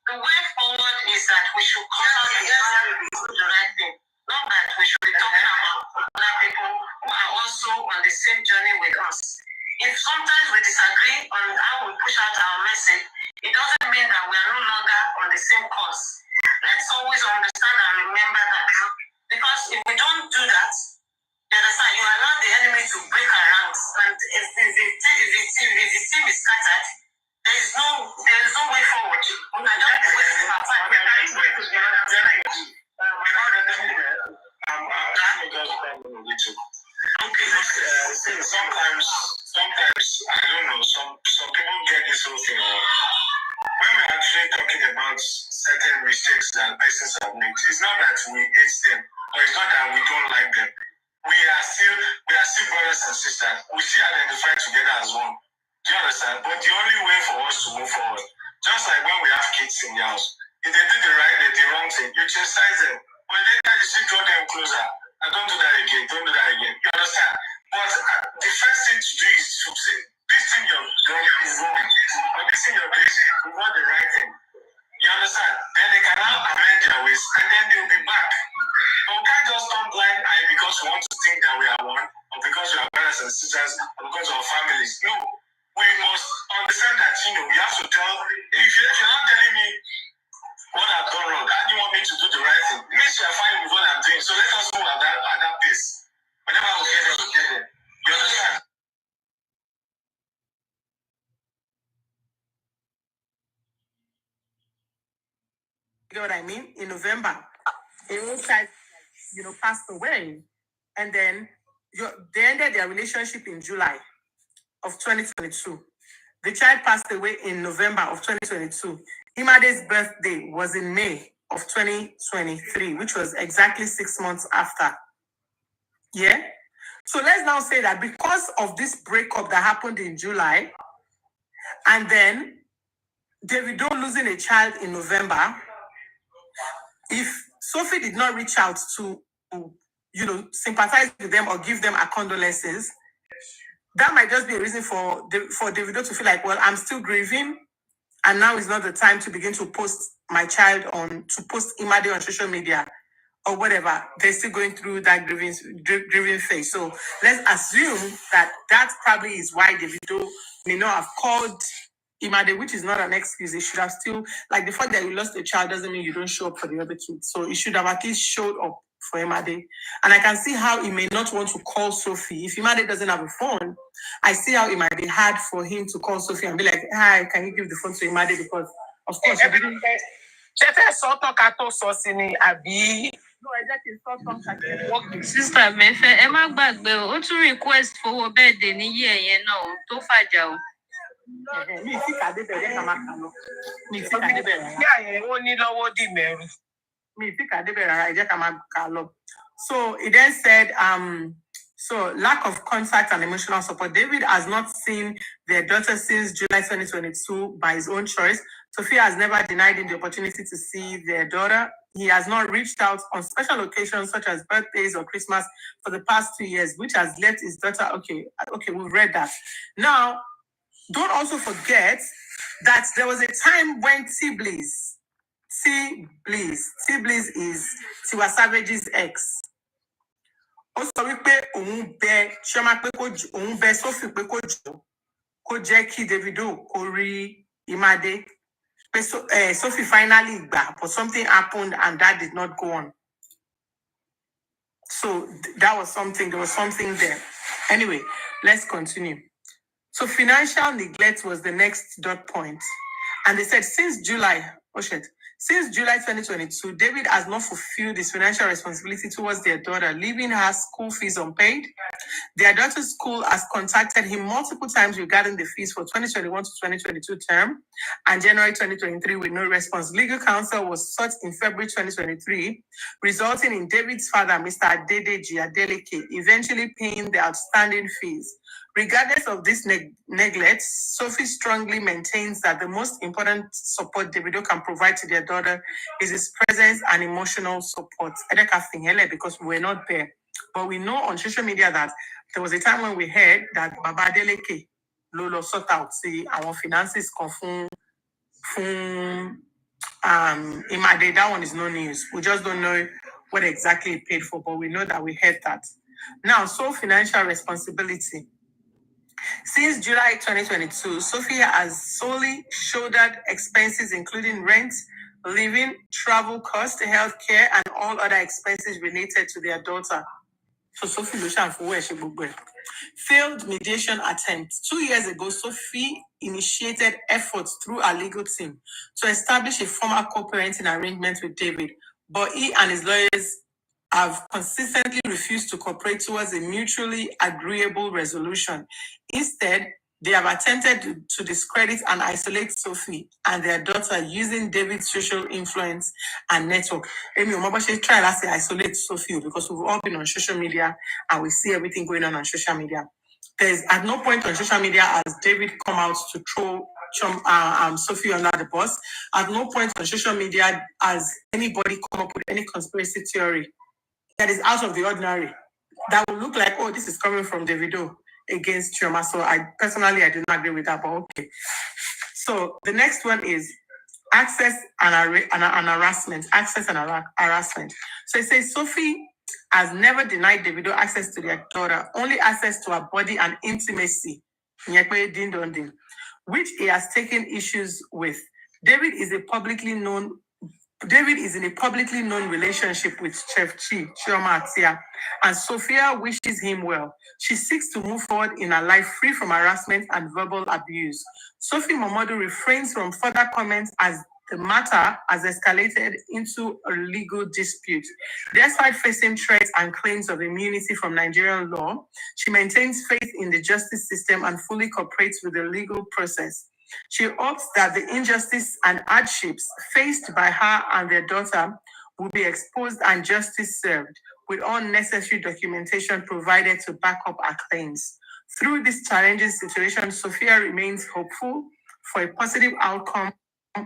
The way forward is that we should cut out the right thing. Not that we should be talking about other people who are also on the same journey with us. If sometimes we disagree on how we push out our message, it doesn't mean that we are no longer on the same course. Let's always understand and remember that. Because if we don't do that, you understand, you allow the enemy to break our ranks. And if the team is scattered, there is no way forward. I don't waste my sometimes I don't know. Some people get this whole thing. When we're actually talking about certain mistakes that persons have made, it's not that we hate them, or it's not that we don't like them. We are still brothers and sisters. We still identify together as one. Do you understand? But the only way for us to move forward, just like when we have kids in the house, if they do the right, the wrong thing, you chastise them. But later you still draw them closer. And don't do that again. Don't do that again. You understand? But the first thing to do is to say, this thing you're doing is wrong. But this thing you're doing is not the right thing. You understand? Then they can now amend their ways, and then they'll be back. But we can't just turn blind eye because we want to think that we are one, or because we are brothers and sisters, or because of our families. No. We must understand that, we have to tell, if you're not telling me what I've done wrong, how do you want me to do the right thing? It means you're fine with what I'm doing. So let us move at that pace. Whenever we get there, we get there. You understand? You know what I mean? In November, a whole child, passed away. And then they ended their relationship in July of 2022. The child passed away in November of 2022. Imade's birthday was in May of 2023, which was exactly 6 months after. Yeah? So let's now say that because of this breakup that happened in July, and then Davido losing a child in November, if Sophie did not reach out to, sympathize with them or give them her condolences, that might just be a reason for Davido to feel like, well, I'm still grieving, and now is not the time to begin to post my child post Imade on social media or whatever. They're still going through that grieving phase. So let's assume that probably is why Davido may not have called Imade, which is not an excuse. It should have still, like, the fact that you lost a child doesn't mean you don't show up for the other kids. So it should have at least showed up for Imade. And I can see how he may not want to call Sophie. If Imade doesn't have a phone, I see how it might be hard for him to call Sophie and be like, hi, can you give the phone to Imade? Because, of course, you didn't... Sister Mefe, ẹ má gbàgbé o, ó tún request fowó birthday ní year yẹn náà o, tó fàjà o. Mi ì tí kà débẹ̀, jẹ́ ká máa kà lọ. Mi ì tí kà débẹ̀ rárá. Ó ní lọ́wọ́ dì mẹ́rù. Mi ì tí kà débẹ̀ rárá, jẹ́ ká máa kà lọ. So he then said, so lack of contact and emotional support. David has not seen their daughter since July 2022 by his own choice. Sophia has never denied him the opportunity to see their daughter. He has not reached out on special occasions such as birthdays or Christmas for the past 2 years, which has left his daughter. Okay, we've read that. Now, don't also forget that there was a time when T-Bliss is Tiwa Savage's ex. Ó sọ wípé òun bẹ Chioma pé òun bẹ Sophie pé kó jọ kó jẹ́ kí Davido kó rí Imade. Sophie finally gbà, but something happened and that did not go on. So there was something there. Anyway, let's continue. So financial neglect was the next dot point. And they said since July 2022, David has not fulfilled his financial responsibility towards their daughter, leaving her school fees unpaid. Their daughter's school has contacted him multiple times regarding the fees for 2021 to 2022 term and January 2023 with no response. Legal counsel was sought in February 2023, resulting in David's father, Mr. Adedeji Adeleke, eventually paying the outstanding fees. Regardless of this neglect, Sophie strongly maintains that the most important support Davido can provide to their daughter is his presence and emotional support. Because we're not there. But we know on social media that there was a time when we heard that Baba Adeleke Lolo sort out our finances come from Imade, that one is no news. We just don't know what exactly it paid for, but we know that we heard that. Now, sole financial responsibility. Since July 2022, Sophia has solely shouldered expenses including rent, living, travel costs, healthcare, and all other expenses related to their daughter. So Sophie Lushan for where she gbogbo. Failed mediation attempt. 2 years ago, Sophie initiated efforts through her legal team to establish a formal co-parenting arrangement with David, but he and his lawyers have consistently refused to cooperate towards a mutually agreeable resolution. Instead, they have attempted to discredit and isolate Sophie and their daughter using David's social influence and network. Amy Omobashi try to say isolate Sophie because we've all been on social media and we see everything going on social media. There's at no point on social media has David come out to throw Sophie under the bus. At no point on social media has anybody come up with any conspiracy theory that is out of the ordinary, that will look like, oh, this is coming from Davido against Chioma. So I do not agree with that, but okay. So the next one is access and harassment. Access and harassment. So it says Sophie has never denied Davido access to their daughter, only access to her body and intimacy, which he has taken issues with. David is in a publicly known relationship with Chef Chioma Atia, and Sophia wishes him well. She seeks to move forward in her life free from harassment and verbal abuse. Sophie Momodu refrains from further comments as the matter has escalated into a legal dispute. Despite facing threats and claims of immunity from Nigerian law, she maintains faith in the justice system and fully cooperates with the legal process. She hopes that the injustice and hardships faced by her and their daughter will be exposed and justice served, with all necessary documentation provided to back up her claims. Through this challenging situation, Sophia remains hopeful for a positive outcome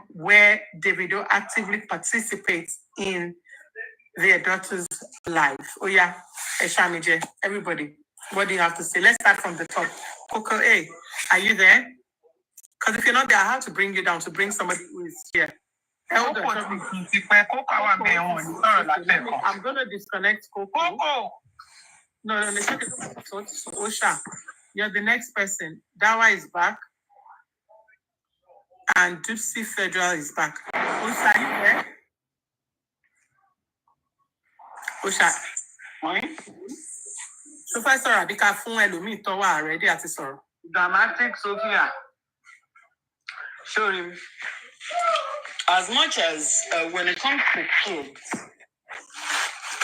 where Davido actively participates in their daughter's life. Oh yeah, Eshamije, everybody, what do you have to say? Let's start from the top. Coco A, are you there? Because if you're not there, I have to bring you down to bring somebody who is here. I'm going to disconnect Coco. No, it's okay. Osha, you're the next person. Dawa is back. And Dupsy Federal is back. Osha, you there? Osha. Professor Abika fún ẹlòmíì tó wà ready àti sọ̀rọ̀. Dramatic Sophia. Sure. As much as when it comes to kids,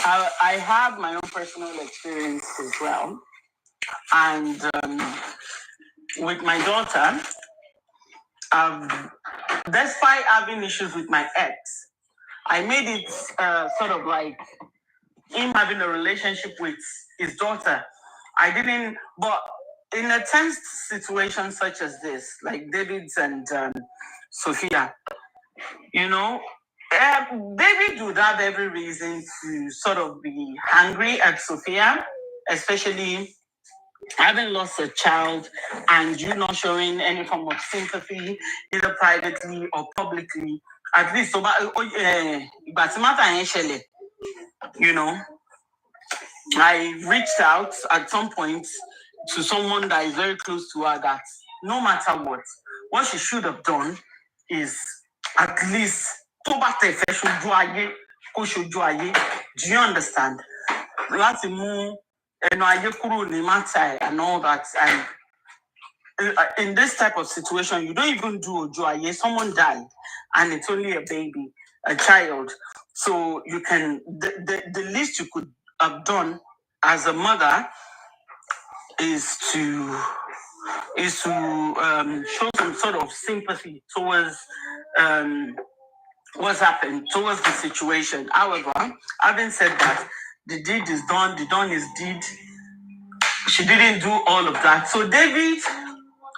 I have my own personal experience as well. And with my daughter, despite having issues with my ex, I made it sort of like him having a relationship with his daughter. I didn't, but in a tense situation such as this, like David's and Sophia, you know, David would have every reason to sort of be angry at Sophia, especially having lost a child and you not showing any form of sympathy, either privately or publicly. At least, you know, I reached out at some point to someone that is very close to her that no matter what she should have done is at least do you understand? And all that. And in this type of situation, you don't even do ojuaye. Someone died, and it's only a baby, a child. So you can the least you could have done as a mother is to show some sort of sympathy towards what's happened, towards the situation. However, having said that, the deed is done, the done is deed. She didn't do all of that. So David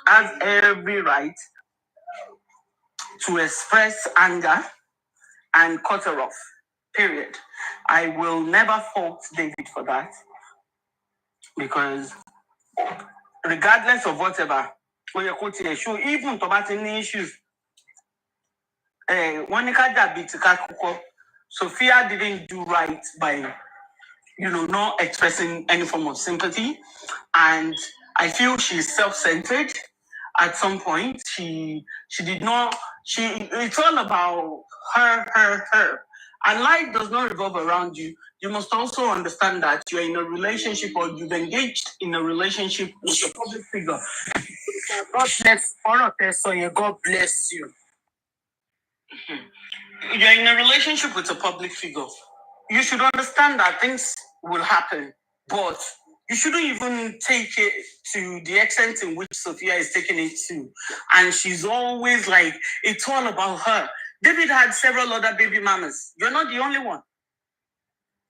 has every right to express anger and cut her off. Period. I will never fault David for that. Because regardless of whatever, even about any issues, Wanika Bitika Kuko, Sophia didn't do right by, not expressing any form of sympathy. And I feel she's self-centered. At some point, she did not. It's all about her. And life does not revolve around you. You must also understand that you're in a relationship or you've engaged in a relationship with a public figure. God bless all of us, so God bless you. You're in a relationship with a public figure. You should understand that things will happen, but you shouldn't even take it to the extent in which Sophia is taking it to. And she's always like, it's all about her. David had several other baby mamas. You're not the only one.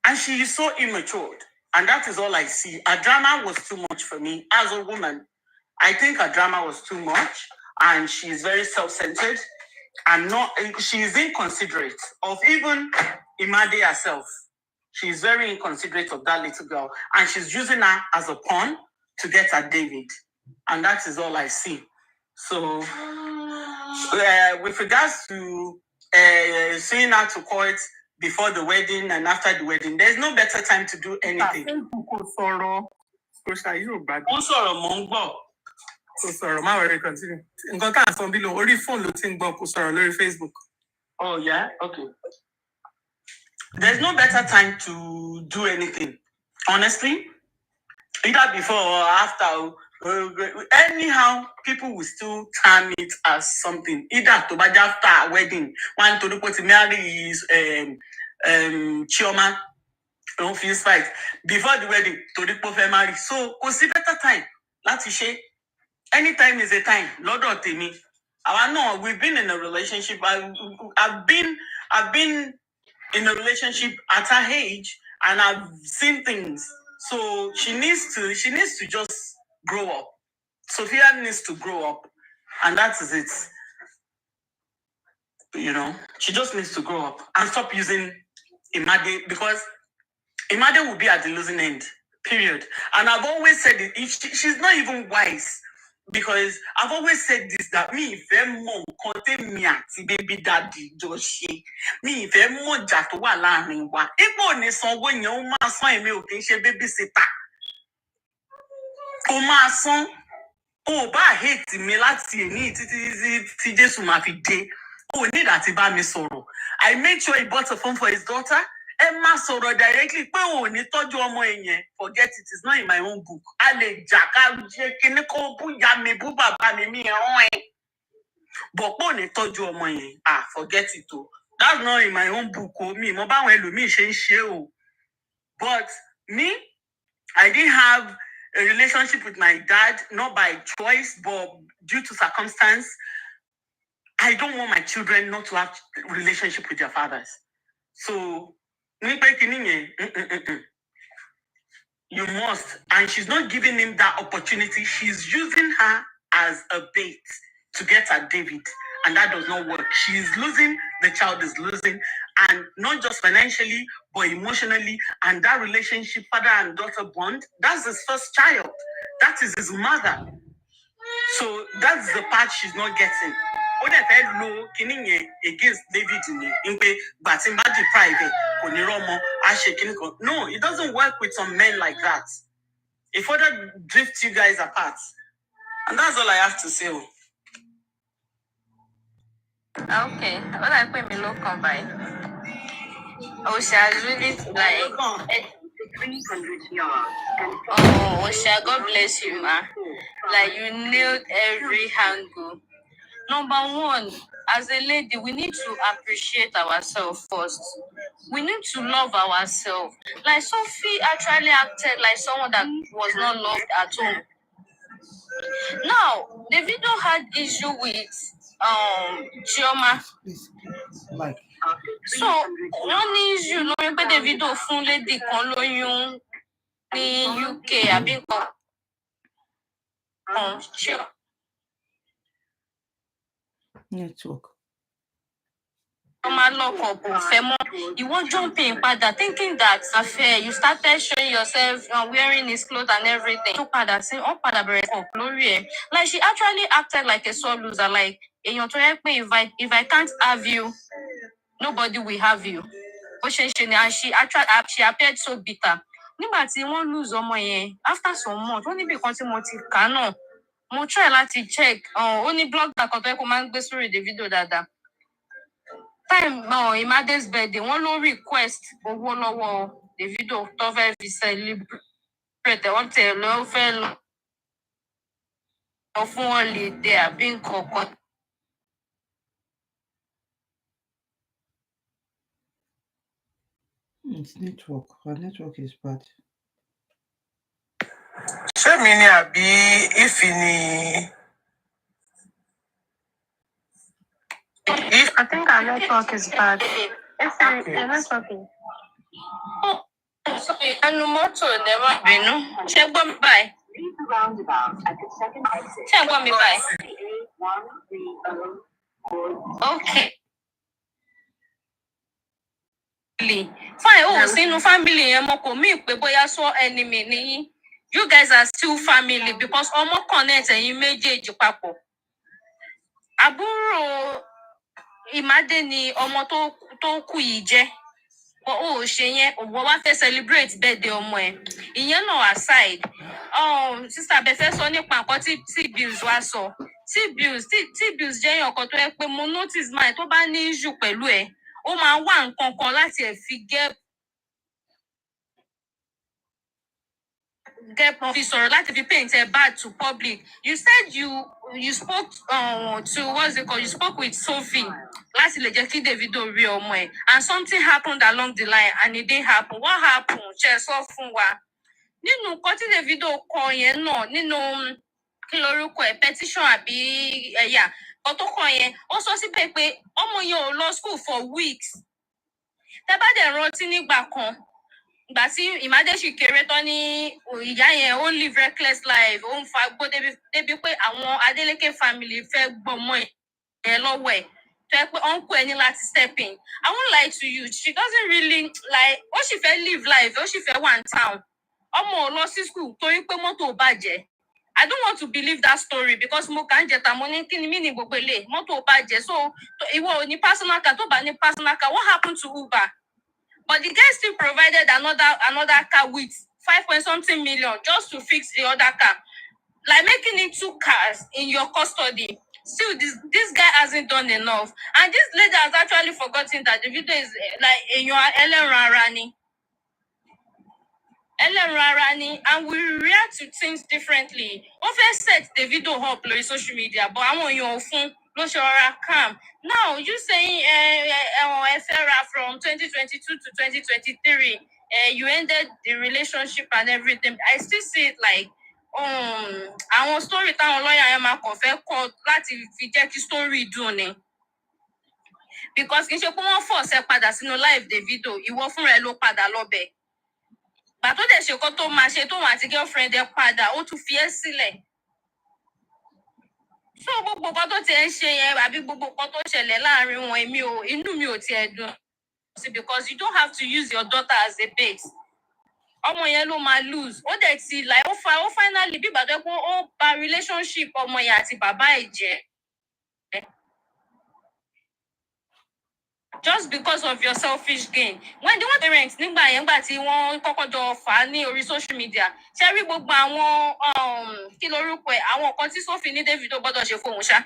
And she is so immature. And that is all I see. Her drama was too much for me as a woman. I think her drama was too much. And she's very self-centered. And she's inconsiderate of even Imade herself. She's very inconsiderate of that little girl. And she's using her as a pawn to get at David. And that is all I see. So, with regards to seeing her to court before the wedding and after the wedding, there's no better time to do anything. Continue. Facebook. Oh, yeah? Okay. There's no better time to do anything. Honestly, either before or after. Anyhow, people will still term it as something. Either to buy after a wedding, one to do what marry is Chioma, don't feel fight. Before the wedding, to the marry. So, consider better time. Let's say, anytime is a time. Lord or Timmy. I know we've been in a relationship. I've been in a relationship at her age, and I've seen things. So she needs to just grow up. Sophia needs to grow up, and that is it. She just needs to grow up and stop using Imade, because Imade will be at the losing end. Period. And I've always said it. She's not even wise. Because I've always said this, that me if mom contain me àti baby daddy Joshi. Me if mo jà tó wà láàrin wa. Ibo ni sanwó yẹn ó máa san èmi ò kì í ṣe babysitter. Ó máa san. Ó bá hate mi láti èní tí Jésù máa fi dé. Ó need àti bá mi sọ̀rọ̀. I made sure he bought a phone for his daughter. Emma sọ̀rọ̀ directly pé ò ní tọ́jú ọmọ ẹ̀yẹn. Forget it, it's not in my own book. A lè jà ká jẹ́ kíní kó bú ìyá mi bú bàbá mi ẹ̀rọ ẹ̀. But pé ò ní tọ́jú ọmọ yẹn, forget it o. That's not in my own book o. Mi mo báwọn ẹlòmíì ṣe ń ṣe o. But me, I didn't have a relationship with my dad, not by choice, but due to circumstance. I don't want my children not to have a relationship with their fathers. So, you must. And she's not giving him that opportunity. She's using her as a bait to get at David. And that does not work. She's losing, the child is losing. And not just financially, but emotionally. And that relationship, father and daughter bond, that's his first child. That is his mother. So that's the part she's not getting. Against David no, it doesn't work with some men like that. It further drifts you guys apart. And that's all I have to say. Okay, what I put me look combine. Osha really like. Oh, Osha, God bless you, ma. Like you nailed every angle. Number one, as a lady, we need to appreciate ourselves first. We need to love ourselves. Like Sophie actually acted like someone that was not loved at home. Now, the video had issue with Chioma. Like. So, one issue, no, remember the video fún lady kan lóyún ní UK àbí nǹkan. Network. You won't jump in, Pada, thinking that affair. You started showing yourself wearing his clothes and everything. So Pada saying, "Oh, Pada, like she actually acted like a sore loser. Like èèyàn tó yẹ pé if I can't have you, nobody will have you. Bó ṣe ń ṣe ni, and she appeared so bitter. Nígbà tí wọ́n lose ọmọ yẹn, after some months, ó níbi kan tí mo ti kà náà, mo try láti check, ó ní blogger kan tó yẹ kó máa ń gbé sórí Davido dáadáa. Time Imade's birthday, wọ́n ló request owó lọ́wọ́ Davido tó fẹ́ fi celebrate, wọ́n tẹ̀ lọ́ fẹ́ lọ fún holiday àbí nǹkan kan. It's network. Our network is bad. Ṣé mi ni àbí Ify ni? I think our network is bad. The network is. Sorry, ẹnu mọ́tò ẹ̀ má bínú. Ṣé gbọ́ mi báyìí? Ṣé gbọ́ mi báyìí? Okay. Fine, sínú family yẹn mo kò mí pé bóyá sọ enemy nìyí. You guys are still family because ọmọ connect ẹ̀yin méjèèjì papọ̀. Àbúrò Imade ni ọmọ tó kú yìí jẹ́. Ó ṣe yẹn, wọ́n wá fẹ́ celebrate birthday ọmọ ẹ̀. Ìyẹn náà aside. Sister Abẹ́fẹ́ sọ nípa nǹkan tí T-Bills wá sọ. T-Bills jẹ́ èèyàn kan tó yẹ pé mo notice máa tó bá ní issue pẹ̀lú ẹ̀, ó máa wá nǹkan kan láti ẹ̀ fi get fi sọ̀rọ̀ láti fi paint ẹ̀ bad to public. You said you spoke to what's it called? You spoke with Sophie láti lè jẹ́ kí Davido rí ọmọ ẹ̀, and something happened along the line and it didn't happen. What happened? Ṣé sọ fún wa. Nínú nǹkan tí Davido kọ yẹn náà, nínú kí lorúkọ ẹ̀ petition àbí ẹ̀yà kan tó kọ yẹn, ó sọ síbẹ̀ pé ọmọ yẹn ò lọ school for weeks. Tẹ́ bá dẹ̀ rántí nígbà kan, ìgbà tí Imade ṣì kéré tán ní ìyá yẹn ó live reckless life, ó ń fagbó débi pé àwọn Adeleke family fẹ́ gbọmọ yẹn lọ́wọ́ ẹ̀, tó yẹ pé uncle ẹ̀ ní láti step in. I won't lie to you, she doesn't really like, ó sì fẹ́ live life, ó sì fẹ́ wà ní town. Ọmọ ò lọ sí school torí pé mọ́tò bàjẹ́. I don't want to believe that story because mo kàn jẹta mo ní kí ni mí ní gbogbo ilé mọ́tò bàjẹ́. So ìwọ ò ní personal car, tó bá ní personal car, what happened to Uber? But the guy still provided another car with 5.something million just to fix the other car. Like making it 2 cars in your custody. Still, this guy hasn't done enough. And this lady has actually forgotten that the video is like Ellen Rarani, and we react to things differently. Ó fẹ́ set the video up lórí social media, but àwọn èèyàn ò fún ló ṣe ọ̀rá calm. Now, you saying from 2022 to 2023, you ended the relationship and everything. I still see it like àwọn story táwọn lawyer yẹn máa kàn fẹ́ kọ láti fi jẹ́ kí story dùn ni. Because kì í ṣe pé wọ́n force ẹ padà sínú live Davido, ìwọ fúnra ẹ ló padà lọ́bẹ̀. But tó dẹ̀ ṣe kó tó máa ṣe tóun àti girlfriend ẹ padà, ó tún fi ẹ́ sílẹ̀. So gbogbo nǹkan tó ti ẹ ń ṣe yẹn àbí gbogbo nǹkan tó ṣẹlẹ̀ láàrin wọn, inú mi ò tiẹ̀ dùn. Because you don't have to use your daughter as a base. Ọmọ yẹn ló máa lose. Ó dẹ̀ ti like ó finally bí ìgbà tó pé ó bà relationship ọmọ yẹn àti bàbá ẹ̀ jẹ́. Just because of your selfish gain. When the one parents nígbà yẹn gbà tí wọ́n kọ́kọ́ jọ fà á ní orí social media, ṣé rí gbogbo àwọn kí lorúkọ ẹ̀, àwọn nǹkan tí Sophie ní Davido gbọ́dọ̀ ṣe fóun ṣá.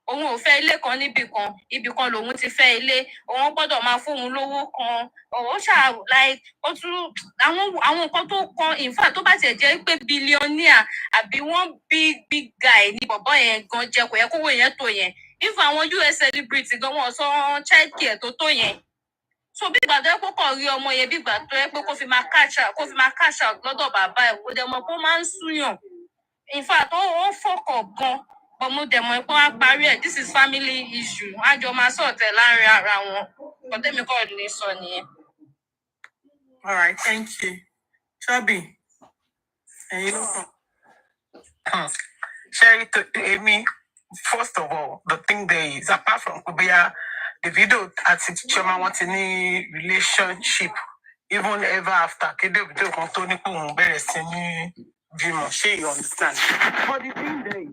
Òun ò fẹ́ ilé kan níbì kan, ibì kan lòun ti fẹ́ ilé, òun gbọ́dọ̀ máa fóun lówó kan. Ó ṣá like ó tún àwọn nǹkan tó kan, in fact tó bá tiẹ̀ jẹ́ pé billionaire àbí one big guy ní bọ̀bọ́ yẹn gan jẹ́ kò yẹ kówó yẹn tó yẹn. If àwọn US celebrity gan wọn sọ child care tó yẹn. So bí ìgbà tó yẹ kó kàn rí ọmọ yẹn bí ìgbà tó yẹ pé kó fi máa cash out lọ́dọ̀ bàbá ẹ̀, kó dẹ̀ mọ̀ pé ó máa ń súyàn. In fact ó fọkàn gan. But mo dẹ̀ mọ̀ pé wọ́n á parí ẹ̀. This is family issue. Wọ́n á jọ máa sọ̀tẹ̀ láàrin ara wọn. But tèmi kọ́ ní sọ nìyẹn. All right, thank you. Chubby, ẹ̀yin ló kàn. Sherry, Amy, first of all, the thing there is, apart from Kubiya, Davido àti Chioma wọ́n ti ní relationship, even ever after, Davido kan tó ní pé òun bẹ̀rẹ̀ sí ní bímọ, ṣé you understand? But the thing there is,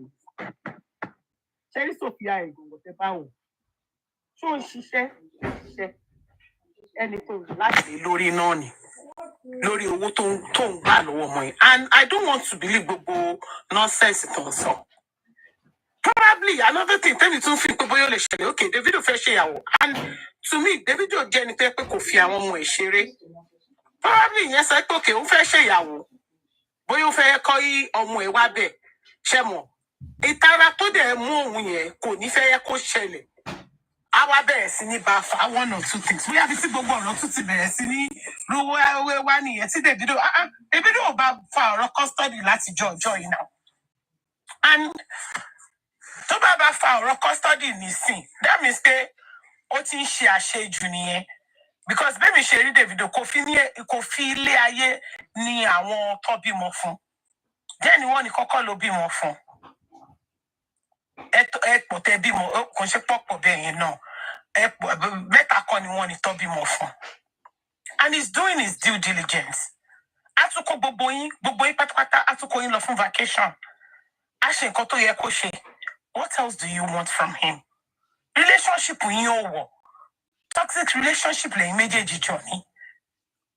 Sherry Sophia Egungun, ọ̀tẹ̀ báwo. Ṣó ń ṣiṣẹ́ ẹni tó láti lórí náà ni. Lórí owó tó ń gbà lọ́wọ́ ọmọ yẹn. And I don't want to believe gbogbo nonsense tó ń sọ. Probably another thing tẹ́mi tún fi pé bóyá ó lè ṣẹlẹ̀, okay, Davido fẹ́ ṣe ìyàwó. And to me, Davido jẹ́ ẹni tó yẹ pé kò fi àwọn ọmọ ẹ̀ ṣeré. Probably ìyẹn sọ pé okay, ó fẹ́ ṣe ìyàwó. Bóyá ó fẹ́ kọ́ í ọmọ ẹ̀ wá bẹ̀. Ṣé mọ̀? Ìtara tó dẹ̀ mú òun yẹn kò ní fẹ́ yẹ kó ṣẹlẹ̀. Àwa bẹ̀rẹ̀ sí ní bá fa one or two things. Bóyá bí tí gbogbo ọ̀rọ̀ tún ti bẹ̀rẹ̀ sí ní rówó wá nìyẹn tí Davido ò bá fa ọ̀rọ̀ custody láti ọjọ́ yìí náà. And tó bá fa ọ̀rọ̀ custody nísìn, that means pé ó ti ń ṣe àṣejù nìyẹn. Because bẹ́ẹ̀ mi ṣe rí Davido kò fi ilé ayé ní àwọn tó bímọ fún. Jẹ́ ni wọ́n ní kọ́kọ́ ló bímọ fún. Ẹ̀pọ̀ tẹ bímọ kò ṣe pọ̀pọ̀ bẹ́ẹ̀ yẹn náà. Mẹ́ta kọ́ ni wọ́n ní tó bímọ fún. And he's doing his due diligence. Àtúkọ̀ gbogbo yín pátápátá àtúkọ̀ yín lọ fún vacation. A ṣe nǹkan tó yẹ kó ṣe. What else do you want from him? Relationship yín ò wọ̀. Toxic relationship lẹ́yìn méjèèjì jọ ní.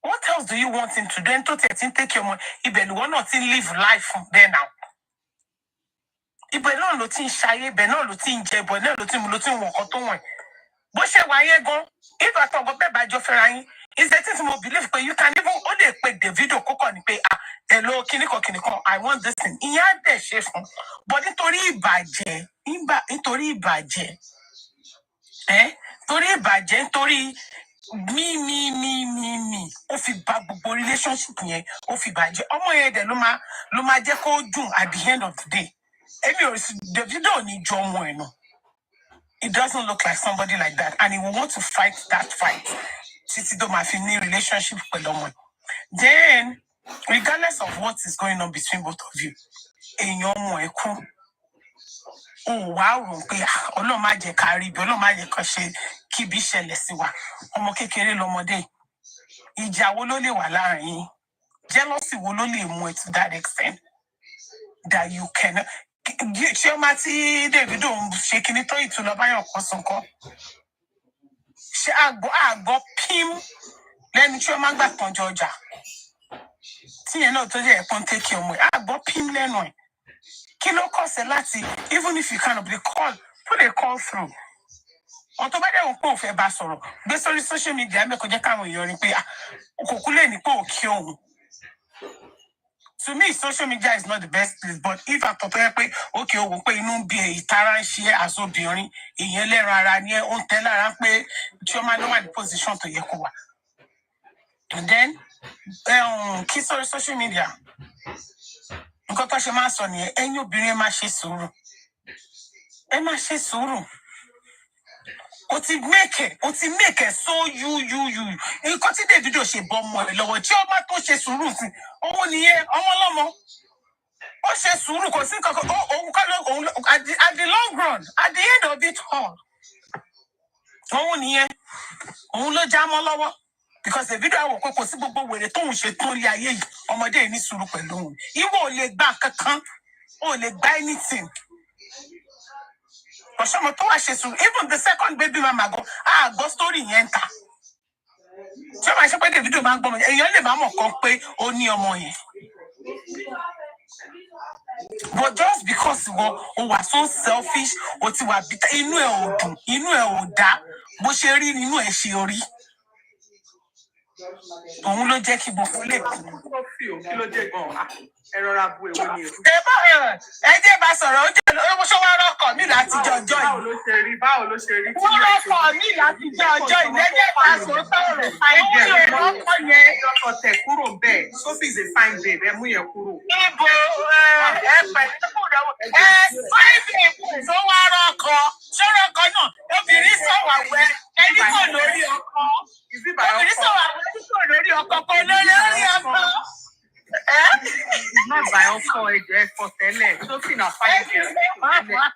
What else do you want him to do? Ẹni tó tiẹ̀ ti ń take your money. Ibẹ̀ ni wọ́n náà ti ń live life from there now. Ibẹ̀ náà ló ti ń ṣayé, ibẹ̀ náà ló ti ń jẹ, ibẹ̀ náà ló ti ń wọ̀ nǹkan tó wọ̀n. Bó ṣe wà yẹn gan, if àtọ̀gbọ́ bẹ́ẹ̀ bá jọ fẹ́ra yín, is the thing mo believe pé you can even ó lè pe Davido kókò ní pé hello kíníkan, I want this thing. Ìyẹn á dẹ̀ ṣe fún. But nítorí ìbàjẹ́, nítorí ìbàjẹ́, nítorí mi ó fi bà gbogbo relationship yẹn ó fi bàjẹ́. Ọmọ yẹn dẹ̀ ló máa jẹ́ kó dùn at the end of the day. Èmi ò sí Davido ò ní jọ ọmọ ẹ̀ náà. It doesn't look like somebody like that, and he will want to fight that fight. Títí tó máa fi ní relationship pẹ̀lú ọmọ ẹ̀. Then, regardless of what is going on between both of you, èèyàn ọmọ ẹ̀ kú. Ó wá rò pé Ọlọ́run má jẹ́ ká rí ibi, Ọlọ́run má jẹ́ ká ṣe kí ibi ṣẹlẹ̀ sí wa. Ọmọ kékeré lọmọdé. Ìjà wo ló lè wà láàrin yín? Jealousy wo ló lè mú ẹ to that extent that you can? Ṣé o máa tí Davido ń ṣe kíní tó ìtúlọ báyọ̀ kan sunkọ́? Ṣé àgbọ̀ pím lẹ́nu tí ó máa ń gbà tán jọ ọjà? Tíyẹn náà tó jẹ́ ẹ̀pọ́n tẹ́kì ọmọ ẹ̀. Àgbọ̀ pím lẹ́nu ẹ̀. Kí ló kọ̀sẹ̀ láti, even if you kind of put a call through. Ọ̀n tó bá dẹ̀ wọ́n pé òun fẹ́ bá sọ̀rọ̀, gbé sórí social media mẹ́kọ̀ọ́ jẹ́ káwọn èèyàn rí pé òkùnkùn lè ní pé òkè òun. To me, social media is not the best place, but if I thought pé okay, ó wò pé inú ń bí ìtara ń ṣe àsobìnrin, ìyẹn lẹ́ran ara ni ó ń tẹ́ lára pé tí ó máa lọ́wọ́ ní position tó yẹ kó wà. And then, kí sórí social media, nǹkan tó ṣe máa sọ nìyẹn, ẹ̀yin obìnrin ẹ máa ṣe sùúrù. Ẹ máa ṣe sùúrù. O ti make it so you. Nǹkan tí Davido ṣe bọ́ ọmọ ẹ̀ lọ́wọ́ tí ọmọ tó ṣe sùúrù sí, òun nìyẹn, ọmọ ọlọ́mọ. Ó ṣe sùúrù kò sí nǹkan òun at the long run, at the end of it all. Òun nìyẹn, òun ló já mọ́ lọ́wọ́. Because Davido àwọn kò sí gbogbo wèrè tóun ṣe tó rí ayé yìí, ọmọdé yìí ní sùúrù pẹ̀lú òun. Ìwọ ò lè gbà kankan, ò lè gbà anything. Ọ̀ṣọ́mọ tó wá ṣe sùúrù, even the second baby mama go, gbọ́ story yẹn ta. Tí ó máa ṣe pé Davido máa ń gbọ́mọ, èèyàn lè má mọ̀ kan pé ó ní ọmọ yẹn. But just because o wà so selfish, o ti wà bitter, inú ẹ̀ ò dùn, inú ẹ̀ ò dá, bó ṣe rí inú ẹ̀ ṣe orí. Òun ló jẹ́ kí gbogbo lè kú. Kí ló dé gan-an? Ẹ rọra bu èwo ni o. Ẹ jẹ́ bá sọ̀rọ̀, ó jẹ́ ṣé wọ́n rọ́kọ̀ mí láti jọ ọjọ́ yìí. Báwo ló ṣe rí? Wọ́n rọ́kọ̀ mí láti jọ ọjọ́ yìí. Ẹ jẹ́ bá sọ̀rọ̀. Owó yẹn rọ́kọ̀ yẹn. Ọkọ̀ tẹ̀ kúrò bẹ́ẹ̀. Sophie is a fine babe. Ẹ mú yẹn kúrò. Ibo pẹ̀lú fáìbì tó wá rọ́kọ̀. Ṣé rọ́kọ̀ náà? Obìnrin sọ̀wà wẹ̀. Ẹni kò lórí ọkọ. Obìnrin sọ̀wà wẹ̀. Ẹni kò lórí ọkọ. Kò lórí ọkọ. It's not by ọkọ ẹ̀jẹ̀ ẹ̀fọ́ tẹ́lẹ̀. Sophie na fine girl.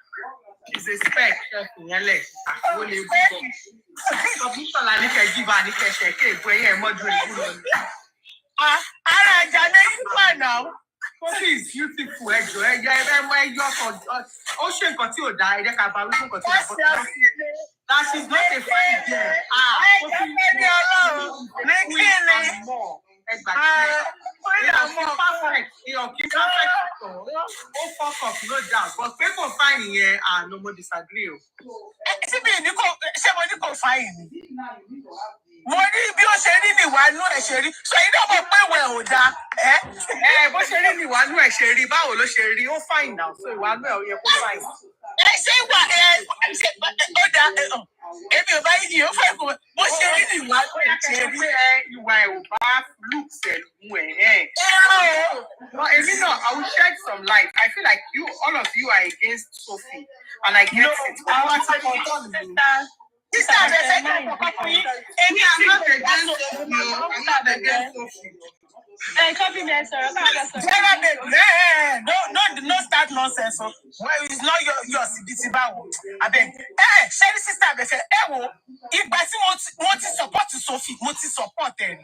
She's a spec chef yẹn lẹ̀. Àkówó lè gbọ́. Submission la ní kẹ́ jíba ní kẹ́sẹ̀ ké ìbú ẹyẹ mọ́jú ìbú lọ. Ara ìjà lẹ́yìn wà náà. Sophie is beautiful. That she's not a fine girl. But people find here no more disagree. Mo ní bí ó ṣe rí ní ìwánú ẹ̀ ṣe rí. So you know mo pé ìwẹ̀ ò dáa. Bó ṣe rí ní ìwánú ẹ̀ ṣe rí, báwo ló ṣe rí? Ó fine now. So ìwánú ẹ̀ ò yẹ kó fine. Ṣé ìwà ó dáa? Èmi ò bá yí ni ó fẹ́ kó bó ṣe rí ní ìwánú ẹ̀ ṣe rí. Ìwà ẹ̀ ò bá look ẹ̀lú ẹ̀. No, I will shed some light. I feel like all of you are against Sophie. And I get it. Sister, I'm not against Sophie. I'm not against Sophie. No start nonsense. Well, it's not your CBT. I beg. Sherry sister, I say, if I see want to support Sophie, want to support her.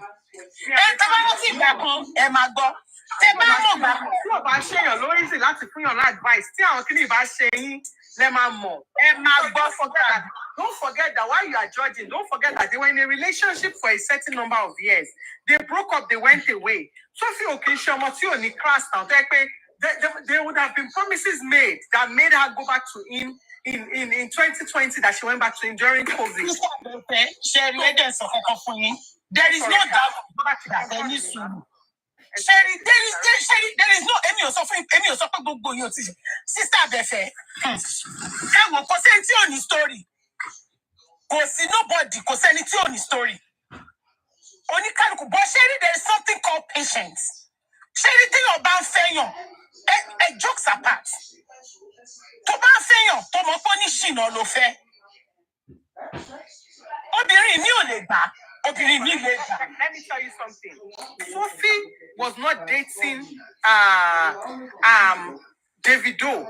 Don't forget that while you are judging, don't forget that they were in a relationship for a certain number of years. They broke up, they went away. Sophie Okishomoti class now. There would have been promises made that made her go back to him in 2020 that she went back to him during COVID. Sherry, there is no doubt that there is no. Sherry, there is no any suffering, any suffering. Sister Befe, there was on his story. Go see nobody, go see anything on his story. Only can but Sherry, there is something called patience. Sherry, thing about failure, a jokes apart. To ban failure, to mo punishing or no fair. Let me tell you something. Sophie was not dating Davido.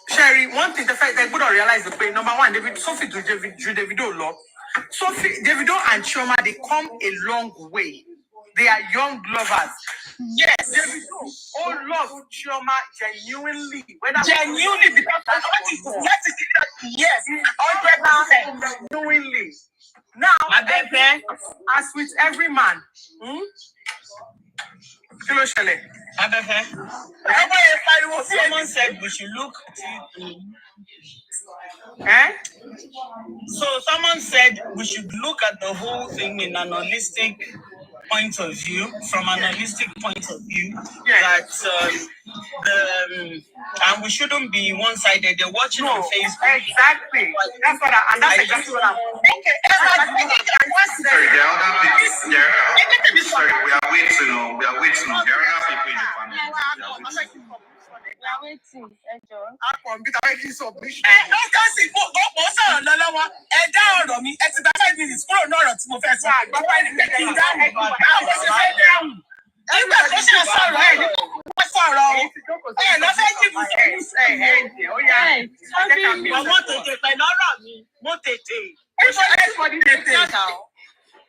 Sherry, one thing the fact that we don't realize the pain. Number one, Sophie to Davido love. Sophie, Davido and Chioma, they come a long way. They are young lovers. Yes. Davido love Chioma genuinely. Genuinely, because yes, 100%. Genuinely. Now, as with every man, someone said we should look So someone said we should look at the whole thing in an holistic point of view, from an holistic point of view, that and we shouldn't be one-sided. They're watching on Facebook. Exactly. That's exactly what I'm. Okay. Sorry, there are other people. Sorry, we are waiting. There are other people in the family. We are waiting.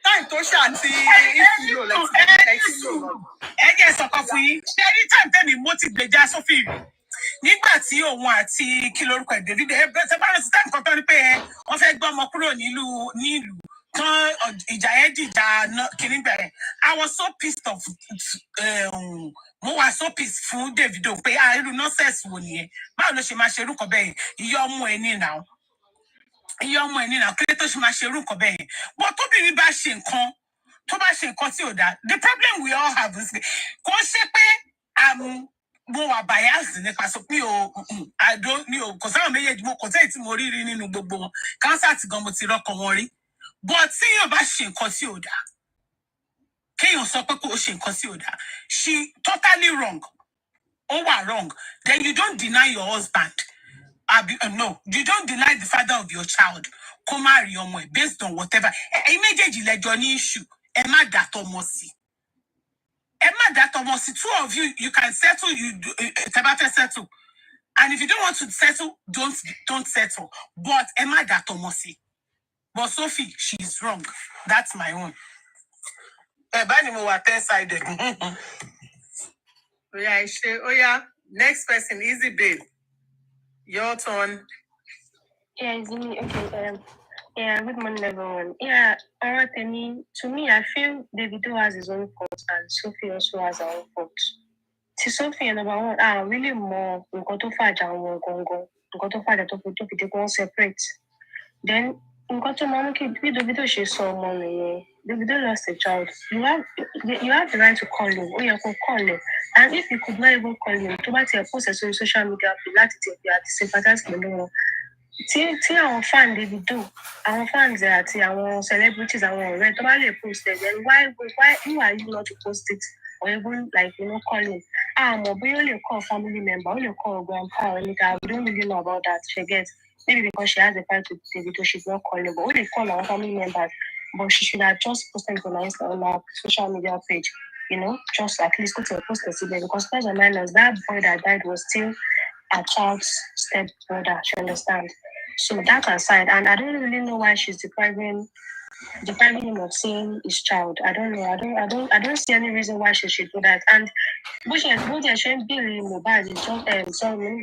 Time to shanty. Anytime tell me motivate Sophie. Nígbà tí òun àti kí lórúkọ David ṣe bá rẹ̀ time kan tó ní pé wọ́n fẹ́ gbọ́ ọmọ kúrò nílùú tán ìjà yẹn dìjà kìíní bẹ̀rẹ̀. I was so pissed off. Mo wà so pissed fún David pé irú nonsense wo nìyẹn. Báwo ló ṣe máa ṣe irú kan bẹ́ẹ̀ ìyá ọmọ ẹ̀ ní now. Ìyá ọmọ ẹ̀ ní now kí ló tó ṣe máa ṣe irú kan bẹ́ẹ̀. But tóbìnrin bá ṣe nǹkan tó bá ṣe nǹkan tí ò dáa. The problem we all have is kò ṣe pé mo wà biased nípa sọ pé I don't know kò sáwọn méjèèjì mo kò tẹ́yì tí mo rí nínú gbogbo wọn cancer ti gan mo ti rọ́kàn wọn rí but tí yóò bá ṣe nǹkan tí ò dáa kéèyàn sọ pé kò ṣe nǹkan tí ò dáa she totally wrong ó wà wrong then you don't deny your husband no you don't deny the father of your child kó má rí ọmọ ẹ̀ based on whatever ẹ̀yin méjèèjì lẹ́jọ́ ní issue ẹ má dàtọ̀ mọ́ sí two of you can settle settle. And if you don't want to settle, don't settle. But Emma Datomosi. But Sophie, she's wrong. That's my own. Banimo were 10-sided. Yeah, next person, Easy Babe. Your turn. Yeah, it's me. Okay. Yeah. Good morning, everyone. Yeah. Alright, to me, I feel Davido has his own faults and Sophie also has her own faults. To Sophie, number one, really more. We got to fight and we got to fight to be one separate. Then we got to mom keep Davido. She saw money. Davido lost a child. You have the right to call him. Oh, you can call him. And if you could not even call him, to buy your post on social media, láti sympathize pẹ̀lú wọn. Tí àwọn fan Davido, àwọn fans àti àwọn celebrities, àwọn ọ̀rẹ́ tó bá lè post it, then why who are you not to post it or even call him? But you only call family member, only call grandpa or anything. We don't really know about that. She gets maybe because she has a fight with Davido, she's not calling, but only call our family members. But she should have just posted it on our social media page. Just at least go to a post because plus or minus that boy that died was still a child's stepbrother. She understand. So that aside, and I don't really know why she's depriving him of seeing his child. I don't know. I don't see any reason why she should do that. And what they're showing Billy Mobile is just Mobile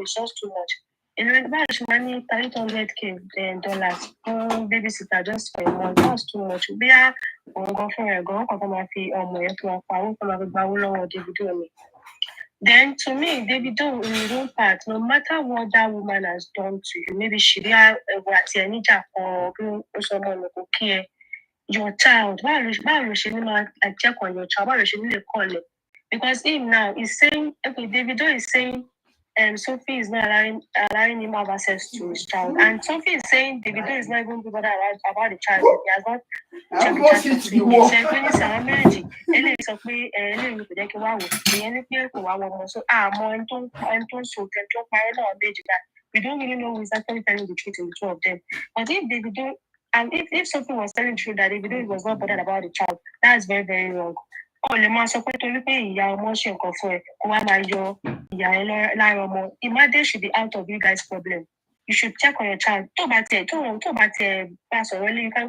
is just too much. About money $800K dollars babysitter just for a month. That's too much. Be a go for a go come Davido. Then to me, Davido in his own part, no matter what that woman has done to you, maybe she or someone who care, your child, why she not check on your child, why she need to call it? Because him now is saying, okay, Davido is saying Sophie is not allowing him have access to his child. And Sophie is saying Davido is not even bothered about the child. He has not checked the child between them. So when it's our marriage, so we don't really know who is actually telling the truth in the two of them. But if Davido and if Sophie was telling the truth that Davido was not bothered about the child, that's very, very wrong. Imagine should be out of you guys' problem. You should check on your child. You can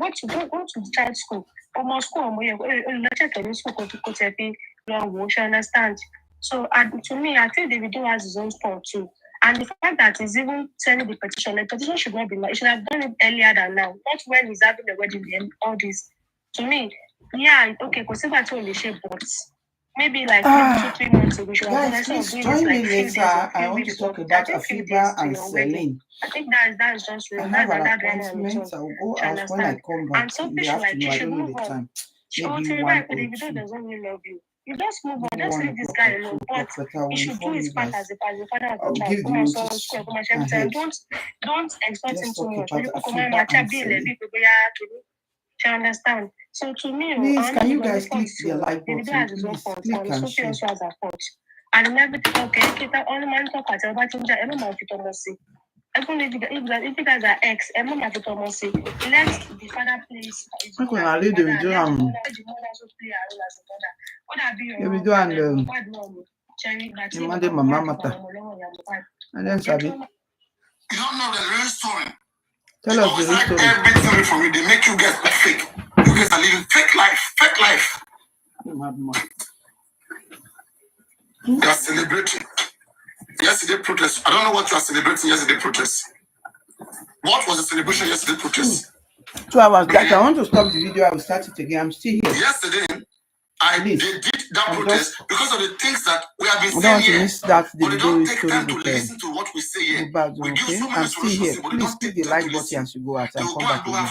go to the child's school. Almost school, check on school to understand. So to me, I think Davido has his own fault too. And the fact that he's even sending the petition should not be like, he should have done it earlier than now, not when he's having a wedding and all this. To me, yeah, okay, because but maybe like 2-3 months ago, we should have Guys, please join me later. I want to talk about Afiba and Celine. I think that's just I have an appointment. I'll go out when I come back in the afternoon. I don't know the time. Maybe 1 or 2. doesn't really love you. You just move on. Just leave this guy alone. But you should do his part as a father of the child. Give the notice ahead. Don't expect him too much. Afiba and Celine. You understand? So to me, please, can you guys click the like button? Please click and share. And everything okay. Only man talk at about ginger. Every man fit almost see. Even if you guys are ex, every man fit almost see. Let the father please. I'm gonna read the video and my mama. And then Sabi. You don't know the real story. Tell us the real story. Everything from you, they make you guys look fake. You guys are living fake life. You are celebrating. Yesterday protest. I don't know what you are celebrating yesterday protest. What was the celebration yesterday protest? 2 hours. Guys, I want to stop the video. I will start it again. I'm still here. Yesterday, they did that protest because of the things that we have been saying. I don't want to miss that but they don't take story time to with listen to what we say here. okay? I'm still here. Please click the like button as you go out and come back again.